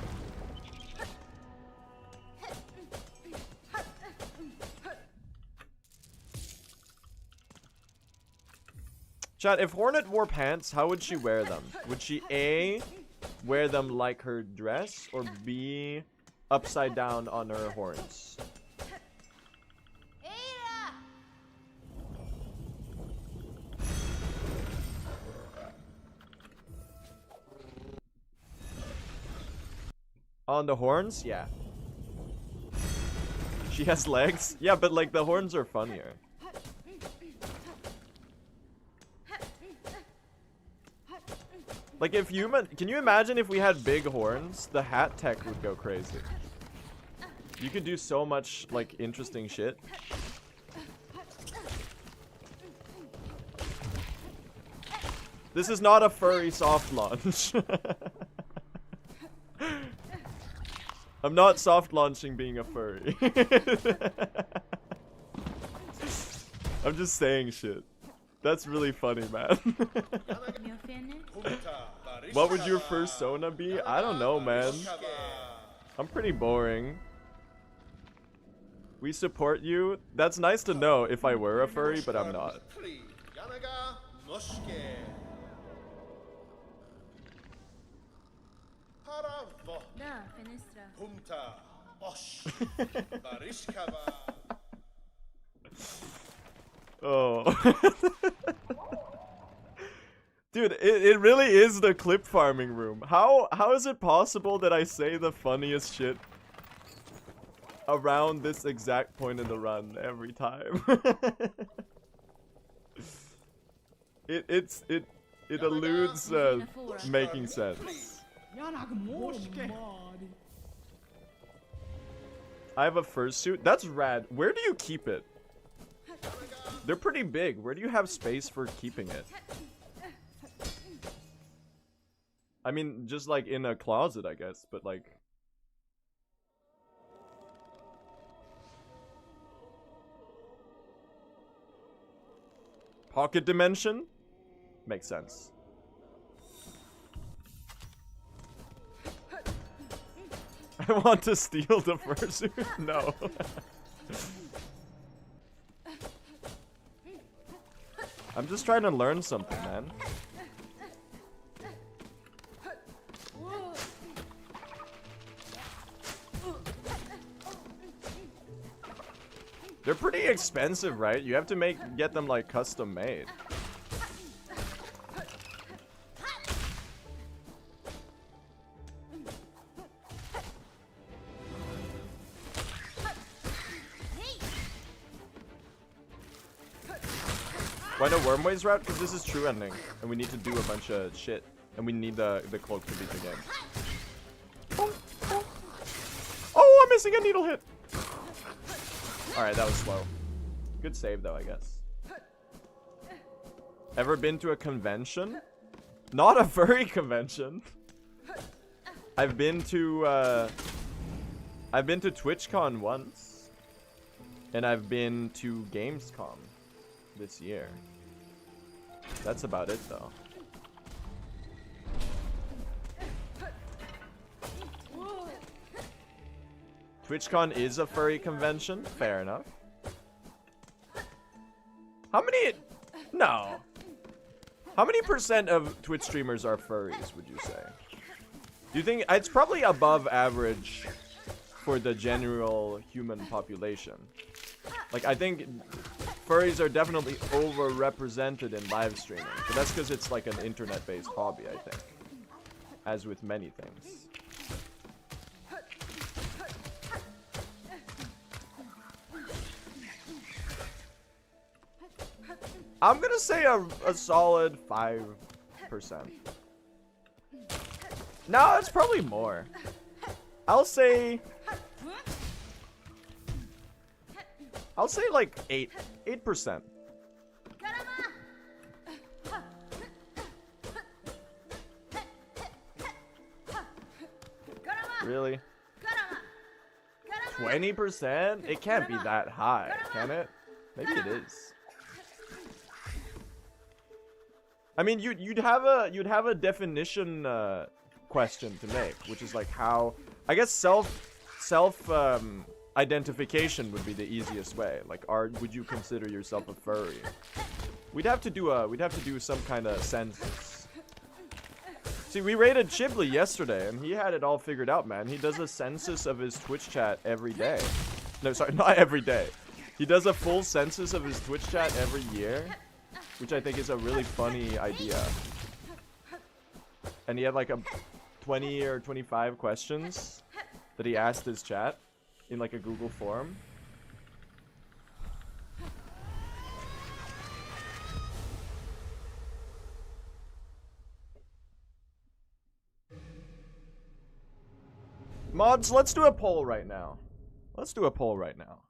[SPEAKER 1] Chat, if Hornet wore pants, how would she wear them? Would she A, wear them like her dress, or B, upside down on her horns? On the horns? Yeah. She has legs? Yeah, but like the horns are funnier. Like if can you imagine if we had big horns? The hat tech would go crazy. You could do so much like interesting shit. This is not a furry soft launch. I'm not soft launching being a furry. I'm just saying shit. That's really funny, man. What would your persona be? I don't know, man. I'm pretty boring. We support you. That's nice to know if I were a furry, but I'm not. Oh. Dude, it really is the clip farming room. How is it possible that I say the funniest shit around this exact point in the run every time? it eludes making sense. I have a fursuit. That's rad. Where do you keep it? They're pretty big. Where do you have space for keeping it? I mean, just like in a closet, I guess, but like... Pocket dimension? Makes sense. I want to steal the fursuit? No. I'm just trying to learn something, man. They're pretty expensive, right? You have to get them like custom made. Why no Wormways route? Because this is true ending, and we need to do a bunch of shit, and we need the cloak to beat the game. Oh, I'm missing a needle hit. All right, that was slow. Good save though, I guess. Ever been to a convention? Not a furry convention. I've been to TwitchCon once, and I've been to Gamescom this year. That's about it though. TwitchCon is a furry convention. Fair enough. How many? No. How many percent of Twitch streamers are furries, would you say? Do you think it's probably above average for the general human population? Like, I think furries are definitely overrepresented in live streaming, but that's because it's like an internet-based hobby, I think, as with many things. I'm gonna say a solid 5%. No, it's probably more. I'll say like 8%. Really? 20%? It can't be that high, can it? Maybe it is. I mean, you'd have a definition question to make, which is like how, I guess self identification would be the easiest way. Like, would you consider yourself a furry? We'd have to do some kind of census. See, we raided Chibli yesterday, and he had it all figured out, man. He does a census of his Twitch chat every day. No, sorry, not every day. He does a full census of his Twitch chat every year, which I think is a really funny idea. And he had like a 20 or 25 questions that he asked his chat in like a Google form. Mods, let's do a poll right now. Let's do a poll right now.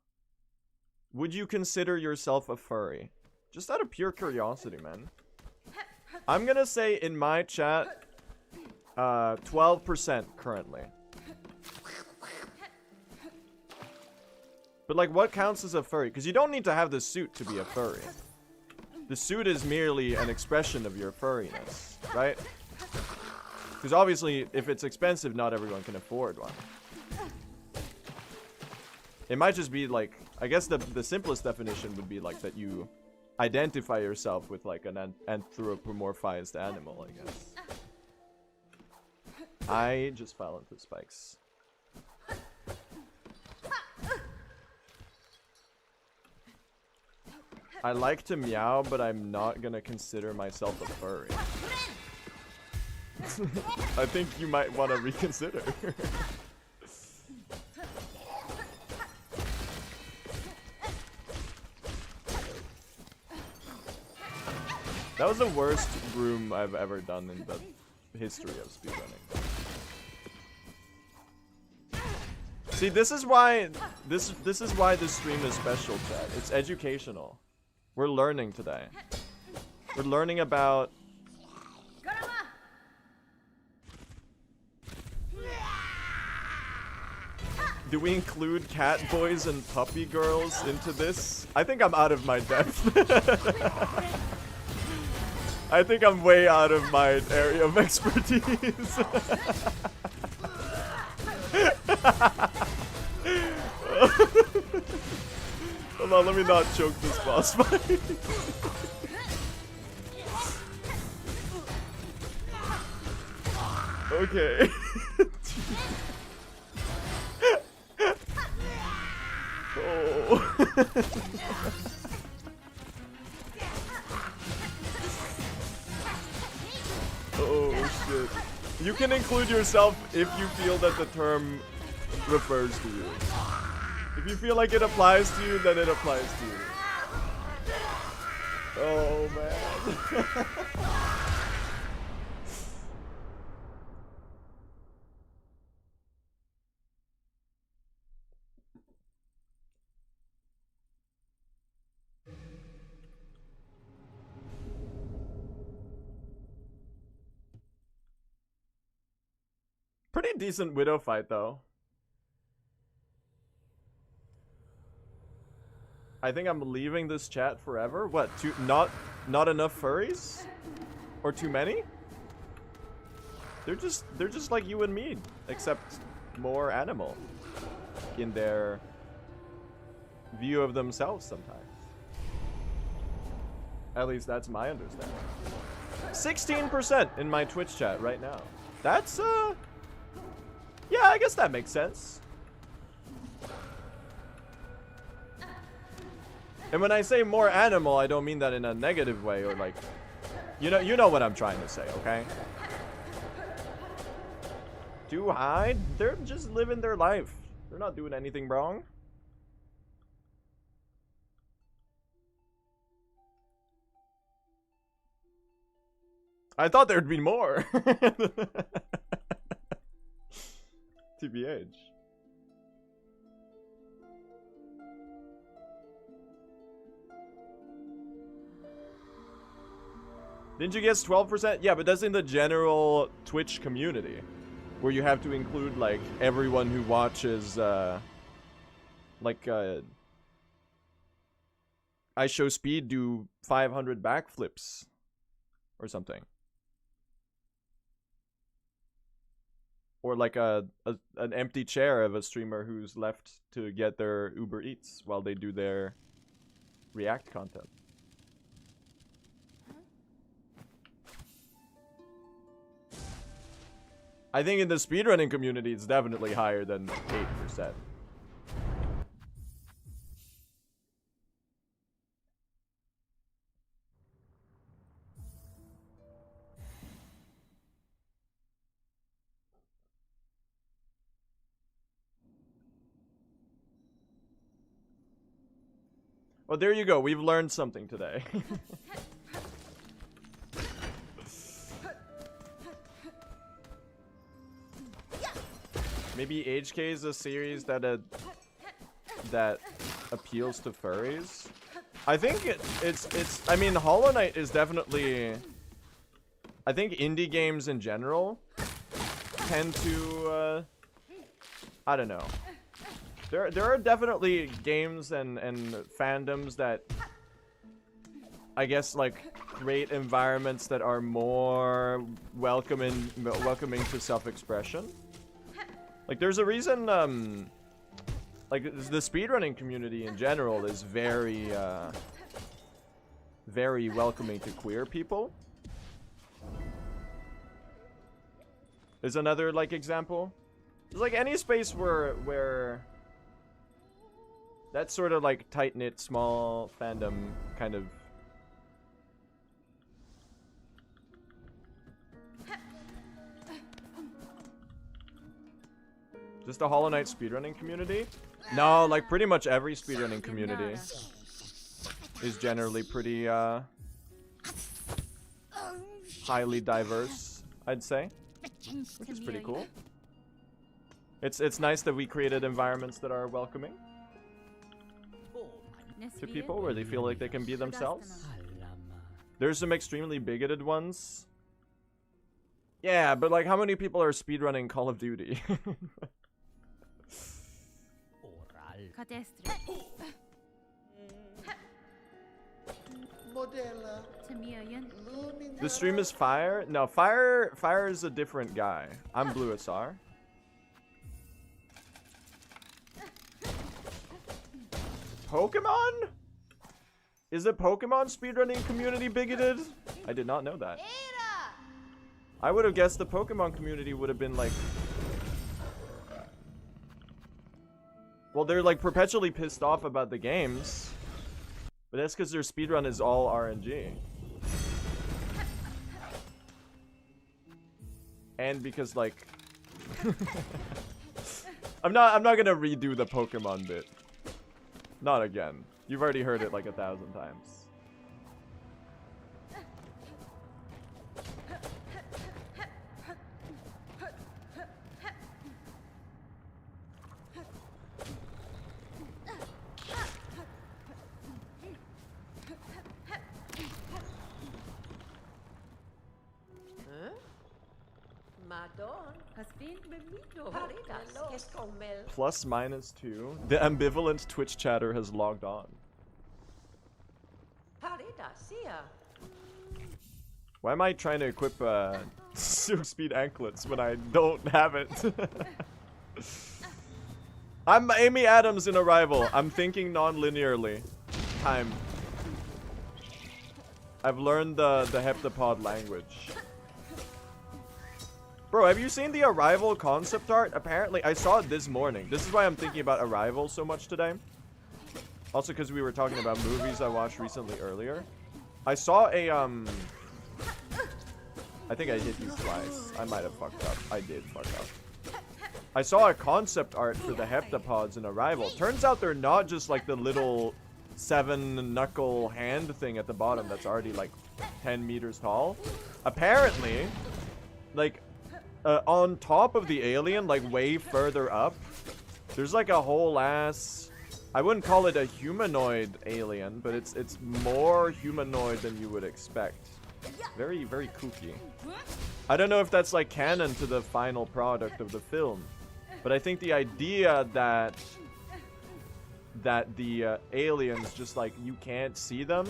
[SPEAKER 1] Would you consider yourself a furry? Just out of pure curiosity, man. I'm gonna say in my chat, 12% currently. But like, what counts as a furry? Because you don't need to have the suit to be a furry. The suit is merely an expression of your furriness, right? Because obviously, if it's expensive, not everyone can afford one. It might just be like, I guess the simplest definition would be like that you identify yourself with like an anthropomorphized animal, I guess. I just fell into spikes. I like to meow, but I'm not gonna consider myself a furry. I think you might want to reconsider. That was the worst broom I've ever done in the history of speedrunning. See, this is why this is why this stream is special, chat. It's educational. We're learning today. We're learning about do we include cat boys and puppy girls into this? I think I'm out of my depth. I think I'm way out of my area of expertise. Hold on, let me not choke this boss fight. Okay. Oh. Oh shit. You can include yourself if you feel that the term refers to you. If you feel like it applies to you, then it applies to you. Oh man. Pretty decent Widow fight though. I think I'm leaving this chat forever. What? Not enough furries? Or too many? They're just like you and me, except more animal in their view of themselves sometimes. At least that's my understanding. 16% in my Twitch chat right now. That's yeah, I guess that makes sense. And when I say more animal, I don't mean that in a negative way or like, you know what I'm trying to say, okay? Too high? They're just living their life. They're not doing anything wrong. I thought there'd be more. TBH. Didn't you guess 12%? Yeah, but that's in the general Twitch community, where you have to include like everyone who watches like I show Speed do 500 backflips or something. Or like an empty chair of a streamer who's left to get their Uber Eats while they do their React content. I think in the speedrunning community, it's definitely higher than 8%. Well, there you go. We've learned something today. Maybe HK is a series that appeals to furries. I think it's I mean, Hollow Knight is definitely, I think indie games in general tend to I don't know. There are definitely games and fandoms that I guess like create environments that are more welcoming to self-expression. Like there's a reason like the speedrunning community in general is very very welcoming to queer people. There's another like example. There's like any space where that sort of like tight-knit small fandom kind of just a Hollow Knight speedrunning community? No, like pretty much every speedrunning community is generally pretty highly diverse, I'd say, which is pretty cool. It's nice that we created environments that are welcoming to people, where they feel like they can be themselves. There's some extremely bigoted ones. Yeah, but like, how many people are speedrunning Call of Duty? The stream is Fire? No, Fire is a different guy. I'm Blue SR. Pokemon? Is the Pokemon speedrunning community bigoted? I did not know that. I would have guessed the Pokemon community would have been like... Well, they're like perpetually pissed off about the games. But that's because their speedrun is all RNG. And because like... I'm not gonna redo the Pokemon bit. Not again. You've already heard it like 1,000 times. +/-2. The ambivalent Twitch chatter has logged on. Why am I trying to equip super speed anklets when I don't have it? I'm Amy Adams in Arrival. I'm thinking non-linearly. Time. I've learned the heptapod language. Bro, have you seen the Arrival concept art? Apparently, I saw it this morning. This is why I'm thinking about Arrival so much today. Also, because we were talking about movies I watched recently earlier. I saw a, I think I hit you twice. I might have fucked up. I did fuck up. I saw a concept art for the heptapods in Arrival. Turns out they're not just like the little 7-knuckle hand thing at the bottom that's already like 10 meters tall. Apparently, like, on top of the alien, like way further up, there's like a whole ass... I wouldn't call it a humanoid alien, but it's more humanoid than you would expect. Very, very kooky. I don't know if that's like canon to the final product of the film, but I think the idea that the aliens just like, you can't see them,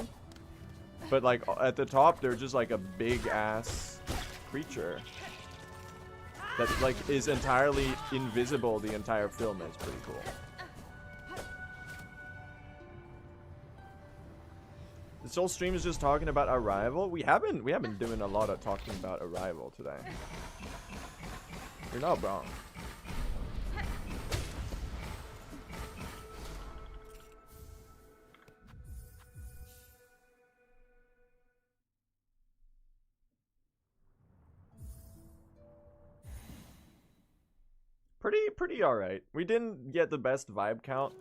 [SPEAKER 1] but like at the top they're just like a big ass creature that like is entirely invisible the entire film is pretty cool. This whole stream is just talking about Arrival. We haven't been doing a lot of talking about Arrival today. You're not wrong. Pretty alright. We didn't get the best vibe count.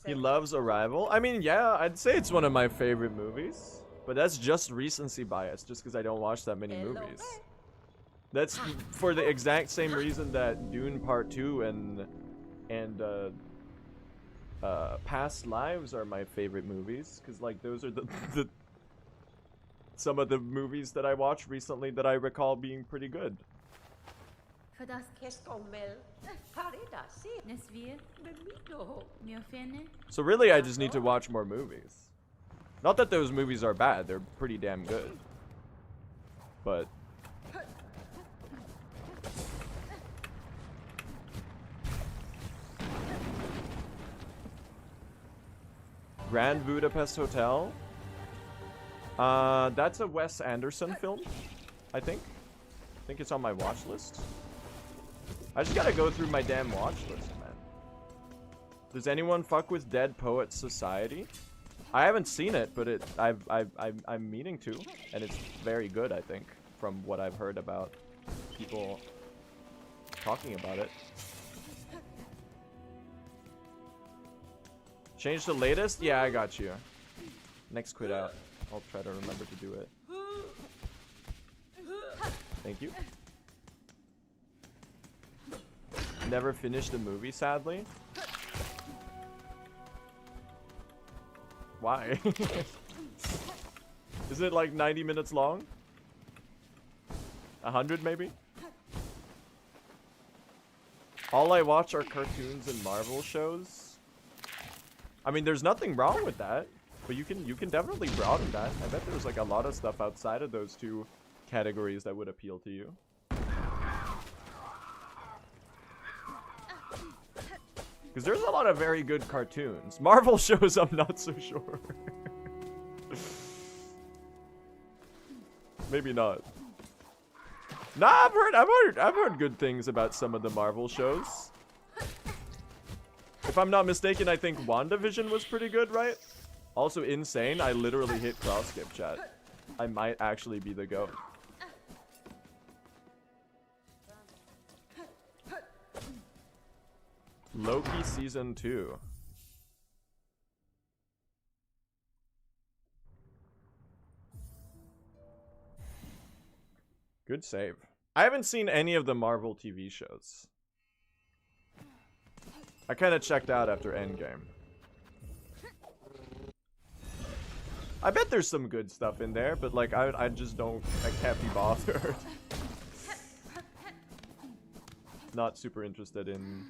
[SPEAKER 1] He loves Arrival. I mean, yeah, I'd say it's one of my favorite movies. But that's just recency bias, just because I don't watch that many movies. That's for the exact same reason that Dune Part 2 and Past Lives are my favorite movies. Because, like, those are the some of the movies that I watched recently that I recall being pretty good. So really, I just need to watch more movies. Not that those movies are bad, they're pretty damn good. But... Grand Budapest Hotel. That's a Wes Anderson film, I think. I think it's on my watch list. I just gotta go through my damn watch list, man. Does anyone fuck with Dead Poets Society? I haven't seen it, but I'm meaning to, and it's very good, I think, from what I've heard about people talking about it. Change the latest? Yeah, I got you. Next quit out. I'll try to remember to do it. Thank you. Never finished a movie, sadly. Why? Is it like 90 minutes long? 100 maybe? All I watch are cartoons and Marvel shows. I mean, there's nothing wrong with that, but you can definitely broaden that. I bet there's like a lot of stuff outside of those two categories that would appeal to you. Because there's a lot of very good cartoons. Marvel shows, I'm not so sure. Maybe not. Nah, I've heard good things about some of the Marvel shows. If I'm not mistaken, I think WandaVision was pretty good, right? Also insane, I literally hit cross skip chat. I might actually be the GOAT. Loki Season 2. Good save. I haven't seen any of the Marvel TV shows. I kind of checked out after Endgame. I bet there's some good stuff in there, but like I just don't, I can't be bothered. Not super interested in...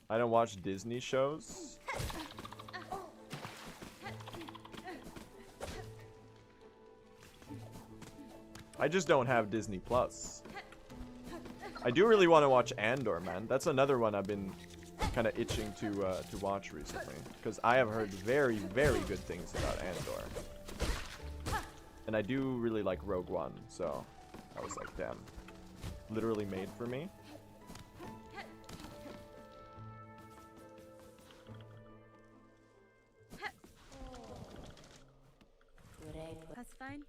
[SPEAKER 1] I don't watch Disney shows. I just don't have Disney Plus. I do really want to watch Andor, man. That's another one I've been kind of itching to watch recently, because I have heard very, very good things about Andor. And I do really like Rogue One, so I was like, damn. Literally made for me.
[SPEAKER 2] That's fine.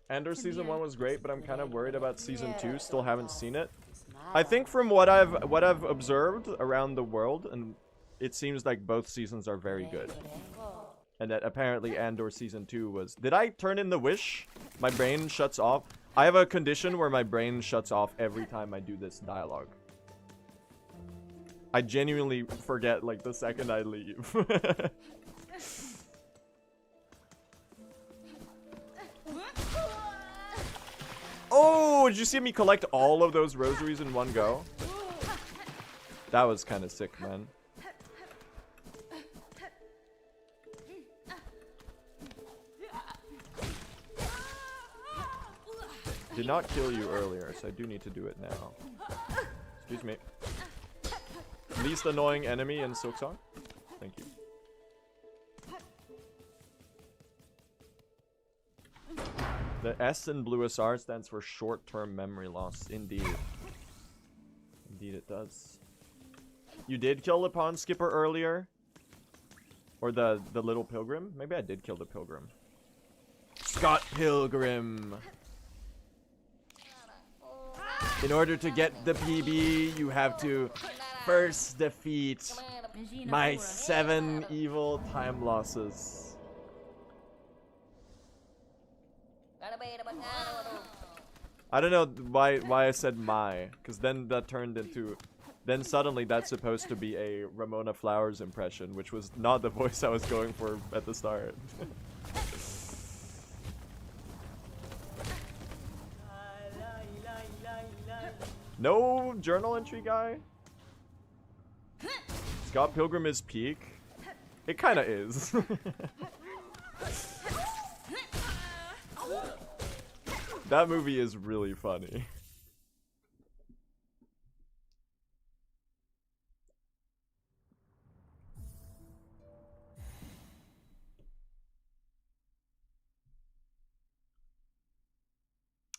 [SPEAKER 1] Andor season 1 was great, but I'm kind of worried about season 2. Still haven't seen it. I think from what I've observed around the world, and it seems like both seasons are very good. And that apparently Andor season 2 was... Did I turn in the wish? My brain shuts off. I have a condition where my brain shuts off every time I do this dialogue. I genuinely forget like the second I leave. Oh, did you see me collect all of those rosaries in one go? That was kind of sick, man. Did not kill you earlier, so I do need to do it now. Excuse me. Least annoying enemy in Silksong? Thank you. The S in Blue SR stands for short-term memory loss. Indeed. Indeed it does. You did kill the Pawn Skipper earlier? Or the little pilgrim? Maybe I did kill the pilgrim. Scott Pilgrim! In order to get the PB, you have to first defeat my 7 evil time losses. I don't know why I said my, because then that turned into... Then suddenly that's supposed to be a Ramona Flowers impression, which was not the voice I was going for at the start. No journal entry guy? Scott Pilgrim is peak? It kinda is. That movie is really funny.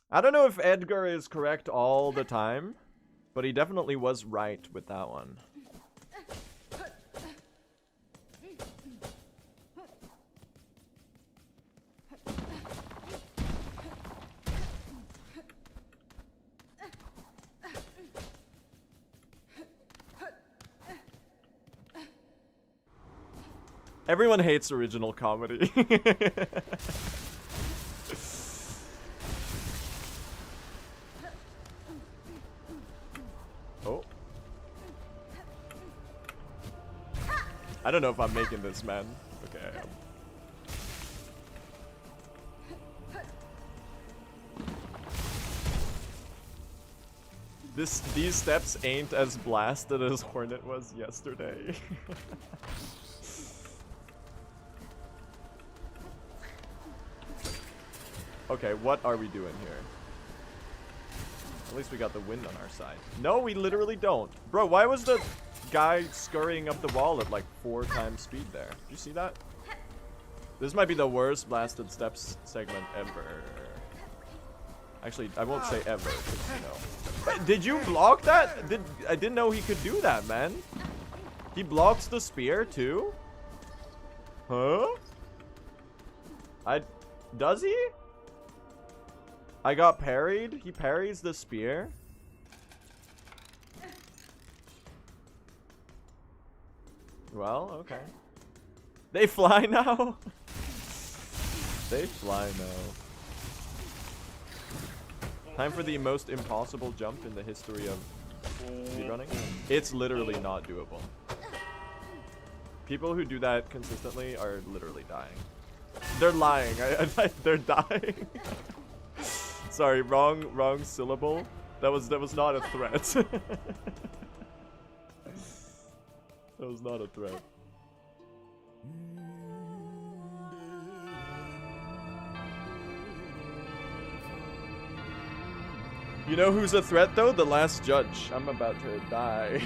[SPEAKER 1] I don't know if Edgar is correct all the time, but he definitely was right with that one. Everyone hates original comedy. Oh. I don't know if I'm making this, man. Okay, I am. These steps ain't as blasted as Hornet was yesterday. Okay, what are we doing here? At least we got the wind on our side. No, we literally don't. Bro, why was the guy scurrying up the wall at like 4 times speed there? Did you see that? This might be the worst blasted steps segment ever. Actually, I won't say ever, 'cause, you know. Did you block that? I didn't know he could do that, man. He blocks the spear too? Huh? Does he? I got parried? He parries the spear? Well, okay. They fly now? They fly now. Time for the most impossible jump in the history of speedrunning. It's literally not doable. People who do that consistently are literally dying. They're lying. They're dying. Sorry, wrong syllable. That was not a threat. That was not a threat. You know who's a threat though? The last judge. I'm about to die.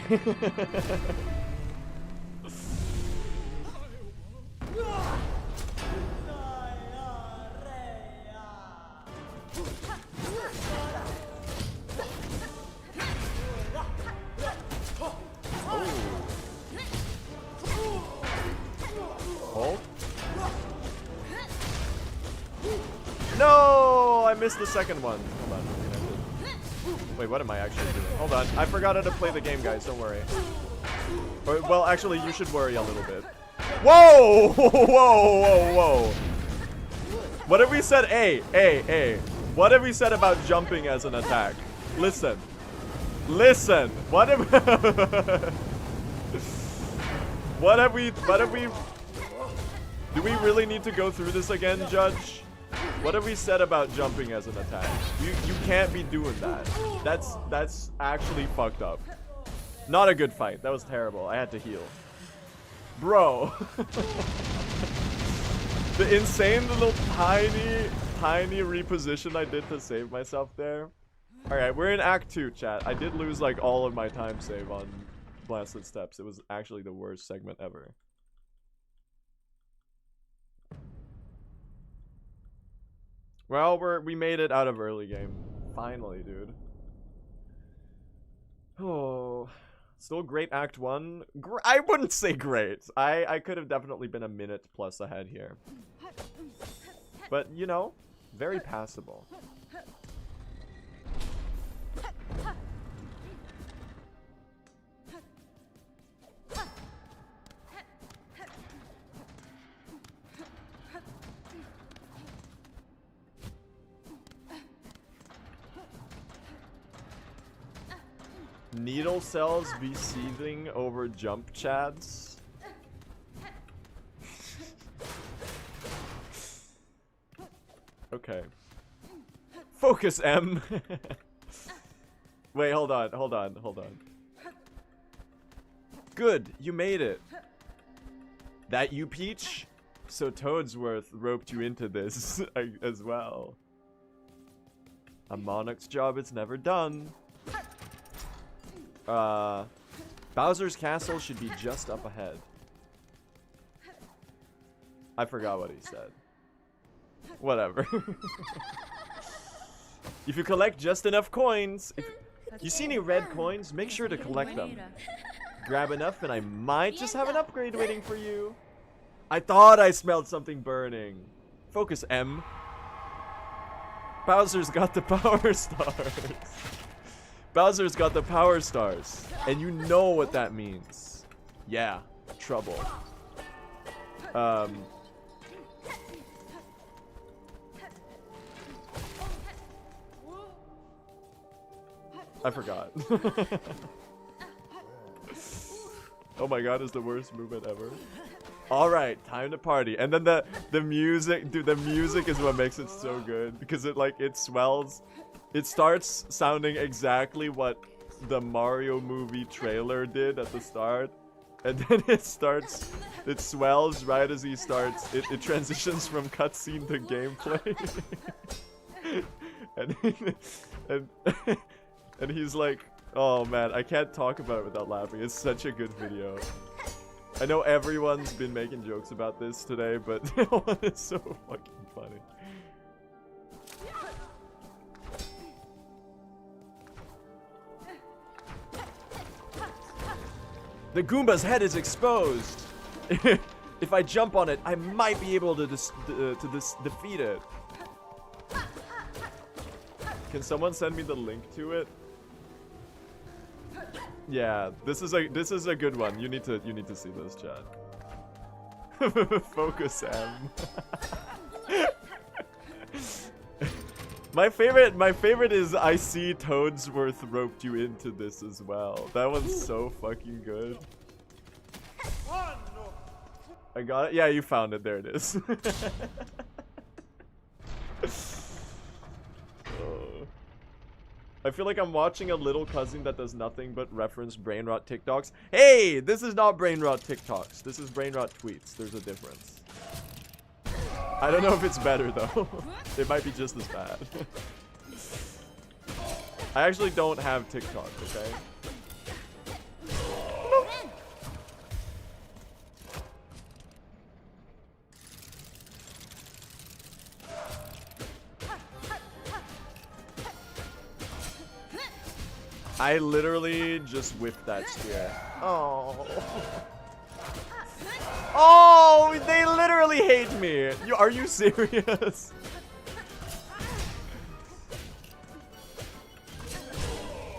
[SPEAKER 1] No, I missed the second one. Hold on. Wait, what am I actually doing? Hold on. I forgot how to play the game, guys. Don't worry. Or, well, actually, you should worry a little bit. Whoa! Whoa! What have we said? Hey. What have we said about jumping as an attack? Listen. What have we do we really need to go through this again, Judge? What have we said about jumping as an attack? You can't be doing that. That's actually fucked up. Not a good fight. That was terrible. I had to heal. Bro. The insane little tiny reposition I did to save myself there. Alright, we're in Act 2, chat. I did lose like all of my time save on Blasted Steps. It was actually the worst segment ever. Well, we made it out of early game. Finally, dude. Oh, still great Act 1. I wouldn't say great. I could have definitely been a minute plus ahead here. But, you know, very passable. Needle cells be seething over jump chads. Okay. Focus, M. Wait, hold on. Good, you made it. That you, Peach? So Toadsworth roped you into this as well. A monarch's job is never done. Bowser's castle should be just up ahead. I forgot what he said. Whatever. If you collect just enough coins, if you see any red coins, make sure to collect them. Grab enough and I might just have an upgrade waiting for you. I thought I smelled something burning. Focus, M. Bowser's got the power stars. Bowser's got the power stars, and you know what that means. Yeah, trouble. I forgot. Oh my god, it's the worst movement ever. Alright, time to party. And then the music, dude, the music is what makes it so good. Because it swells. It starts sounding exactly what the Mario movie trailer did at the start. And then it swells right as he starts. It transitions from cutscene to gameplay. and he's like, oh man, I can't talk about it without laughing. It's such a good video. I know everyone's been making jokes about this today, but it's so fucking funny. The Goomba's head is exposed. If I jump on it, I might be able to defeat it. Can someone send me the link to it? Yeah, this is a good one. You need to see this, chat. Focus M. My favorite is I see Toadsworth roped you into this as well. That one's so fucking good. I got it. Yeah, you found it. There it is. I feel like I'm watching a little cousin that does nothing but reference brain rot TikToks. Hey, this is not brain rot TikToks. This is brain rot tweets. There's a difference. I don't know if it's better though. It might be just as bad. I actually don't have TikTok, okay? I literally just whipped that spear. Oh. Oh, they literally hate me. Are you serious?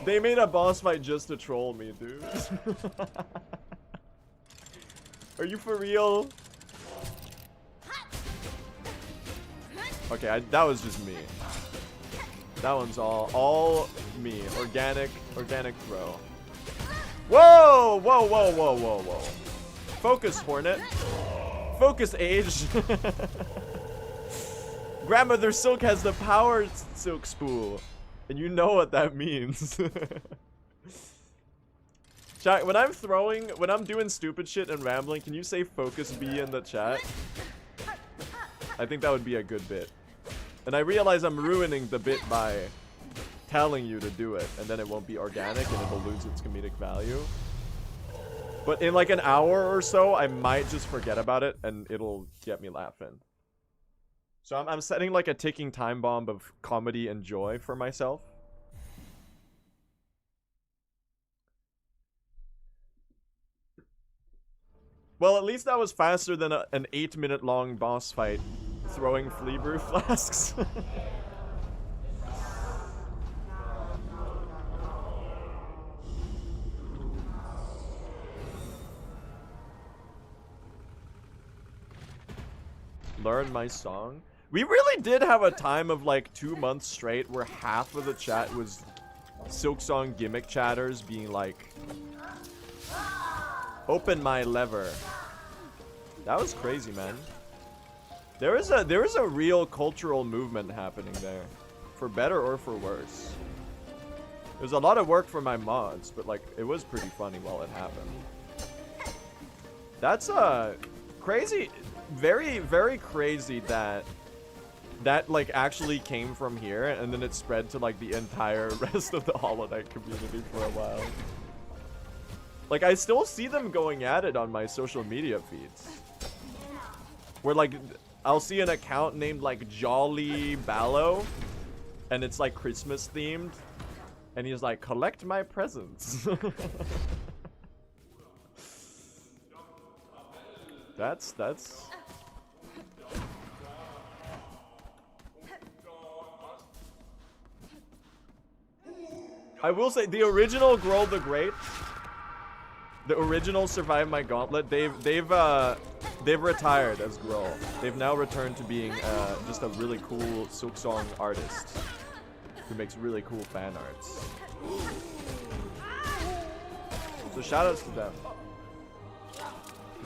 [SPEAKER 1] They made a boss fight just to troll me, dude. Are you for real? Okay, that was just me. That one's all me. Organic throw. Whoa! Whoa, whoa, whoa, whoa, whoa. Focus, Hornet. Focus, Age. Grandmother Silk has the power Silk Spool. And you know what that means. Chat, when I'm doing stupid shit and rambling, can you say focus B in the chat? I think that would be a good bit. And I realize I'm ruining the bit by telling you to do it, and then it won't be organic and it'll lose its comedic value. But in like an hour or so, I might just forget about it and it'll get me laughing. So I'm setting like a ticking time bomb of comedy and joy for myself. Well, at least that was faster than an 8-minute long boss fight throwing flea brew flasks. Learn my song. We really did have a time of like 2 months straight where half of the chat was Silksong gimmick chatters being like, open my lever. That was crazy, man. There is a real cultural movement happening there, for better or for worse. There's a lot of work for my mods, but like it was pretty funny while it happened. That's crazy, very, very crazy that like actually came from here and then it spread to like the entire rest of the Hollow Knight community for a while. Like I still see them going at it on my social media feeds, where like I'll see an account named like Jolly Ballow and it's like Christmas themed and he's like, collect my presents. That's I will say the original Grohl the Great The original Survive My Gauntlet, they've retired as Grohl. They've now returned to being just a really cool Silksong artist who makes really cool fan arts. So shoutouts to them.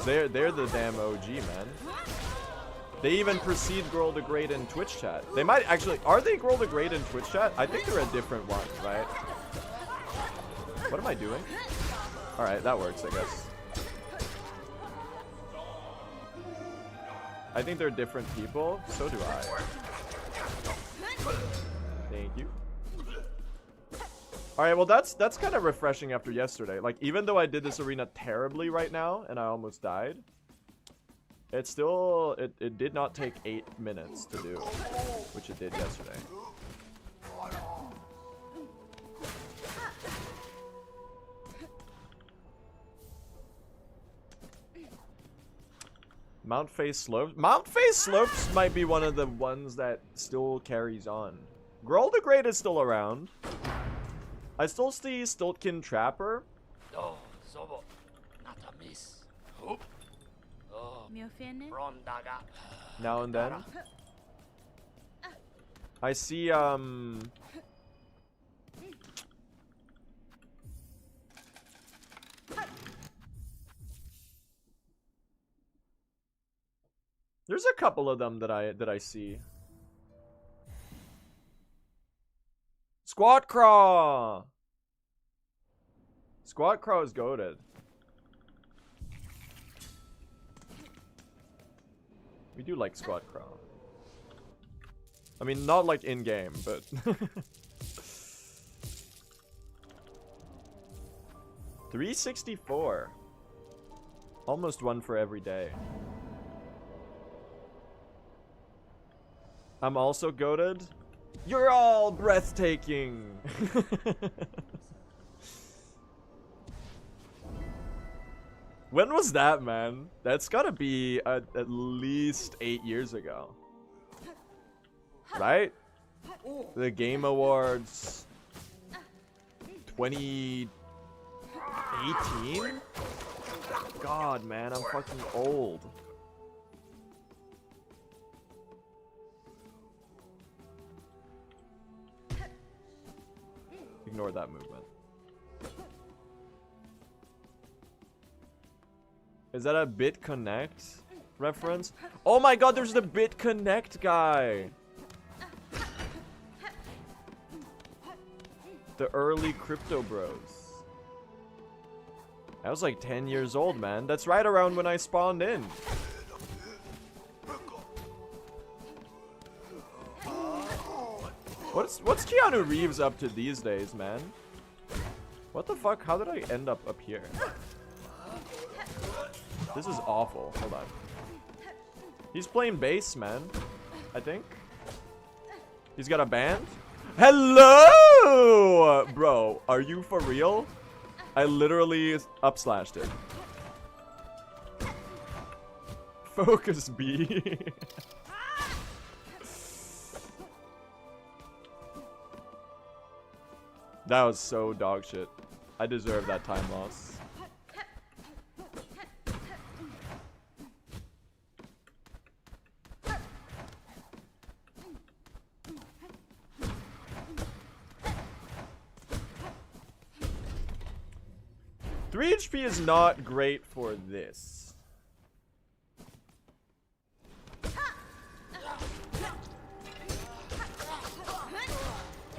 [SPEAKER 1] They're the damn OG, man. They even precede Grohl the Great in Twitch chat. They might actually, are they Grohl the Great in Twitch chat? I think they're a different one, right? What am I doing? Alright, that works, I guess. I think they're different people. So do I. Thank you. Alright, well that's kind of refreshing after yesterday. Like, even though I did this arena terribly right now, and I almost died, it still, it did not take 8 minutes to do, which it did yesterday. Mount Face Slopes. Mount Face Slopes might be one of the ones that still carries on. Grohl the Great is still around. I still see Stiltkin Trapper. Now and then. I see, there's a couple of them that I see. Squat Craw! Squat Craw is goated. We do like Squat Craw. I mean, not like in-game, but... $364. Almost one for every day. I'm also goated. You're all breathtaking. When was that, man? That's gotta be at least 8 years ago. Right? The Game Awards 2018? God, man, I'm fucking old. Ignore that movement. Is that a BitConnect reference? Oh my god, there's the BitConnect guy! The early crypto bros. I was like 10 years old, man. That's right around when I spawned in. What's Keanu Reeves up to these days, man? What the fuck? How did I end up here? This is awful. Hold on. He's playing bass, man. I think. He's got a band? Hello! Bro, are you for real? I literally upslashed it. Focus B. That was so dog shit. I deserve that time loss. Three HP is not great for this.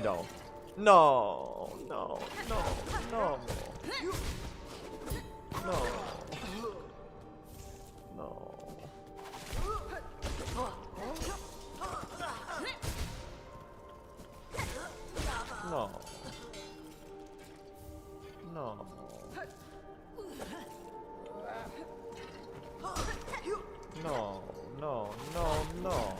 [SPEAKER 1] No. No, no, no, no. No. No. No. No. No, no, no, no.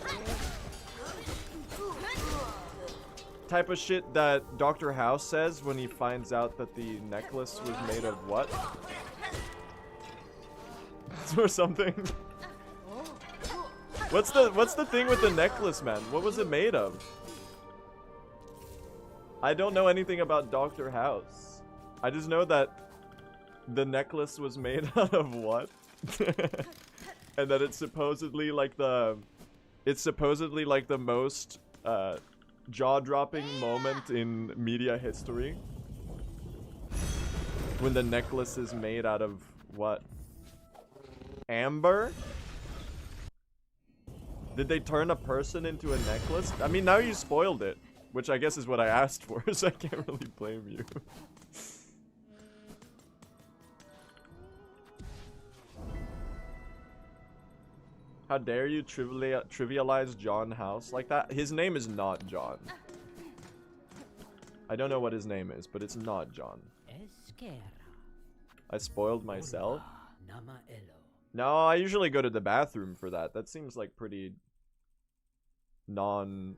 [SPEAKER 1] Type of shit that Dr. House says when he finds out that the necklace was made of what? Or something. What's the thing with the necklace, man? What was it made of? I don't know anything about Dr. House. I just know that the necklace was made out of what? And that it's supposedly like the most jaw-dropping moment in media history. When the necklace is made out of what? Amber? Did they turn a person into a necklace? I mean, now you spoiled it, which I guess is what I asked for, so I can't really blame you. How dare you trivialize John House like that? His name is not John. I don't know what his name is, but it's not John. I spoiled myself? No, I usually go to the bathroom for that. That seems like pretty non-hygienic.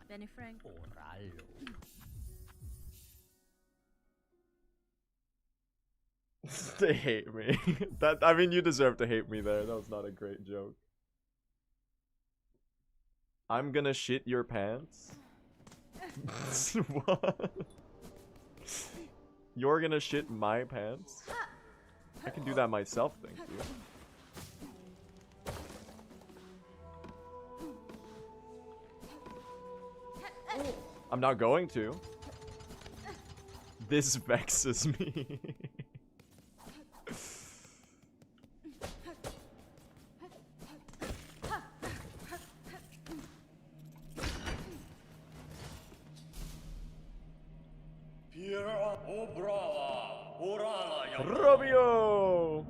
[SPEAKER 2] Benny Frank.
[SPEAKER 1] They hate me. I mean, you deserve to hate me there. That was not a great joke. I'm gonna shit your pants? What? You're gonna shit my pants? I can do that myself, thank you. I'm not going to. This vexes me. Robio!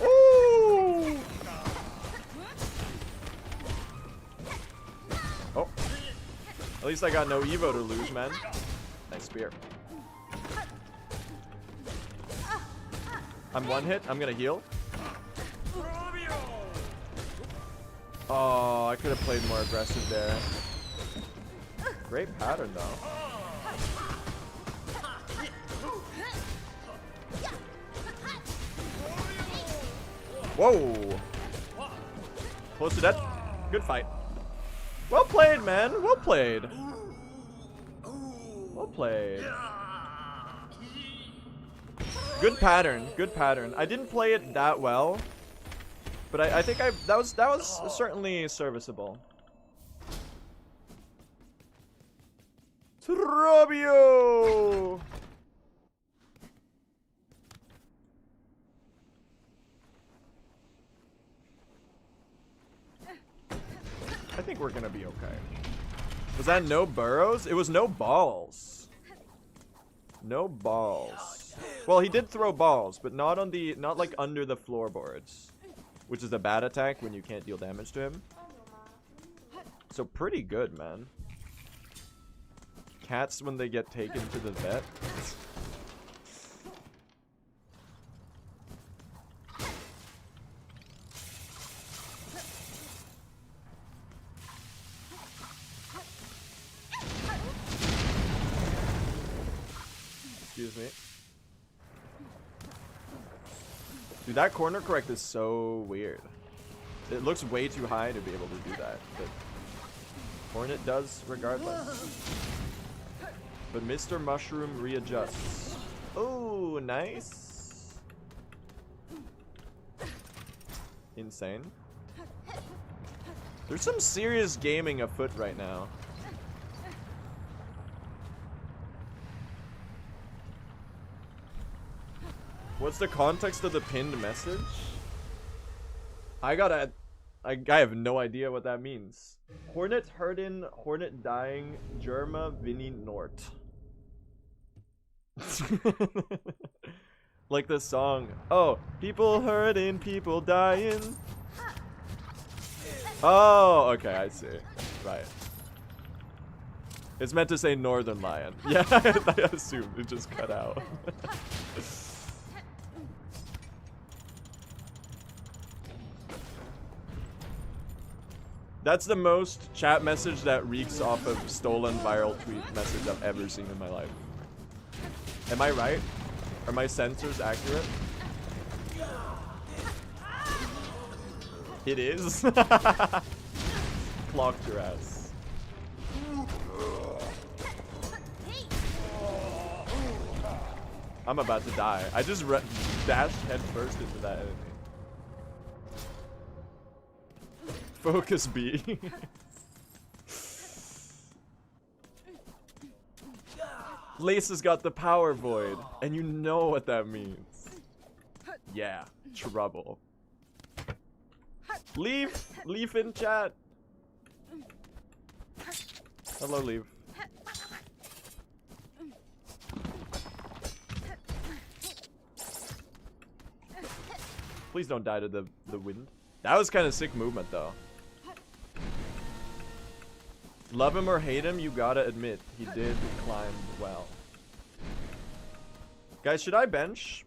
[SPEAKER 1] Ooh! Oh. At least I got no Evo to lose, man. Nice spear. I'm one hit. I'm gonna heal. Oh, I could have played more aggressive there. Great pattern, though. Whoa! Close to death. Good fight. Well played, man. Well played. Well played. Good pattern. Good pattern. I didn't play it that well, but I think that was certainly serviceable. Robio! I think we're gonna be okay. Was that no burrows? It was no balls. No balls. Well, he did throw balls, but not like under the floorboards, which is a bad attack when you can't deal damage to him. So pretty good, man. Cats when they get taken to the vet. Excuse me. Dude, that corner correct is so weird. It looks way too high to be able to do that, but Hornet does regardless. But Mr. Mushroom readjusts. Oh, nice. Insane. There's some serious gaming afoot right now. What's the context of the pinned message? I have no idea what that means. Hornet hurtin', Hornet dying, Germa Vinny Nort. Like the song. Oh, people hurting, people dying. Oh, okay, I see. Right. It's meant to say Northern Lion. Yeah, I assumed it just cut out. That's the most chat message that reeks off of stolen viral tweet message I've ever seen in my life. Am I right? Are my sensors accurate? It is? Clocked your ass. I'm about to die. I just dashed headfirst into that enemy. Focus B. Lace has got the power void, and you know what that means. Yeah, trouble. Leaf in chat. Hello, Leaf. Please don't die to the wind. That was kind of sick movement, though. Love him or hate him, you gotta admit, he did climb well. Guys, should I bench?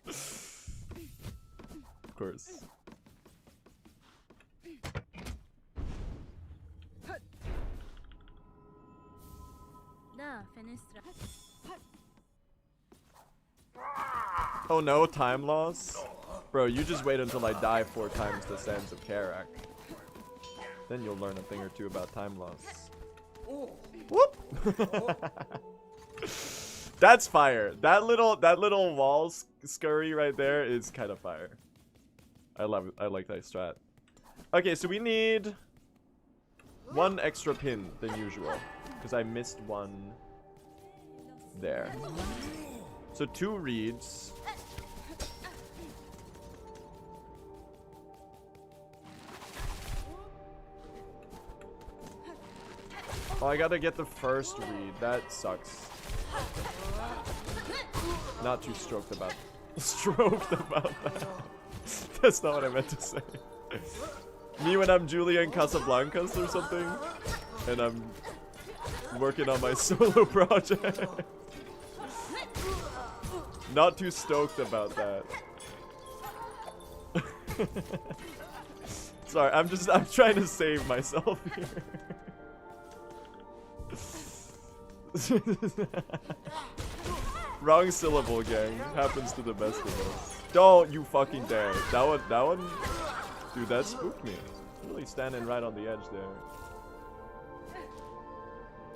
[SPEAKER 1] Of course. Oh no, time loss? Bro, you just wait until I die 4 times the sands of Karak. Then you'll learn a thing or two about time loss. Whoop! That's fire. That little wall scurry right there is kind of fire. I love it. I like that strat. Okay, so we need 1 extra pin than usual because I missed 1 there. So 2 reeds. Oh, I gotta get the first read. That sucks. Not too stroked about that. That's not what I meant to say. Me when I'm Julian Casablancas or something, and I'm working on my solo project. Not too stoked about that. Sorry, I'm trying to save myself here. Wrong syllable, gang. Happens to the best of us. Don't you fucking dare. That one, dude, that spooked me. Really standing right on the edge there.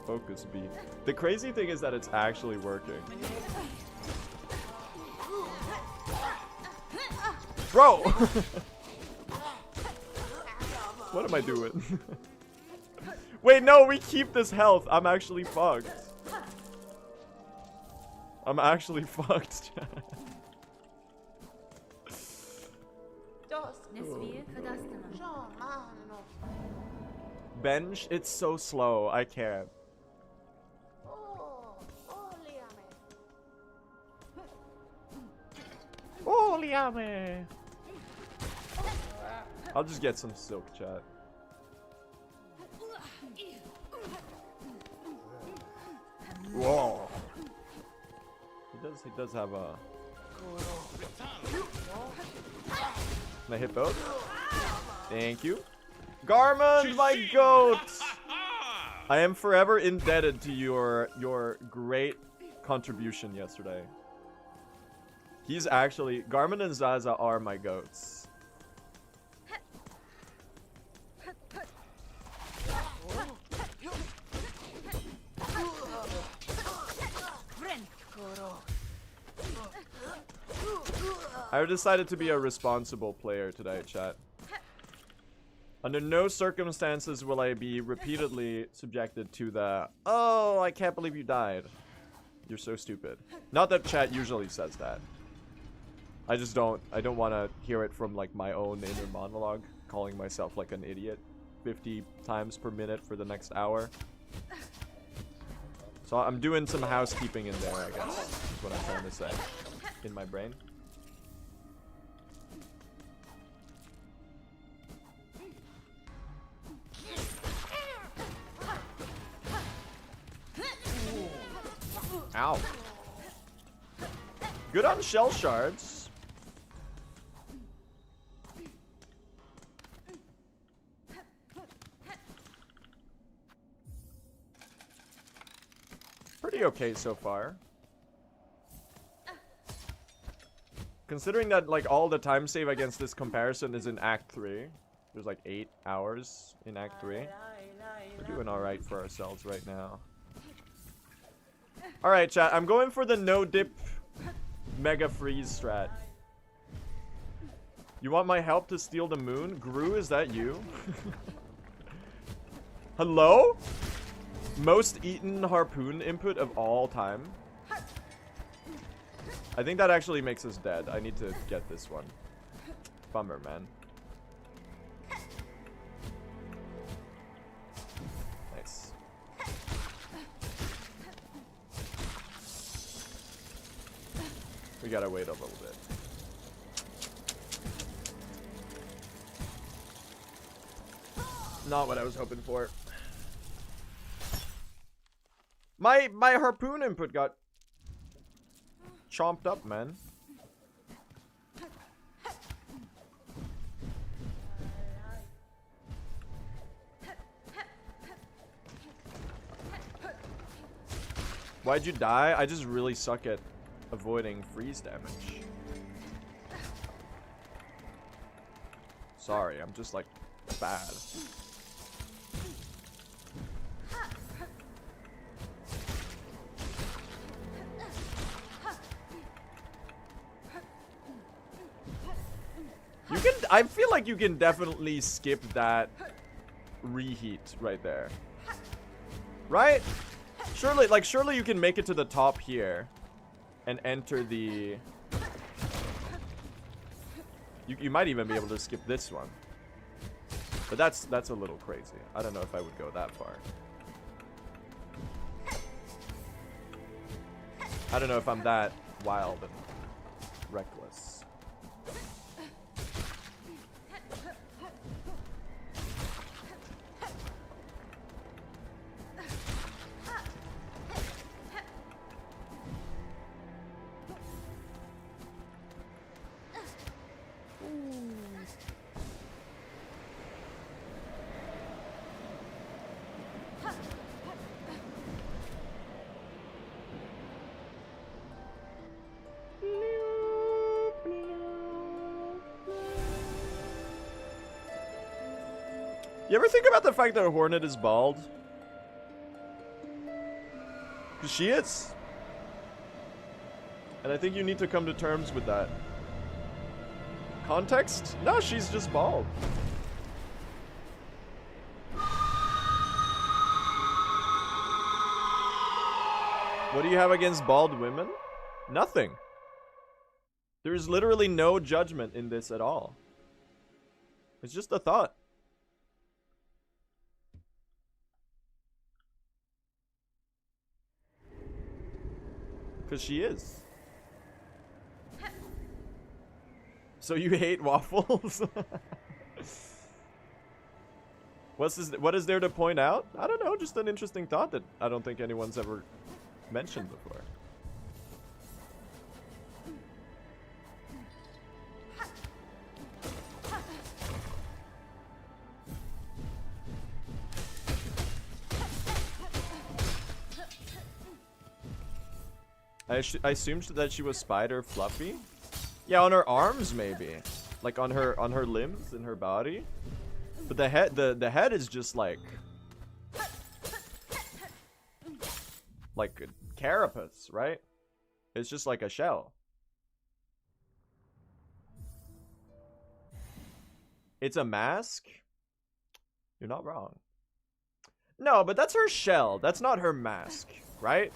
[SPEAKER 1] Focus B. The crazy thing is that it's actually working. Bro! What am I doing? Wait, no, we keep this health. I'm actually fucked. I'm actually fucked. Bench? It's so slow. I can't. Oh, liame. I'll just get some silk, chat. Whoa. He does have a... Can I hit both? Thank you. Garmin, my goat! I am forever indebted to your great contribution yesterday. He's actually... Garmin and Zaza are my goats. I've decided to be a responsible player today, chat. Under no circumstances will I be repeatedly subjected to the, oh, I can't believe you died. You're so stupid. Not that chat usually says that. I don't want to hear it from like my own inner monologue, calling myself like an idiot 50 times per minute for the next hour. So I'm doing some housekeeping in there, I guess, is what I'm trying to say in my brain. Ow. Good on shell shards. Pretty okay so far. Considering that like all the time save against this comparison is in Act 3. There's like 8 hours in Act 3. We're doing alright for ourselves right now. Alright, chat. I'm going for the no-dip mega freeze strat. You want my help to steal the moon? Gru, is that you? Hello? Most eaten harpoon input of all time. I think that actually makes us dead. I need to get this one. Bummer, man. Nice. We gotta wait a little bit. Not what I was hoping for. My harpoon input got chomped up, man. Why'd you die? I just really suck at avoiding freeze damage. Sorry, I'm just like bad. You can, I feel like you can definitely skip that reheat right there. Right? Surely, like, surely you can make it to the top here and enter the... You might even be able to skip this one. But that's a little crazy. I don't know if I would go that far. I don't know if I'm that wild and reckless. You ever think about the fact that Hornet is bald? Because she is. And I think you need to come to terms with that. Context? No, she's just bald. What do you have against bald women? Nothing. There's literally no judgment in this at all. It's just a thought. Because she is. So you hate waffles? What is there to point out? I don't know, just an interesting thought that I don't think anyone's ever mentioned before. I assumed that she was spider fluffy. Yeah, on her arms maybe, like on her limbs and her body. But the head is just like a carapace, right? It's just like a shell. It's a mask? You're not wrong. No, but that's her shell. That's not her mask, right?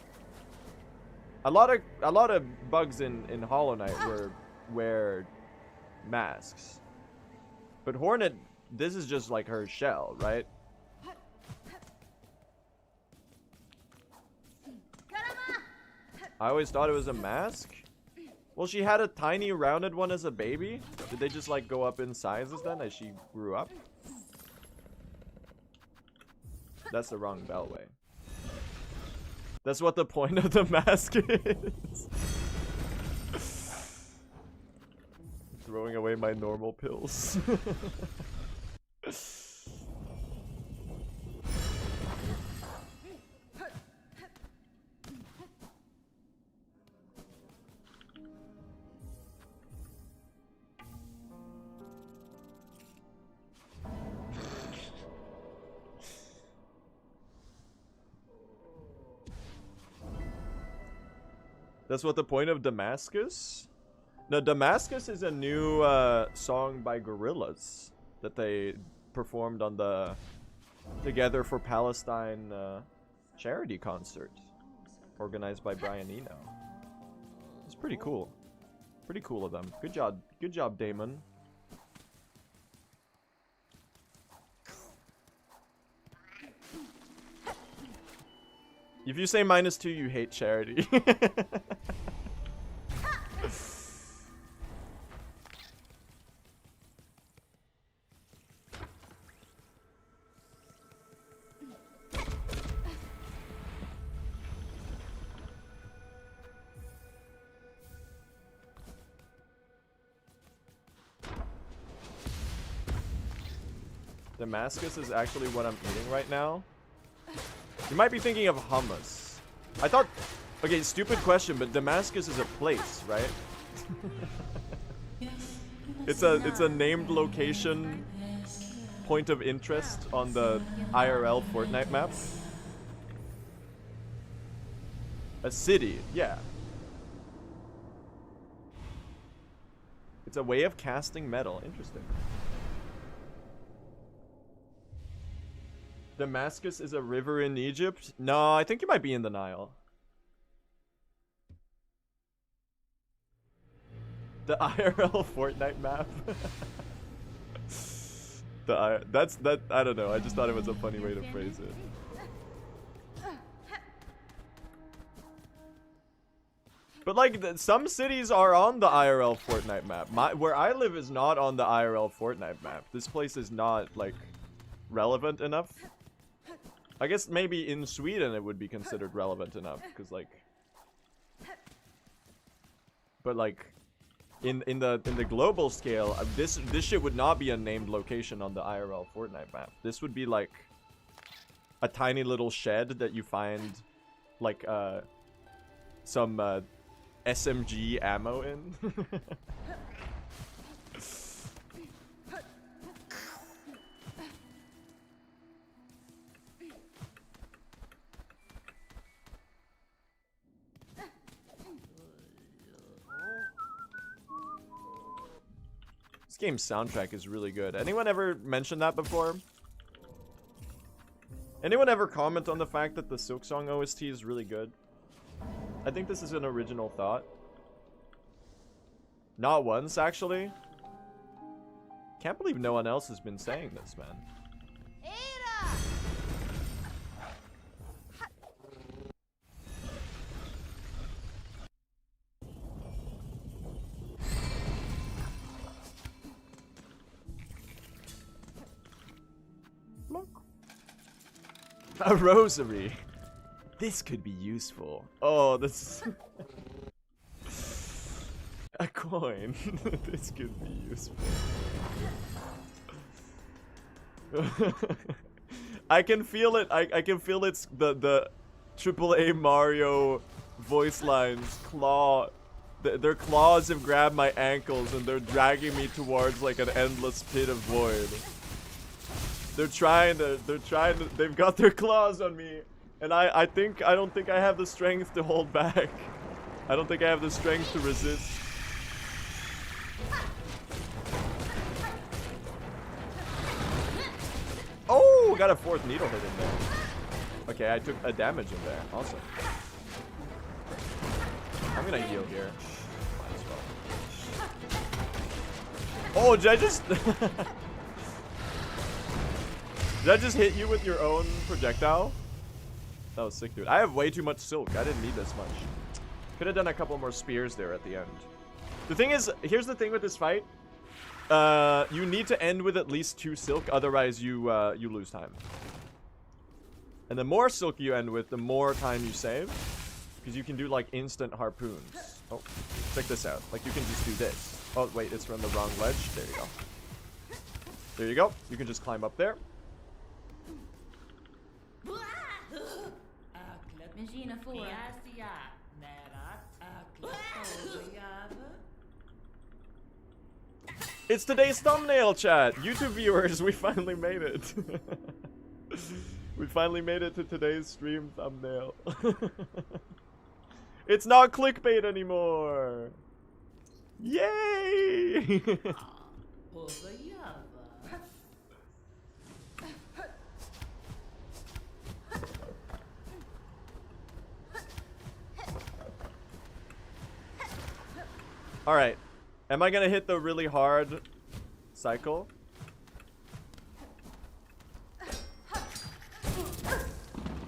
[SPEAKER 1] A lot of bugs in Hollow Knight wear masks. But Hornet, this is just like her shell, right? I always thought it was a mask. Well, she had a tiny rounded one as a baby. Did they just like go up in sizes then as she grew up? That's the wrong Bellway. That's what the point of the mask is. Throwing away my normal pills. That's what the point of Damascus? No, Damascus is a new song by Gorillaz that they performed on the Together for Palestine charity concert organized by Brian Eno. It's pretty cool. Pretty cool of them. Good job, Damon. If you say -2, you hate charity. Damascus is actually what I'm eating right now. You might be thinking of hummus. I thought... Okay, stupid question, but Damascus is a place, right? It's a named location, point of interest on the IRL Fortnite map. A city, yeah. It's a way of casting metal. Interesting. Damascus is a river in Egypt? No, I think you might be in the Nile. The IRL Fortnite map. I don't know. I just thought it was a funny way to phrase it. But like, some cities are on the IRL Fortnite map. Where I live is not on the IRL Fortnite map. This place is not like relevant enough. I guess maybe in Sweden it would be considered relevant enough, because like, but like, in the global scale, this shit would not be a named location on the IRL Fortnite map. This would be like a tiny little shed that you find like some SMG ammo in. This game's soundtrack is really good. Anyone ever mentioned that before? Anyone ever comment on the fact that the Silksong OST is really good? I think this is an original thought. Not once, actually. Can't believe no one else has been saying this, man. A rosary. This could be useful. Oh, this... A coin. This could be useful. I can feel it. I can feel it's the AAA Mario voice lines. Claw. Their claws have grabbed my ankles and they're dragging me towards like an endless pit of void. They've got their claws on me. And I don't think I have the strength to hold back. I don't think I have the strength to resist. Oh, got a fourth needle hit in there. Okay, I took a damage in there. Awesome. I'm gonna heal here. Might as well. Oh, did I just... Did I just hit you with your own projectile? That was sick, dude. I have way too much silk. I didn't need this much. Could have done a couple more spears there at the end. The thing is, here's the thing with this fight. You need to end with at least 2 silk, otherwise you lose time. And the more silk you end with, the more time you save. Because you can do like instant harpoons. Oh, check this out. Like you can just do this. Oh, wait, it's from the wrong ledge. There you go. There you go. You can just climb up there. It's today's thumbnail, chat. YouTube viewers, we finally made it. We finally made it to today's stream thumbnail. It's not clickbait anymore. Yay! All right. Am I gonna hit the really hard cycle?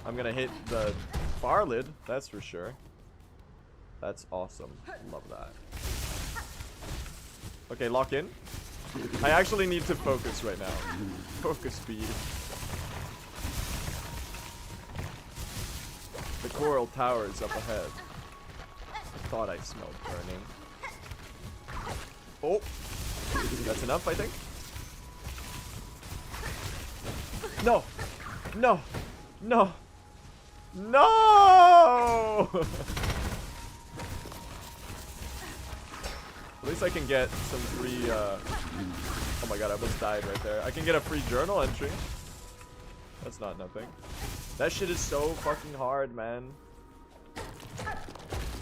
[SPEAKER 1] I'm gonna hit the far lid, that's for sure. That's awesome. Love that. Okay, lock in. I actually need to focus right now. Focus speed. The coral tower is up ahead. I thought I smelled burning. Oh! That's enough, I think. No! No! No! No! At least I can get some free, oh my god, I almost died right there. I can get a free journal entry. That's not nothing. That shit is so fucking hard, man.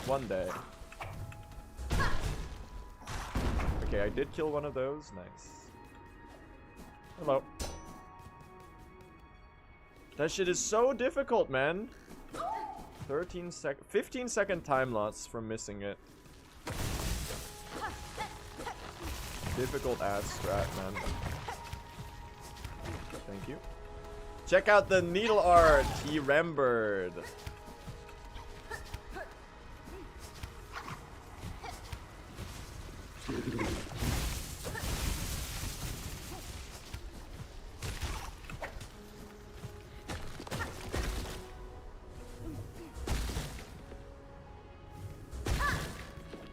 [SPEAKER 1] One day. Okay, I did kill one of those. Nice. Hello. That shit is so difficult, man. 15-second time loss from missing it. Difficult ass strat, man. Thank you. Check out the needle art. He remembered.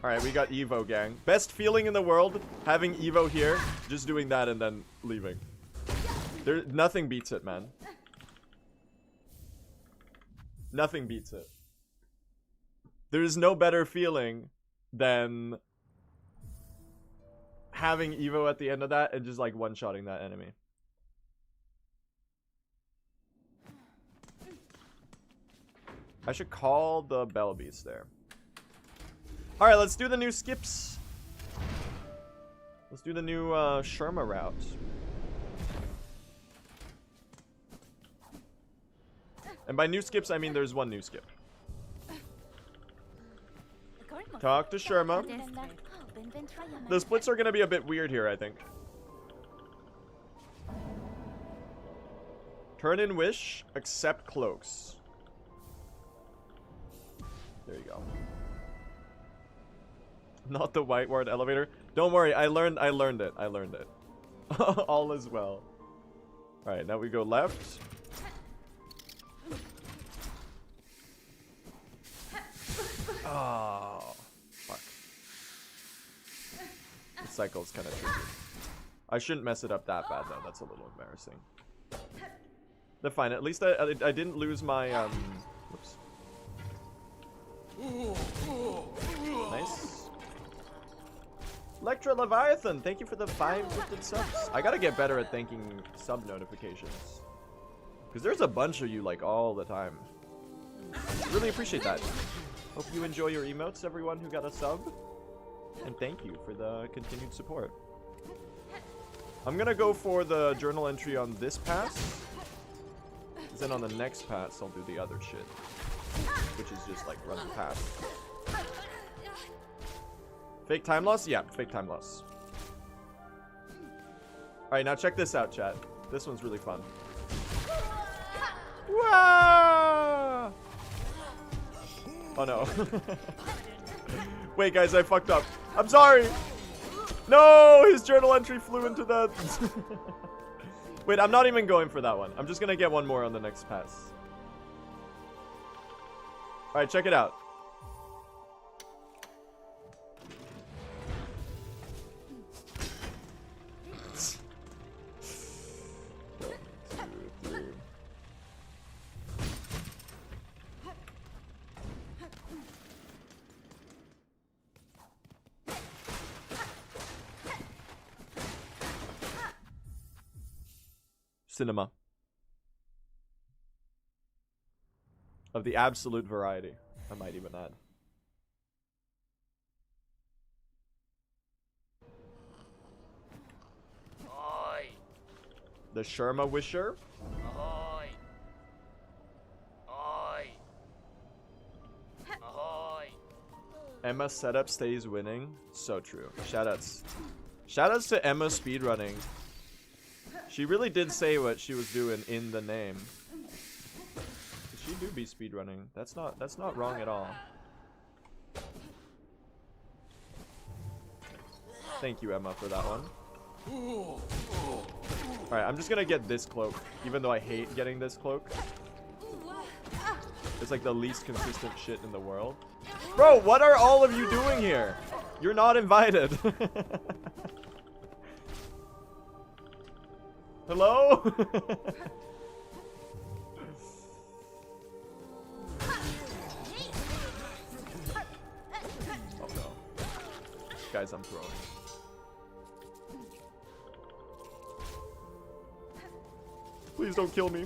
[SPEAKER 1] Alright, we got Evo, gang. Best feeling in the world, having Evo here, just doing that and then leaving. Nothing beats it, man. Nothing beats it. There is no better feeling than having Evo at the end of that and just like one-shotting that enemy. I should call the Bell Beast there. Alright, let's do the new skips. Let's do the new Sherma route. And by new skips, I mean there's one new skip. Talk to Sherma. The splits are going to be a bit weird here, I think. Turn in wish, accept cloaks. There you go. Not the whiteward elevator. Don't worry, I learned it. I learned it. All is well. Alright, now we go left. Oh, fuck. The cycle's kind of tricky. I shouldn't mess it up that bad though. That's a little embarrassing. They're fine. At least I didn't lose my whoops. Nice. Electra Leviathan, thank you for the 5 gifted subs. I gotta get better at thanking sub notifications. Because there's a bunch of you like all the time. Really appreciate that. Hope you enjoy your emotes, everyone who got a sub. And thank you for the continued support. I'm gonna go for the journal entry on this pass. Then on the next pass, I'll do the other shit. Which is just like run the pass. Fake time loss? Yeah, fake time loss. Alright, now check this out, chat. This one's really fun. Wah! Oh no. Wait, guys, I fucked up. I'm sorry! No! His journal entry flew into the... Wait, I'm not even going for that one. I'm just gonna get one more on the next pass. Alright, check it out. Cinema. Of the absolute variety, I might even add. The Sherma Wisher.
[SPEAKER 3] Ahoy! Ahoy! Ahoy!
[SPEAKER 1] Emma setup stays winning. So true. Shoutouts. Shoutouts to Emma speedrunning. She really did say what she was doing in the name. She do be speedrunning. That's not wrong at all. Thank you, Emma, for that one. Alright, I'm just gonna get this cloak, even though I hate getting this cloak. It's like the least consistent shit in the world. Bro, what are all of you doing here? You're not invited. Hello? Oh no. Guys, I'm throwing. Please don't kill me.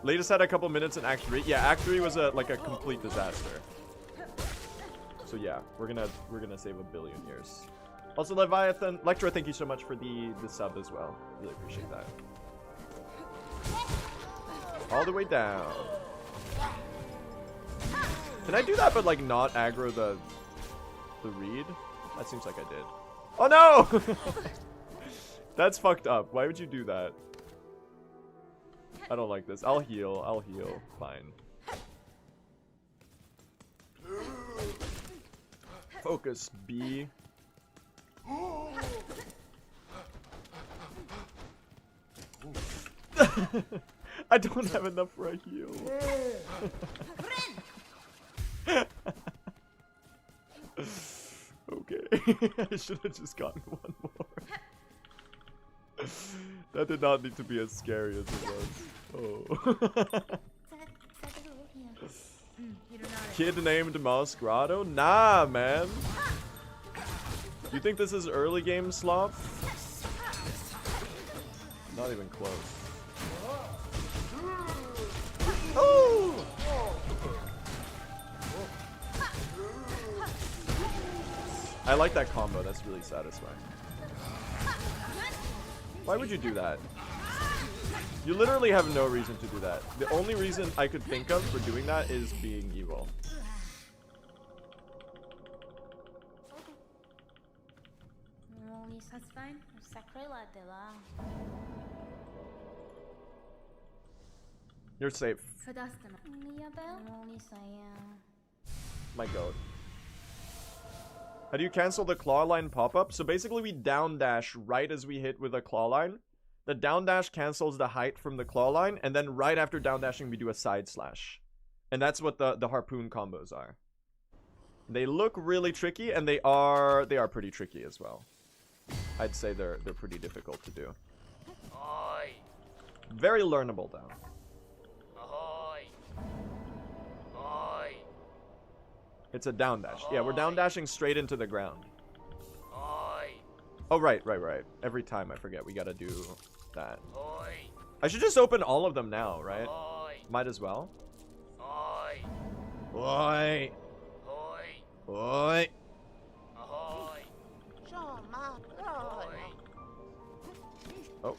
[SPEAKER 1] Latest had a couple minutes in Act 3. Yeah, Act 3 was like a complete disaster. So yeah, we're gonna save a billion years. Also, Leviathan, Lectra, thank you so much for the sub as well. Really appreciate that. All the way down. Can I do that but like not aggro the reed? That seems like I did. Oh no! That's fucked up. Why would you do that? I don't like this. I'll heal. I'll heal. Fine. Focus, B. I don't have enough for a heal. Okay. I should have just gotten one more. That did not need to be as scary as it was. Oh. Kid named Mosgrado? Nah, man. You think this is early game slop? Not even close. Oh! I like that combo. That's really satisfying. Why would you do that? You literally have no reason to do that. The only reason I could think of for doing that is being evil.
[SPEAKER 2] That's fine.
[SPEAKER 1] You're safe. My god. How do you cancel the claw line pop-up? So basically we down dash right as we hit with a claw line. The down dash cancels the height from the claw line, and then right after down dashing we do a side slash. And that's what the harpoon combos are. They look really tricky, and they are pretty tricky as well. I'd say they're pretty difficult to do.
[SPEAKER 3] Ahoy!
[SPEAKER 1] Very learnable though.
[SPEAKER 3] Ahoy! Ahoy!
[SPEAKER 1] It's a down dash. Yeah, we're down dashing straight into the ground.
[SPEAKER 3] Ahoy!
[SPEAKER 1] Oh, right. Every time I forget, we gotta do that.
[SPEAKER 3] Ahoy!
[SPEAKER 1] I should just open all of them now, right?
[SPEAKER 3] Ahoy!
[SPEAKER 1] Might as well.
[SPEAKER 3] Ahoy!
[SPEAKER 1] Oi!
[SPEAKER 3] Ahoy!
[SPEAKER 1] Oi!
[SPEAKER 3] Ahoy!
[SPEAKER 1] Oh.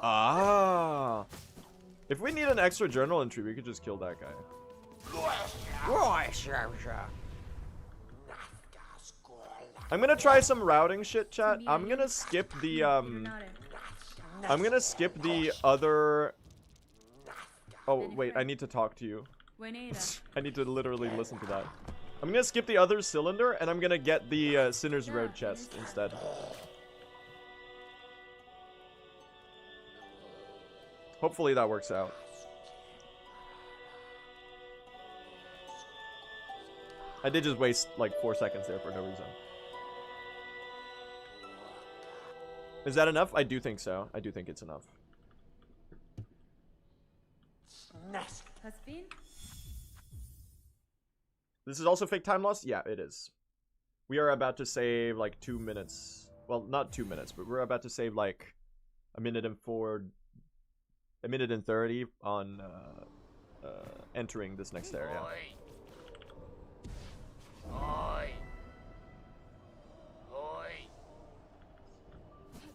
[SPEAKER 1] Ah! If we need an extra journal entry, we could just kill that guy. I'm gonna try some routing shit, chat. I'm gonna skip the other. Oh wait, I need to talk to you. I need to literally listen to that. I'm gonna skip the other cylinder, and I'm gonna get the Sinner's Road chest instead. Hopefully that works out. I did just waste like 4 seconds there for no reason. Is that enough? I do think so. I do think it's enough. This is also fake time loss? Yeah, it is. We are about to save like 2 minutes. Well, not 2 minutes, but we're about to save like a minute and 30 on entering this next area.
[SPEAKER 3] Ahoy!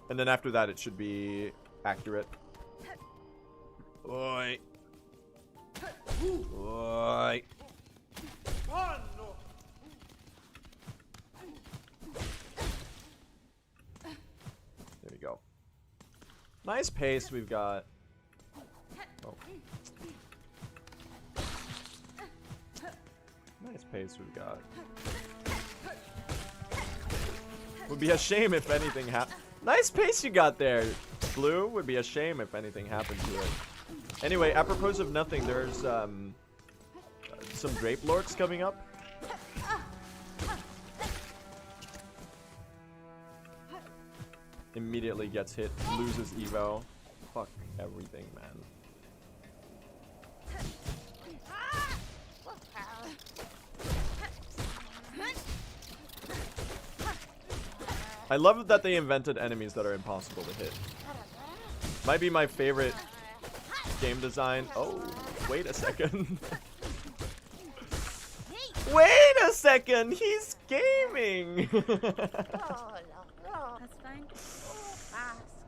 [SPEAKER 1] And then after that, it should be accurate. Oi. Oi. There we go. Nice pace we've got. Oh. Nice pace we've got. Would be a shame if anything happened. Nice pace you got there, Blue. Would be a shame if anything happened to it. Anyway, apropos of nothing, there's some Drape Lorks coming up. Immediately gets hit, loses Evo. Fuck everything, man. I love that they invented enemies that are impossible to hit. Might be my favorite game design. Oh, wait a second. Wait a second, he's gaming.
[SPEAKER 2] That's fine.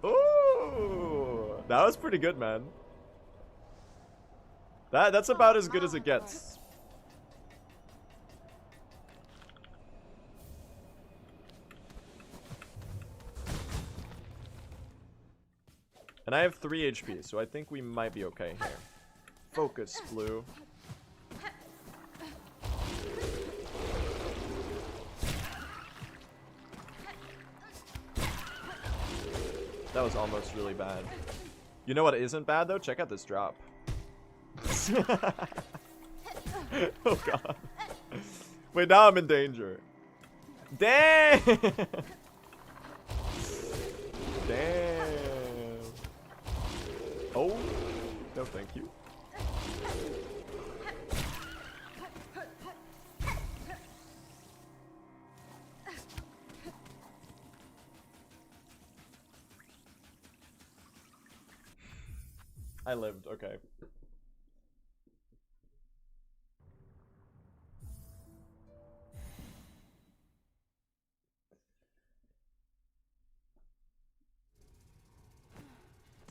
[SPEAKER 1] Ooh, that was pretty good, man. That's about as good as it gets. And I have 3 HP, so I think we might be okay here. Focus, Blue. That was almost really bad. You know what isn't bad, though? Check out this drop. Oh, God. Wait, now I'm in danger. Damn! Damn. Oh, no thank you. I lived, okay.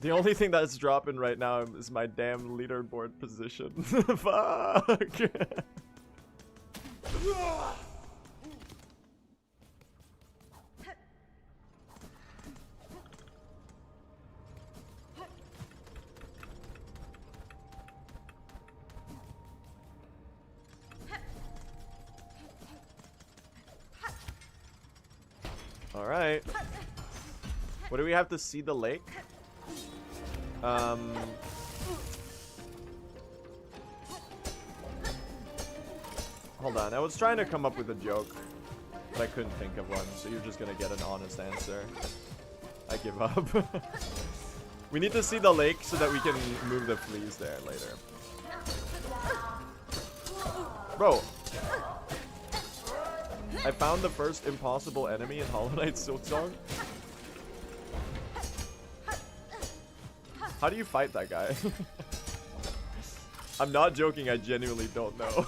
[SPEAKER 1] The only thing that's dropping right now is my damn leaderboard position. Fuck! Alright. What do we have to see the lake? Hold on, I was trying to come up with a joke, but I couldn't think of one, so you're just gonna get an honest answer. I give up. We need to see the lake so that we can move the fleas there later. Bro, I found the first impossible enemy in Hollow Knight Silksong. How do you fight that guy? I'm not joking, I genuinely don't know.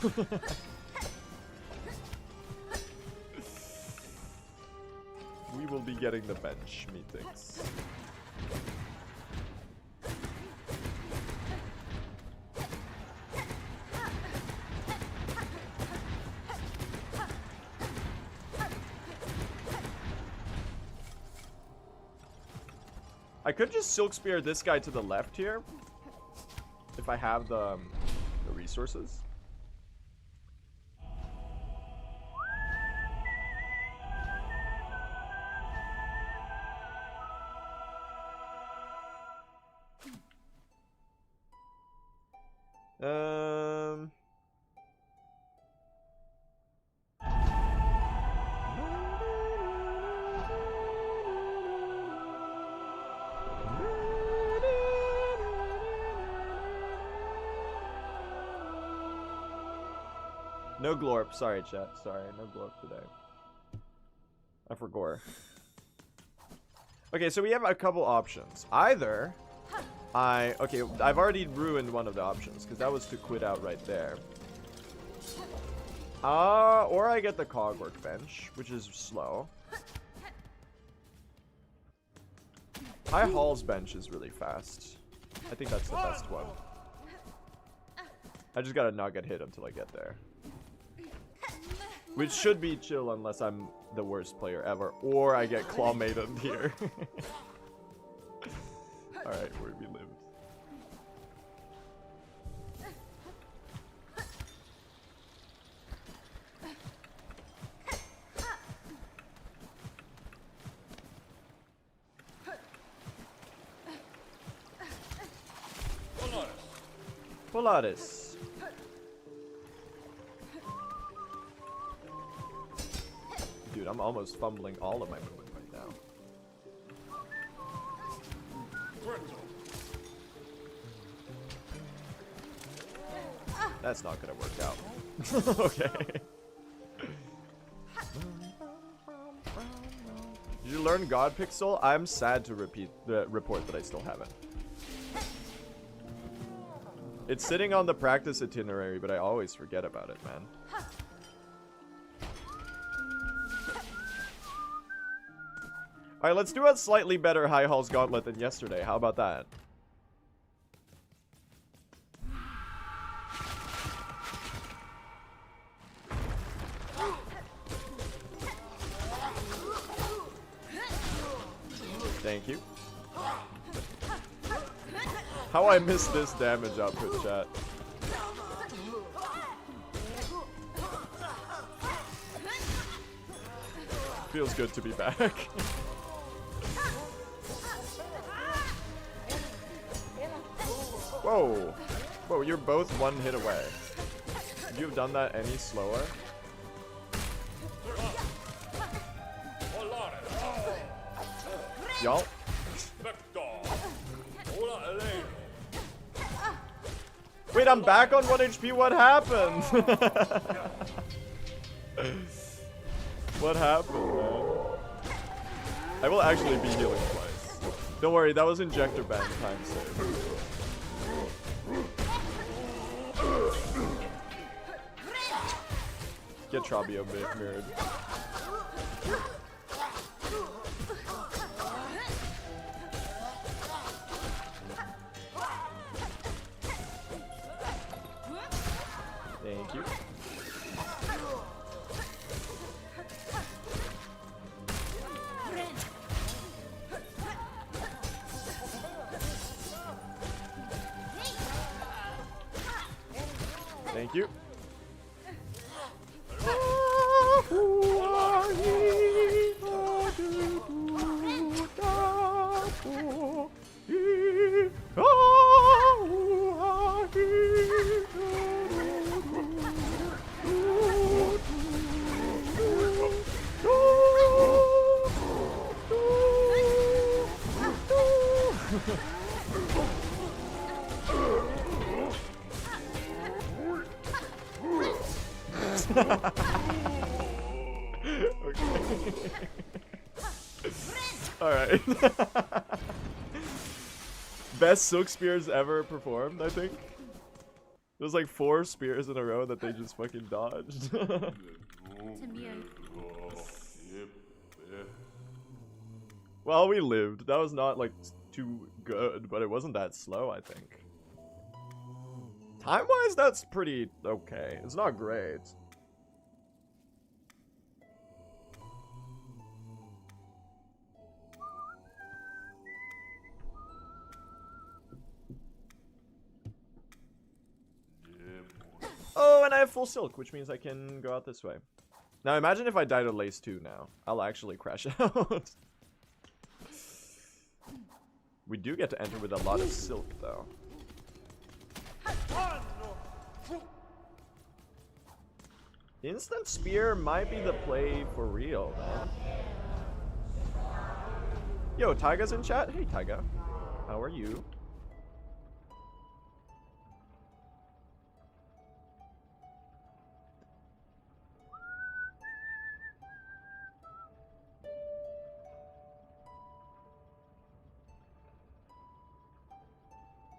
[SPEAKER 1] We will be getting the bench, methinks. I could just Silk Spear this guy to the left here, if I have the resources. No glorp. Sorry, chat. Sorry, no glorp today. I forgot. Okay, so we have a couple options. Either okay, I've already ruined one of the options because that was to quit out right there. Or I get the cogwork bench, which is slow. High Hall's bench is really fast. I think that's the best one. I just gotta not get hit until I get there. Which should be chill unless I'm the worst player ever. Or I get claw maiden here. Alright, where we live. Polaris. Dude, I'm almost fumbling all of my movement right now. That's not gonna work out. Okay. Did you learn God Pixel? I'm sad to report that I still haven't. It's sitting on the practice itinerary, but I always forget about it, man. Alright, let's do a slightly better High Hall's Gauntlet than yesterday. How about that? Thank you. How I missed this damage output, chat. Feels good to be back. Whoa. Whoa, you're both one hit away. Could you have done that any slower? Y'all? Wait, I'm back on 1 HP. What happened? What happened, man? I will actually be healing twice. Don't worry, that was injector ban time save. Get Trabio mirrored. Thank you. Thank you. Alright. Best Silk Spears ever performed, I think. There's like 4 spears in a row that they just fucking dodged. Well, we lived. That was not like too good, but it wasn't that slow, I think. Time-wise, that's pretty okay. It's not great. Oh, and I have full silk, which means I can go out this way. Now, imagine if I died to lace 2 now. I'll actually crash out. We do get to enter with a lot of silk, though. Instant spear might be the play for real, man. Yo, Taiga's in chat? Hey, Taiga. How are you?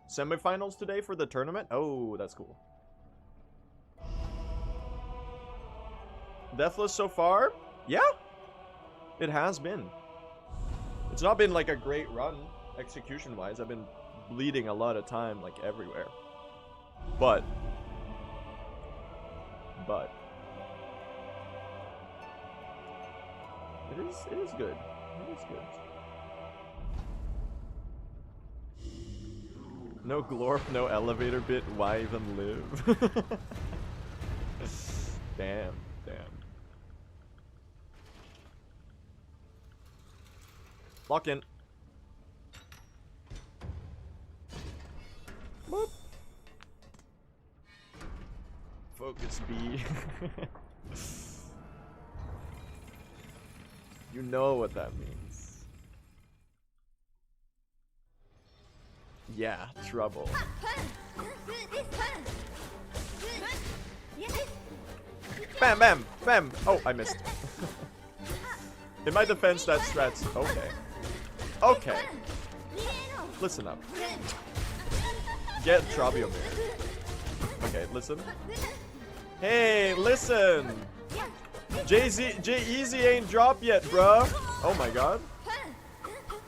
[SPEAKER 1] Semifinals today for the tournament? Oh, that's cool. Deathless so far? Yeah, it has been. It's not been like a great run. execution-wise, I've been bleeding a lot of time, like, everywhere. But it is good. It is good. No glorp, no elevator bit, why even live? Damn. Lock in. Whoop. Focus B. You know what that means. Yeah, trouble. Bam, bam, bam. Oh, I missed. In my defense, that strat's okay. Okay. Listen up. Get Trabio. Okay, listen. Hey, listen. J-Easy ain't dropped yet, bruh. Oh my god.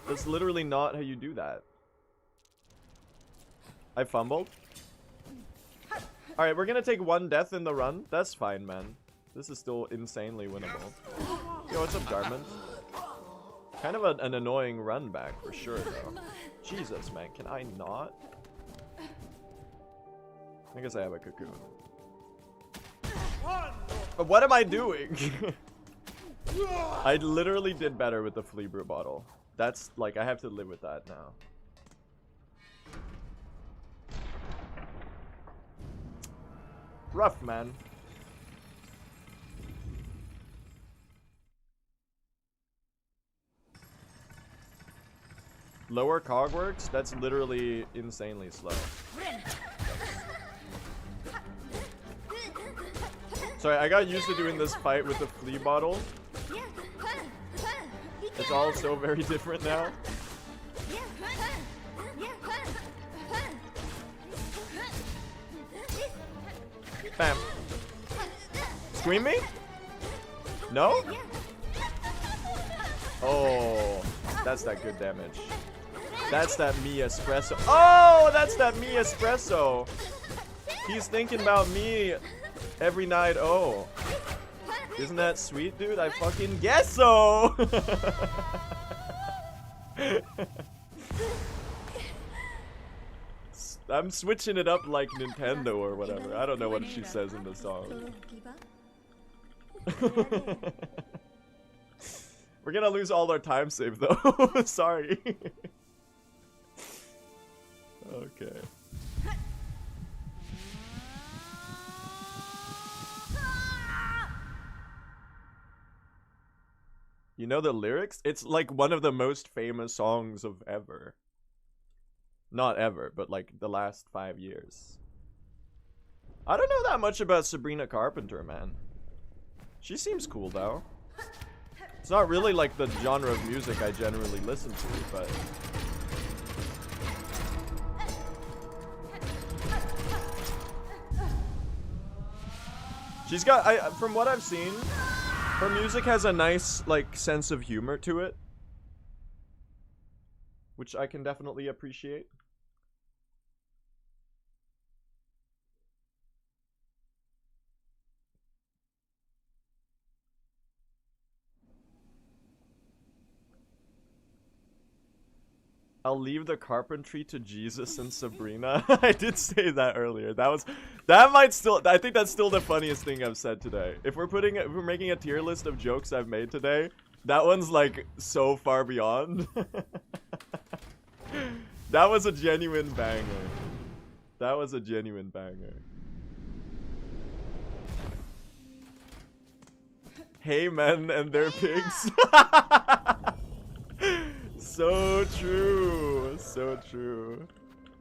[SPEAKER 1] That's literally not how you do that. I fumbled. Alright, we're gonna take one death in the run. That's fine, man. This is still insanely winnable. Yo, what's up, Garmin? Kind of an annoying run back for sure, though. Jesus, man, can I not? I guess I have a cocoon. But what am I doing? I literally did better with the flea brew bottle. That's like, I have to live with that now. Rough, man. Lower cogworks? That's literally insanely slow. Sorry, I got used to doing this fight with the flea bottle. It's all so very different now. Bam. Scream me? No? Oh, that's that good damage. That's that me espresso. Oh, that's that me espresso. He's thinking about me every night. Oh, isn't that sweet, dude? I fucking guess so. I'm switching it up like Nintendo or whatever. I don't know what she says in the song. We're gonna lose all our time save though. Sorry. Okay. You know the lyrics? It's like one of the most famous songs of ever. Not ever, but like the last 5 years. I don't know that much about Sabrina Carpenter, man. She seems cool though. It's not really like the genre of music I generally listen to, but... She's got, from what I've seen, her music has a nice, like, sense of humor to it. Which I can definitely appreciate. I'll leave the carpentry to Jesus and Sabrina. I did say that earlier. That might still, I think that's still the funniest thing I've said today. If we're making a tier list of jokes I've made today, that one's like so far beyond. That was a genuine banger. That was a genuine banger. Hey men and their pigs. So true, so true.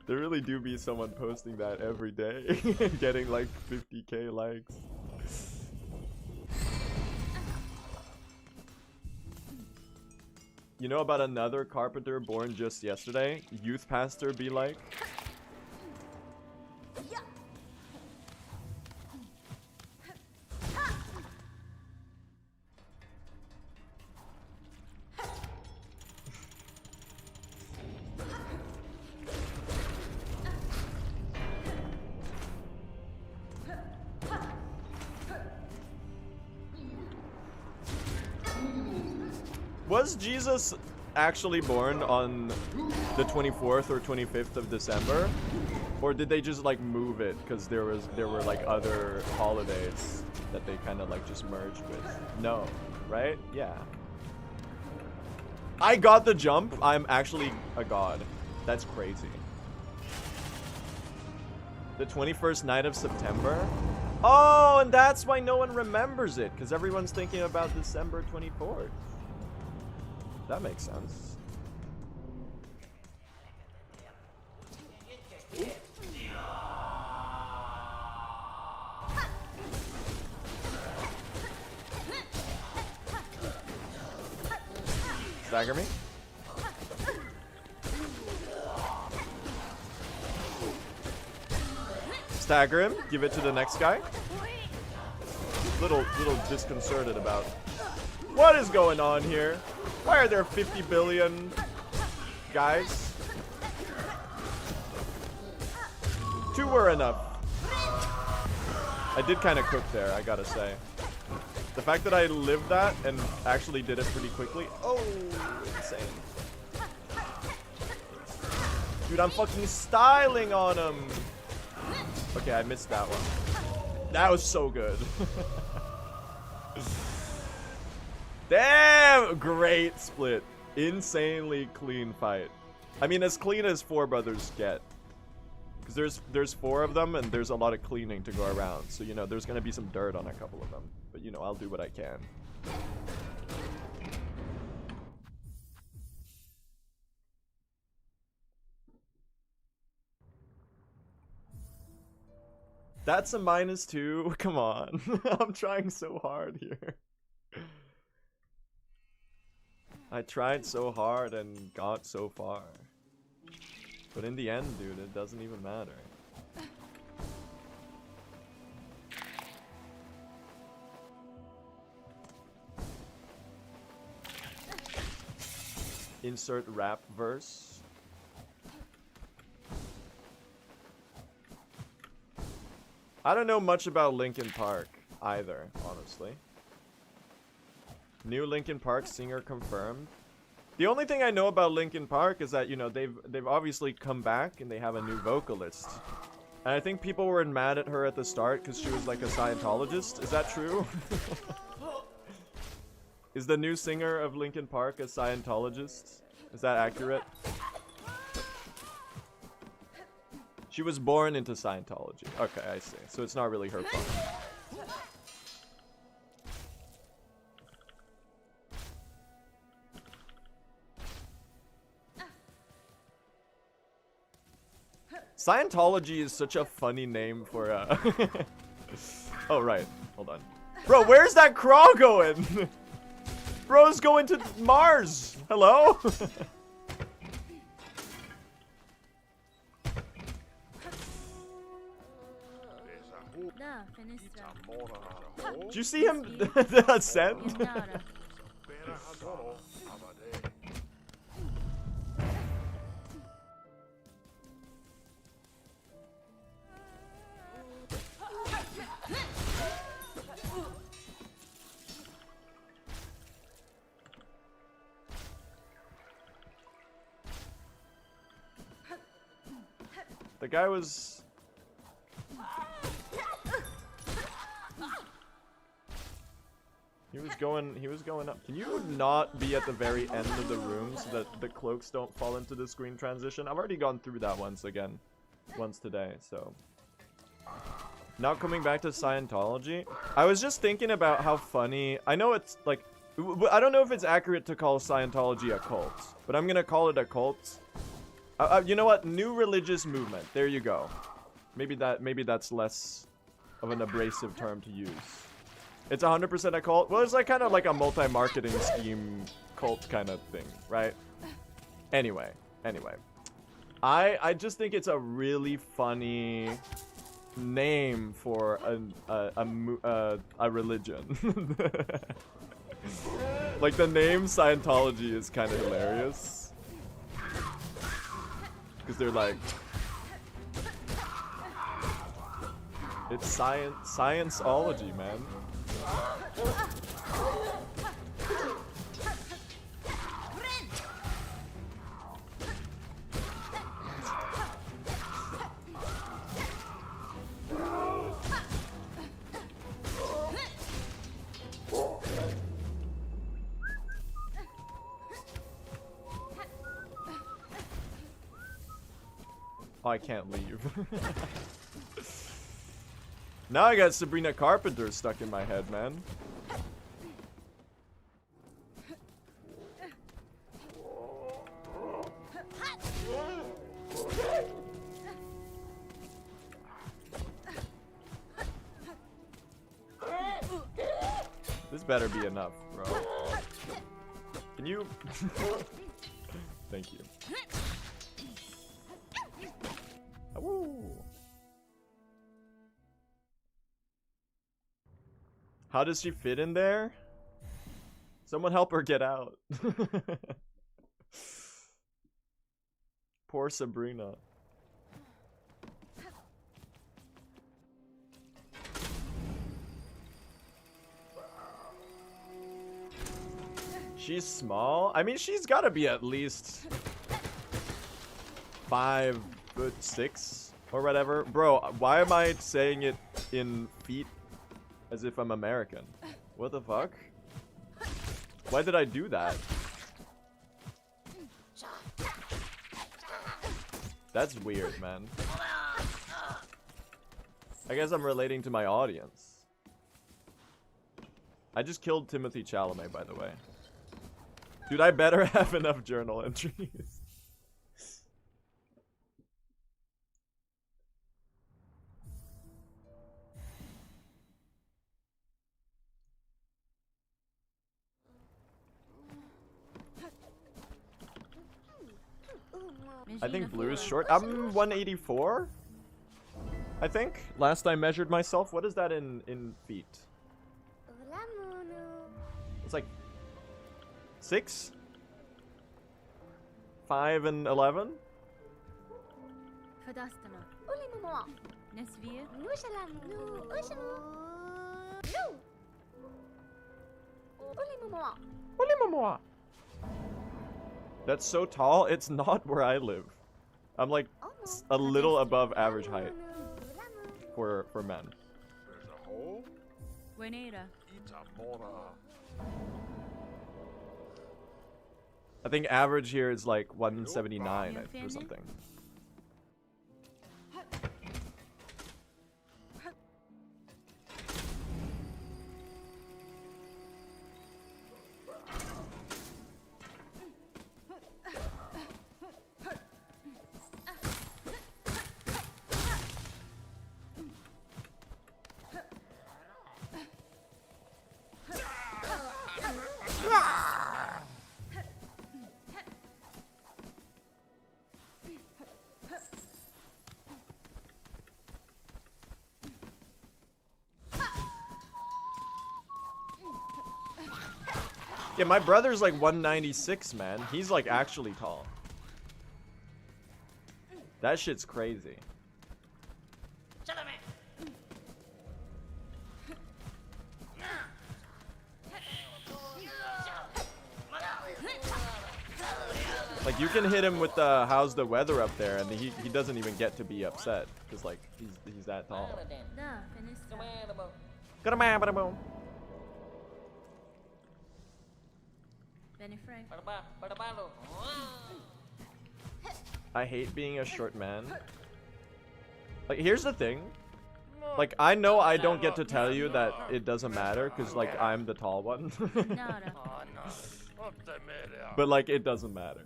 [SPEAKER 1] There really do be someone posting that every day, getting like 50k likes. You know about another carpenter born just yesterday? Youth pastor be like. Was Jesus actually born on the 24th or 25th of December? Or did they just like move it because there were like other holidays that they kind of like just merged with? No, right? Yeah. I got the jump. I'm actually a god. That's crazy. The 21st night of September? Oh, and that's why no one remembers it, because everyone's thinking about December 24th. That makes sense. Stagger me. Stagger him. Give it to the next guy. Little disconcerted about what is going on here. Why are there 50 billion guys? 2 were enough. I did kind of cook there, I gotta say. The fact that I lived that and actually did it pretty quickly. Oh, insane. Dude, I'm fucking styling on him. Okay, I missed that one. That was so good. Damn, great split. Insanely clean fight. I mean, as clean as 4 brothers get. Because there's 4 of them and there's a lot of cleaning to go around. So, you know, there's going to be some dirt on a couple of them. But, you know, I'll do what I can. That's a -2. Come on. I'm trying so hard here. I tried so hard and got so far. But in the end, dude, it doesn't even matter. Insert rap verse. I don't know much about Linkin Park either, honestly. New Linkin Park singer confirmed. The only thing I know about Linkin Park is that, you know, they've obviously come back and they have a new vocalist. And I think people were mad at her at the start because she was like a Scientologist. Is that true? Is the new singer of Linkin Park a Scientologist? Is that accurate? She was born into Scientology. Okay, I see. So it's not really her fault. Scientology is such a funny name for a... Oh, right. Hold on. Bro, where's that crawl going? Bro's going to Mars. Hello? Did you see him ascend? The guy was... He was going up. Can you not be at the very end of the room so that the cloaks don't fall into the screen transition? I've already gone through that once today, so... Now coming back to Scientology, I was just thinking about how funny... I know it's like... I don't know if it's accurate to call Scientology a cult, but I'm gonna call it a cult. You know what? New religious movement. There you go. Maybe that's less of an abrasive term to use. It's 100% a cult. Well, it's like kind of like a multi-marketing scheme cult kind of thing, right? Anyway. I just think it's a really funny name for a religion. Like the name Scientology is kind of hilarious. Because they're like, it's scienceology, man. Oh, I can't leave. Now I got Sabrina Carpenter stuck in my head, man. This better be enough, bro. Can you... Thank you. Woo. How does she fit in there? Someone help her get out. Poor Sabrina. She's small? I mean, she's gotta be at least 5'6" or whatever. Bro, why am I saying it in feet as if I'm American? What the fuck? Why did I do that? That's weird, man. I guess I'm relating to my audience. I just killed Timothy Chalamet, by the way. Dude, I better have enough journal entries. I think blue is short. I'm 184. I think. Last I measured myself. What is that in feet? It's like 6? 5 and 11? That's so tall, it's not where I live. I'm like a little above average height for men.
[SPEAKER 4] There's a hole?
[SPEAKER 1] I think average here is like 179 or something. Yeah, my brother's like 196, man. He's like actually tall. That shit's crazy. Like you can hit him with the how's the weather up there, and he doesn't even get to be upset because like he's that tall. I hate being a short man. Like here's the thing. Like I know I don't get to tell you that it doesn't matter because like I'm the tall one. But like it doesn't matter.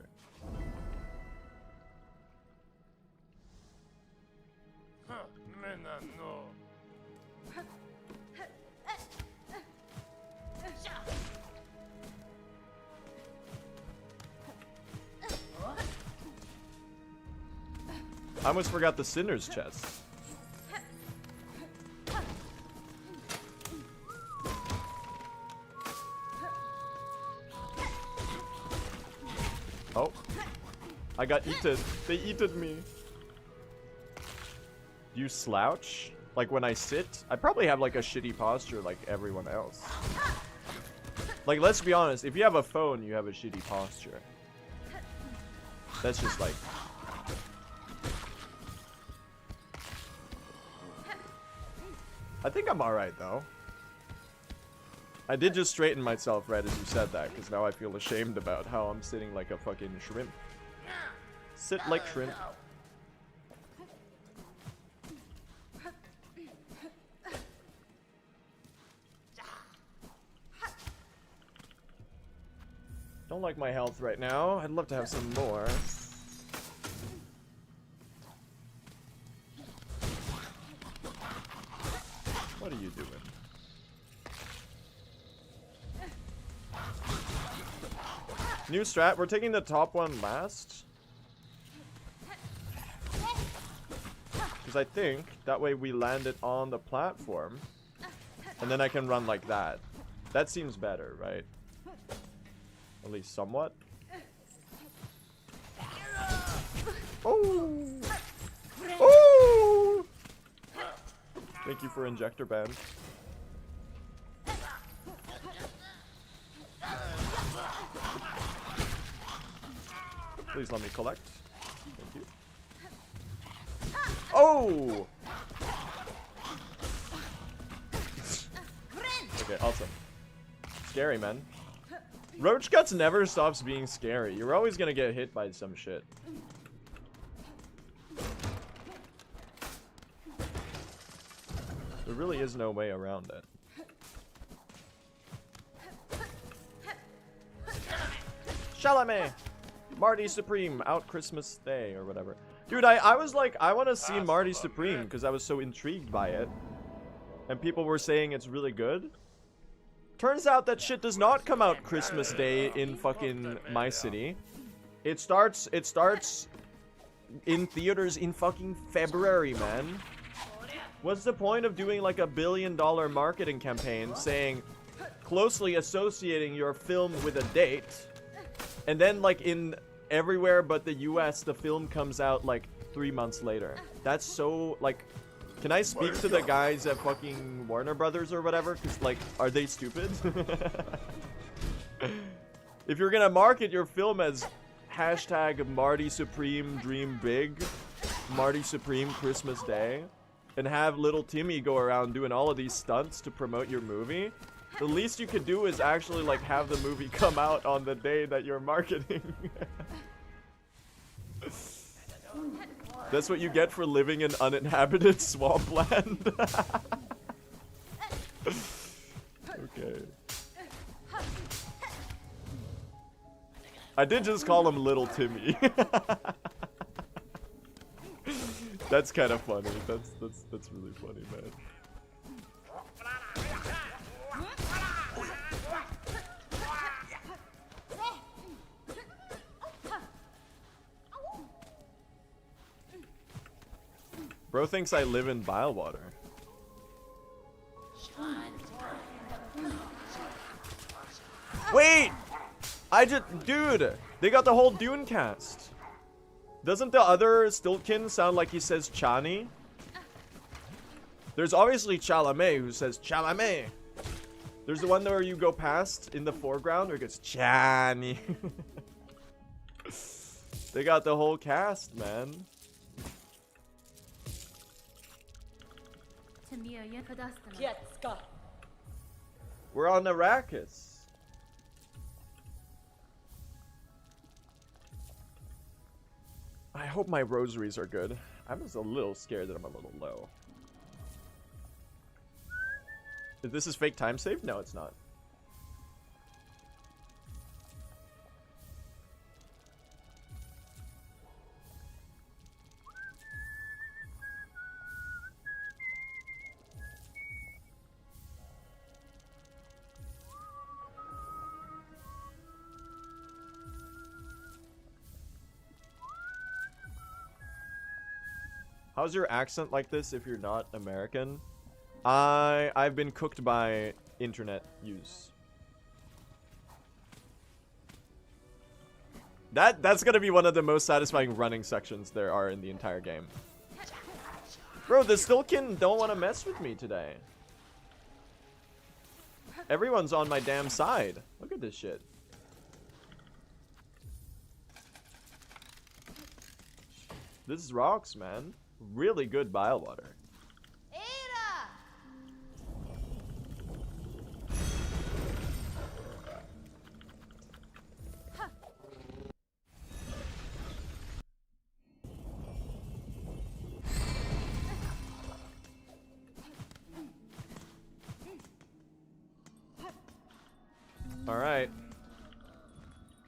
[SPEAKER 1] I almost forgot the Sinner's chest. Oh. I got eaten. They eaten me. Do you slouch? Like when I sit? I probably have like a shitty posture like everyone else. Like let's be honest, if you have a phone, you have a shitty posture. That's just like... I think I'm alright though. I did just straighten myself right as you said that, because now I feel ashamed about how I'm sitting like a fucking shrimp. Sit like shrimp. Don't like my health right now. I'd love to have some more. What are you doing? New strat. We're taking the top one last. Because I think that way we land it on the platform. And then I can run like that. That seems better, right? At least somewhat. Oh! Oh! Thank you for injector band. Please let me collect. Thank you. Oh! Okay, awesome. Scary, man. Roach Guts never stops being scary. You're always gonna get hit by some shit. There really is no way around it. Chalamet! Marty Supreme, out Christmas Day, or whatever. Dude, I was like, I want to see Marty Supreme, because I was so intrigued by it. And people were saying it's really good. Turns out that shit does not come out Christmas Day in fucking my city. It starts in theaters in fucking February, man. What's the point of doing like $1 billion marketing campaign saying closely associating your film with a date, and then like in everywhere but the US the film comes out like 3 months later? That's so like, can I speak to the guys at fucking Warner Brothers or whatever? Cause like, are they stupid? If you're gonna market your film as hashtag Marty Supreme Dream Big, Marty Supreme Christmas Day, and have little Timmy go around doing all of these stunts to promote your movie, the least you could do is actually like have the movie come out on the day that you're marketing. That's what you get for living in uninhabited swampland. Okay. I did just call him Little Timmy. That's kind of funny. That's really funny, man. Bro thinks I live in Bilewater. Wait! Dude! They got the whole Dune cast. Doesn't the other Stiltkin sound like he says Chani? There's obviously Chalamet who says Chalamet. There's the one where you go past in the foreground where it goes Chani. They got the whole cast, man. We're on Arrakis. I hope my rosaries are good. I'm just a little scared that I'm a little low. If this is fake time save? No, it's not. How's your accent like this if you're not American? I've been cooked by internet use. That's gonna be one of the most satisfying running sections there are in the entire game. Bro, the Stiltkin don't want to mess with me today. Everyone's on my damn side. Look at this shit. This rocks, man. Really good Bilewater. Alright.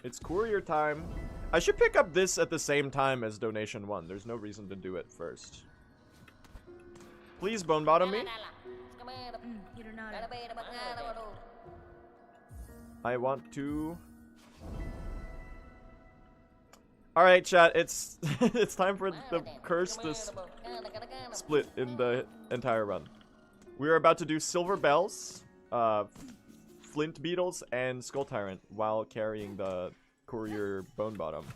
[SPEAKER 1] It's courier time. I should pick up this at the same time as donation 1. There's no reason to do it first. Please bone bottom me. I want to. All right, chat. It's it's time for the curse to split in the entire run. We are about to do silver bells, flint beetles, and skull tyrant while carrying the courier bone bottom.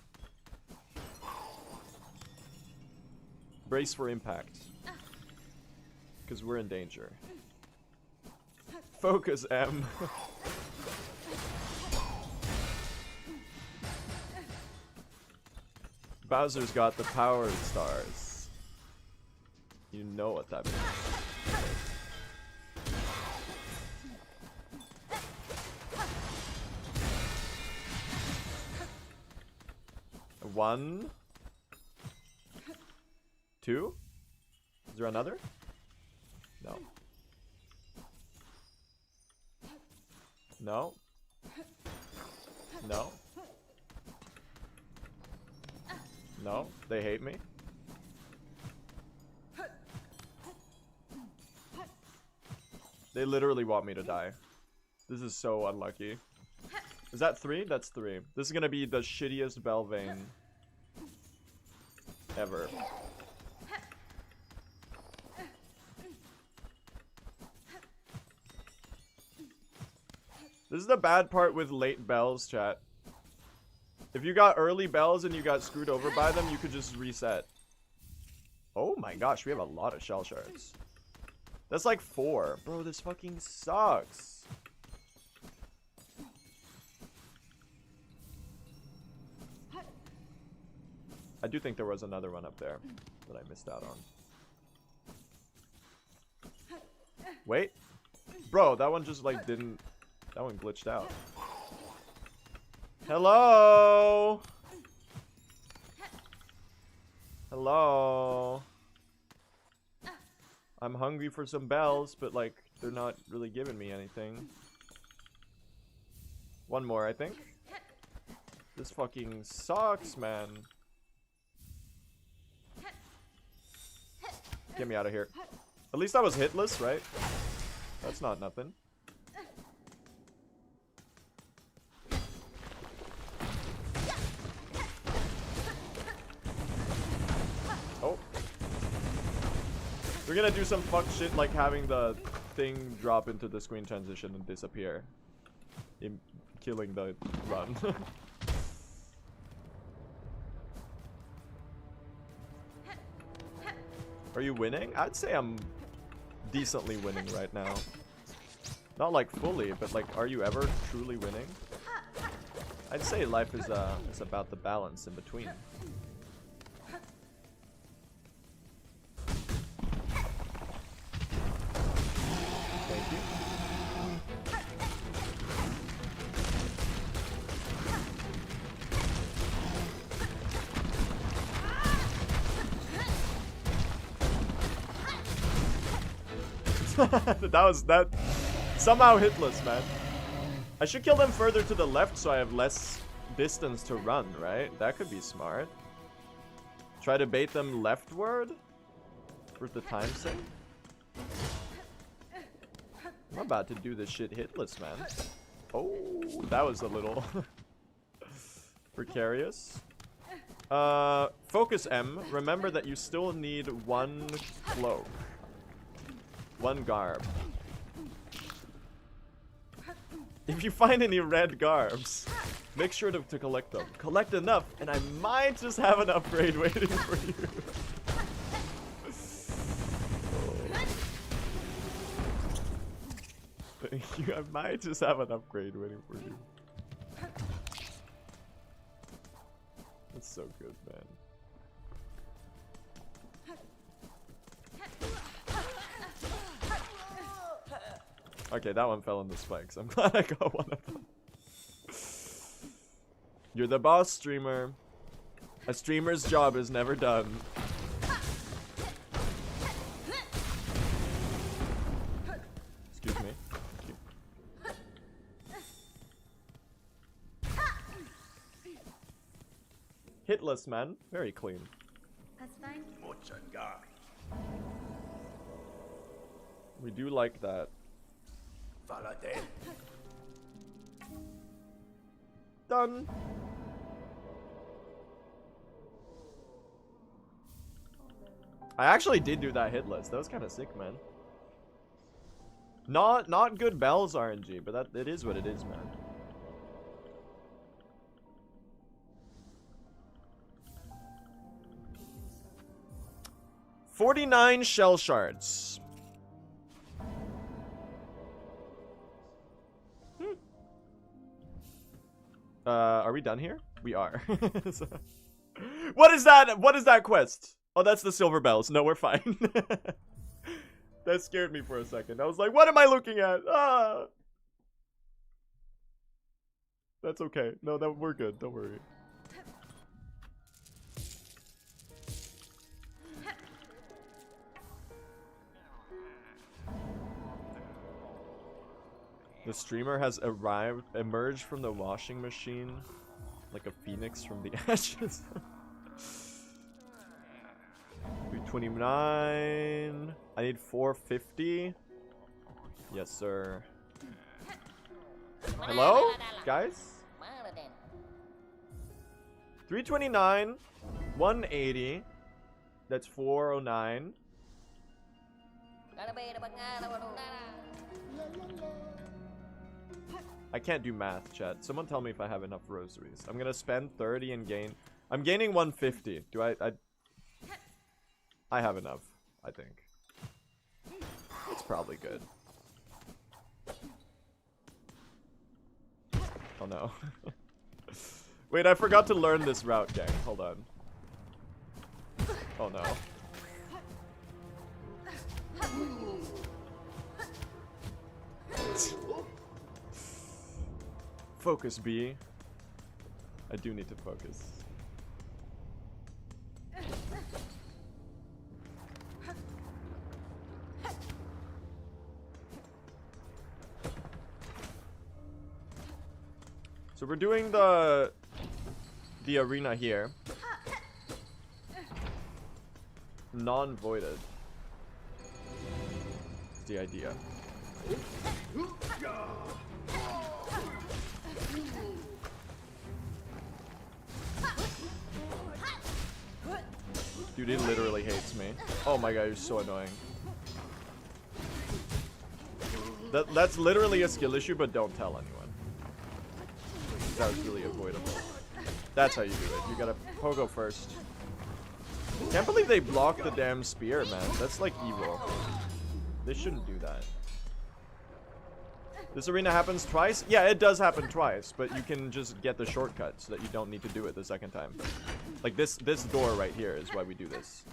[SPEAKER 1] Brace for impact, because we're in danger. Focus, M. Bowser's got the power stars. You know what that means. One. Two? Is there another? No. No. No. No, they hate me. They literally want me to die. This is so unlucky. Is that 3? That's 3. This is gonna be the shittiest bell vein ever. This is the bad part with late bells, chat. If you got early bells and you got screwed over by them, you could just reset. Oh my gosh, we have a lot of shell shards. That's like 4. Bro, this fucking sucks. I do think there was another one up there that I missed out on. Wait. Bro, that one just like didn't... That one glitched out. Hello? Hello? I'm hungry for some bells, but like, they're not really giving me anything. One more, I think. This fucking sucks, man. Get me out of here. At least I was hitless, right? That's not nothing. Oh. We're gonna do some fuck shit like having the thing drop into the screen transition and disappear. Killing the run. Are you winning? I'd say I'm decently winning right now. Not like fully, but like, are you ever truly winning? I'd say life is about the balance in between. Thank you. that somehow hitless, man. I should kill them further to the left so I have less distance to run, right? That could be smart. Try to bait them leftward for the time's sake. I'm about to do this shit hitless, man. Oh, that was a little precarious. Focus M. Remember that you still need 1 cloak. 1 garb. If you find any red garbs, make sure to collect them. Collect enough, and I might just have an upgrade waiting for you. Thank you. I might just have an upgrade waiting for you. That's so good, man. Okay, that one fell on the spikes. I'm glad I got one of them. You're the boss, streamer. A streamer's job is never done. Excuse me. hitless, man. Very clean.
[SPEAKER 2] That's fine.
[SPEAKER 1] We do like that. Done. I actually did do that hitless. That was kind of sick, man. Not good bells RNG, but it is what it is, man. $49 shell shards. Are we done here? We are. So, what is that? What is that quest? Oh, that's the silver bells. No, we're fine. That scared me for a second. I was like, what am I looking at? Ah! That's okay. No, we're good. Don't worry. The streamer has emerged from the washing machine like a phoenix from the ashes. 329. I need 450. Yes, sir. Hello, guys? 329. 180. That's 409. I can't do math, chat. Someone tell me if I have enough rosaries. I'm gonna spend 30 and gain. I'm gaining 150. Do I have enough, I think. It's probably good. Oh no. Wait, I forgot to learn this route, gang. Hold on. Oh no. Focus, B. I do need to focus. So we're doing the arena here. Non-voided. That's the idea. Dude, he literally hates me. Oh my god, you're so annoying. That's literally a skill issue, but don't tell anyone. That was really avoidable. That's how you do it. You gotta pogo first. Can't believe they blocked the damn spear, man. That's like evil. They shouldn't do that. This arena happens twice? Yeah, it does happen twice, but you can just get the shortcut so that you don't need to do it the second time. Like this door right here is why we do this.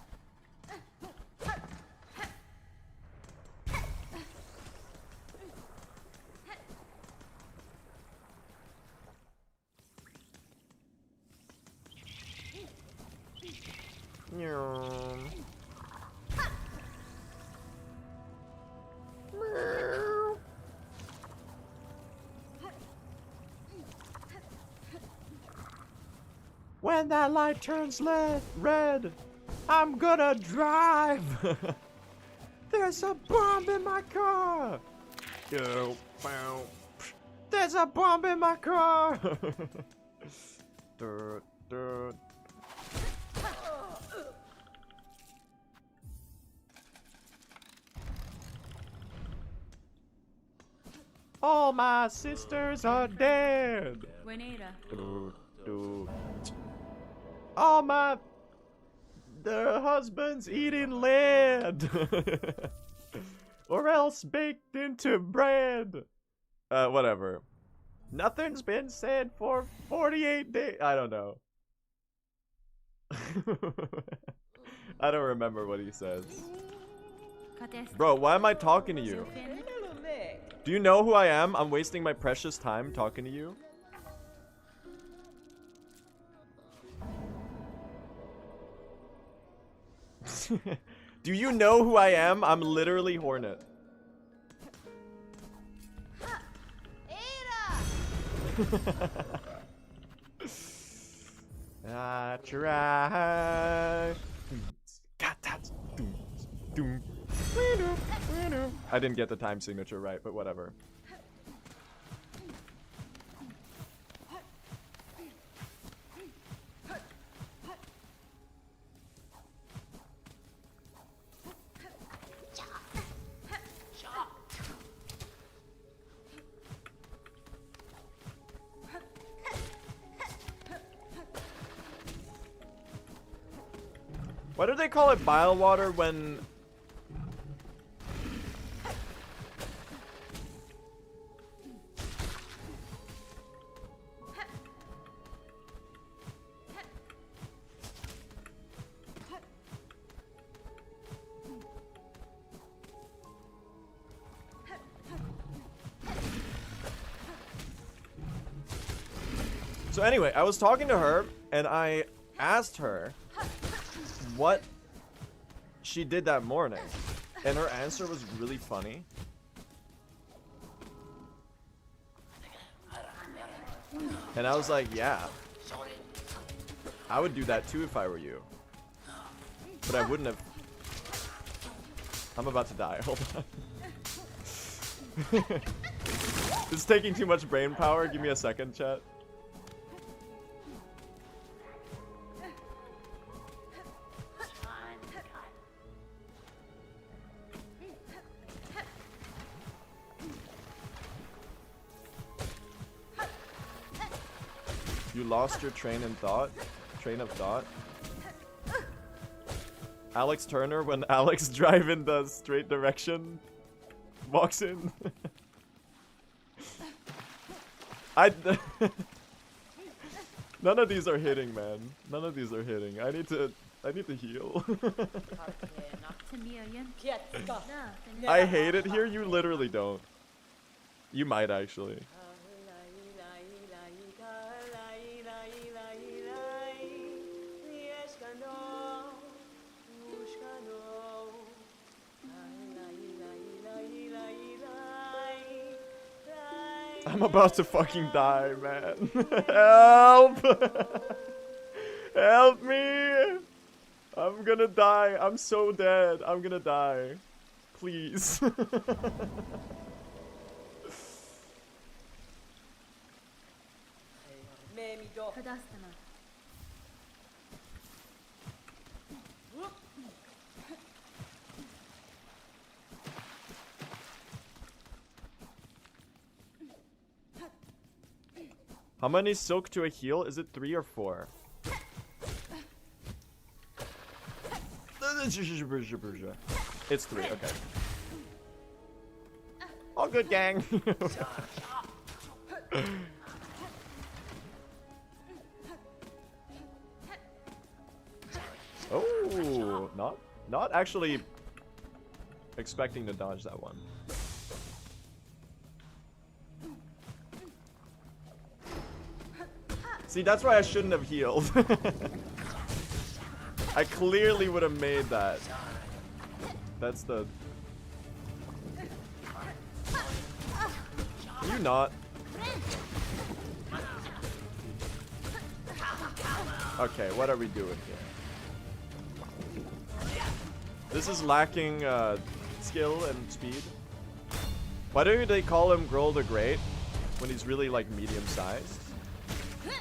[SPEAKER 1] When that light turns red, I'm gonna drive. There's a bomb in my car. Go, bow. There's a bomb in my car. Dirt, dirt. All my sisters are dead.
[SPEAKER 2] Buenita.
[SPEAKER 1] All their husbands eating lead. Or else baked into bread. Whatever. Nothing's been said for 48 days. I don't know. I don't remember what he says. Bro, why am I talking to you? Do you know who I am? I'm wasting my precious time talking to you. Do you know who I am? I'm literally Hornet. I try. I didn't get the time signature right, but whatever. Why do they call it bile water when... So anyway, I was talking to her and I asked her what she did that morning, and her answer was really funny. And I was like, yeah, I would do that too if I were you, but I wouldn't have. I'm about to die. Hold on. It's taking too much brain power. Give me a second, chat. You lost your train of thought? Alex Turner when Alex drive in the straight direction walks in. None of these are hitting, man. None of these are hitting. I need to heal. I hate it here. You literally don't. You might actually. I'm about to fucking die, man. Help! Help me! I'm gonna die. I'm so dead. I'm gonna die. Please. How many silk to a heal? Is it 3 or 4? It's 3, okay. All good, gang. Oh, not actually expecting to dodge that one. See, that's why I shouldn't have healed. I clearly would have made that. That's the... Can you not? Okay, what are we doing here? This is lacking skill and speed. Why don't they call him Grohl the Great when he's really like medium-sized?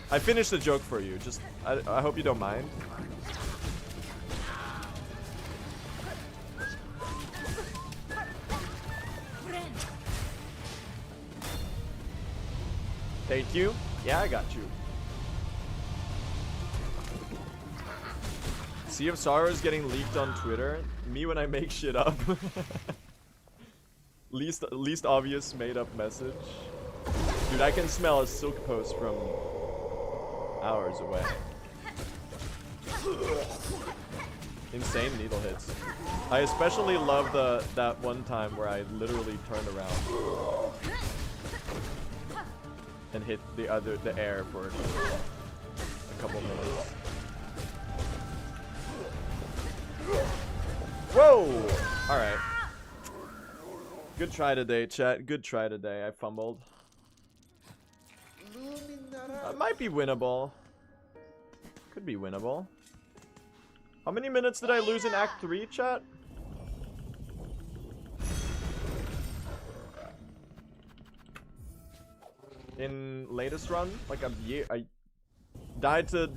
[SPEAKER 1] I finished the joke for you. Just, I hope you don't mind. Thank you. Yeah, I got you. Sea of Sorrow is getting leaked on Twitter. Me when I make shit up. least obvious made up message. Dude, I can smell a silk post from hours away. Insane needle hits. I especially love that one time where I literally turned around and hit the air for a couple minutes. Whoa! Alright. Good try today, chat. Good try today. I fumbled. Might be winnable. Could be winnable. How many minutes did I lose in Act 3, chat? In latest run? Like a year. I died to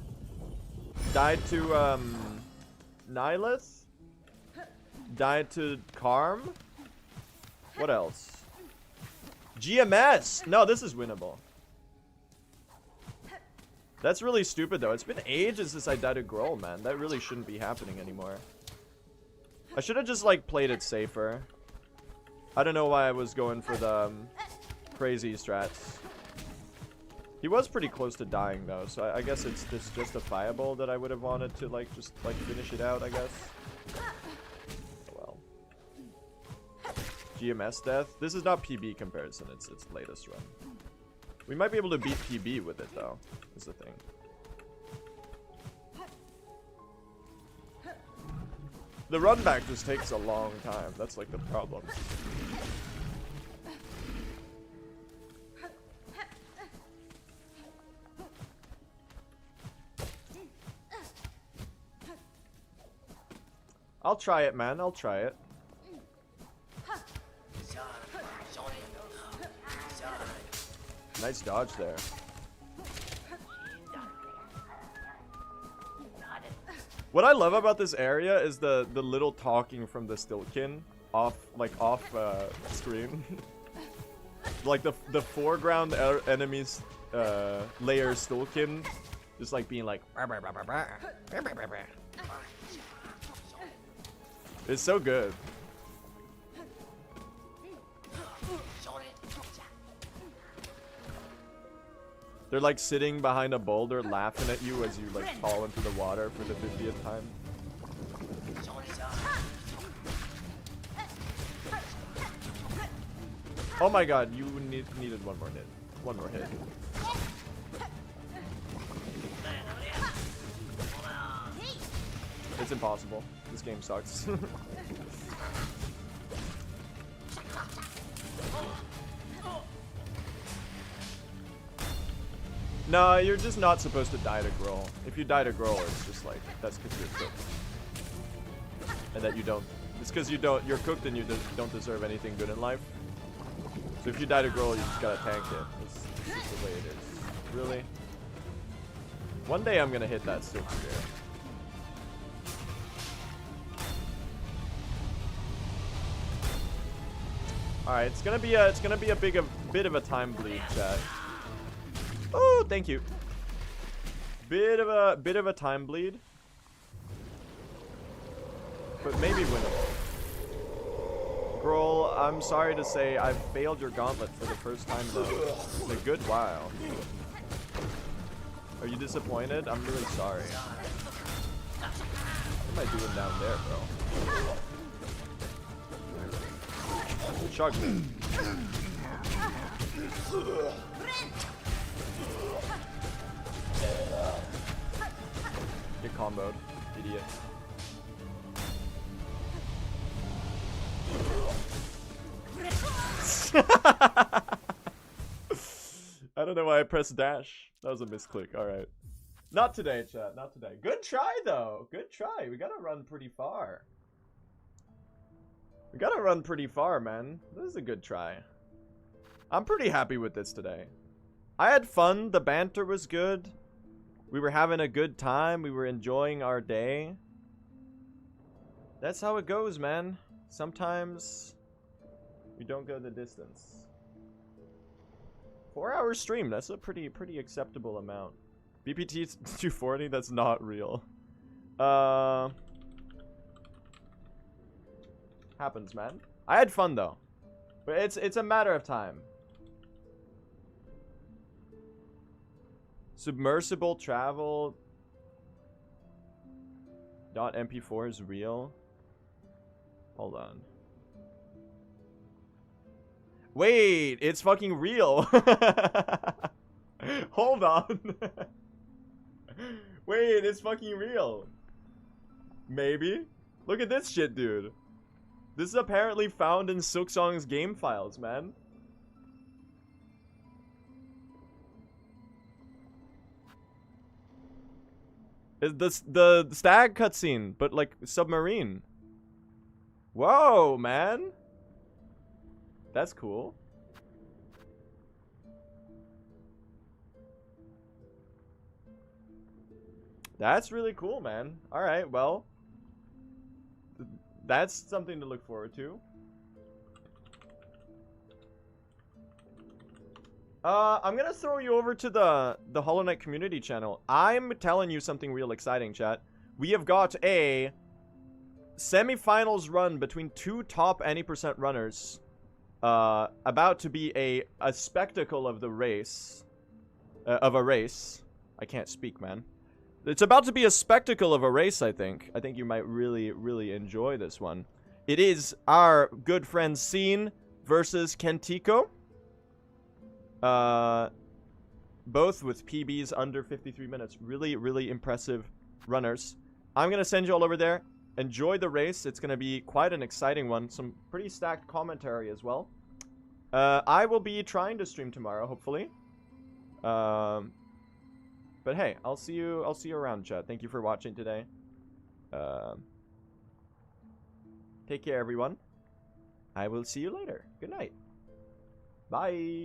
[SPEAKER 1] Nihilus? Died to Karm? What else? GMS! No, this is winnable. That's really stupid though. It's been ages since I died to Grohl, man. That really shouldn't be happening anymore. I should have just like played it safer. I don't know why I was going for the crazy strats. He was pretty close to dying though, so I guess it's just justifiable that I would have wanted to like just like finish it out, I guess. Well. GMS death. This is not PB comparison, it's latest run. We might be able to beat PB with it though, is the thing. The run back just takes a long time, that's like the problem. I'll try it, man. I'll try it. Nice dodge there. What I love about this area is the little talking from the Stiltkin off screen. Like the foreground enemies layer Stiltkin just like being like it's so good. They're like sitting behind a boulder laughing at you as you like fall into the water for the 50th time. Oh my god, you needed one more hit. One more hit. It's impossible. This game sucks. No, you're just not supposed to die to Grohl. If you die to Grohl, it's just like, that's because you're cooked. And that you don't, it's because you're cooked and you don't deserve anything good in life. So if you die to Grohl, you just gotta tank it. It's just the way it is. Really? One day I'm gonna hit that Silk Spear. Alright, it's gonna be a bit of a time bleed, chat. Oh, thank you. Bit of a time bleed. But maybe winnable. Grohl, I'm sorry to say I've failed your gauntlet for the first time in a good while. Are you disappointed? I'm really sorry. What am I doing down there, bro? Chug. Get comboed, idiot. I don't know why I pressed dash. That was a misclick. Alright. Not today, chat. Not today. Good try, though. Good try. We gotta run pretty far. We gotta run pretty far, man. This is a good try. I'm pretty happy with this today. I had fun. The banter was good. We were having a good time. We were enjoying our day. That's how it goes, man. Sometimes we don't go the distance. 4-hour stream. That's a pretty acceptable amount. BPT 240. That's not real. Happens, man. I had fun though, but it's a matter of time. Submersible travel .mp4 is real. Hold on. Wait, it's fucking real. Hold on. Wait, it's fucking real. Maybe. Look at this shit, dude. This is apparently found in Silksong's game files, man. The stag cutscene, but like submarine. Whoa, man. That's cool. That's really cool, man. All right, well, that's something to look forward to. I'm gonna throw you over to the Hollow Knight community channel. I'm telling you something real exciting, chat. We have got a semifinals run between two top any % runners. About to be a spectacle of the race. Of a race. I can't speak, man. It's about to be a spectacle of a race, I think. I think you might really, really enjoy this one. It is our good friend Scene versus Kentiko. Both with PBs under 53 minutes. Really, really impressive runners. I'm going to send you all over there. Enjoy the race. It's going to be quite an exciting one. Some pretty stacked commentary as well. I will be trying to stream tomorrow, hopefully. But hey, I'll see you around, chat. Thank you for watching today. Take care, everyone. I will see you later. Good night. Bye.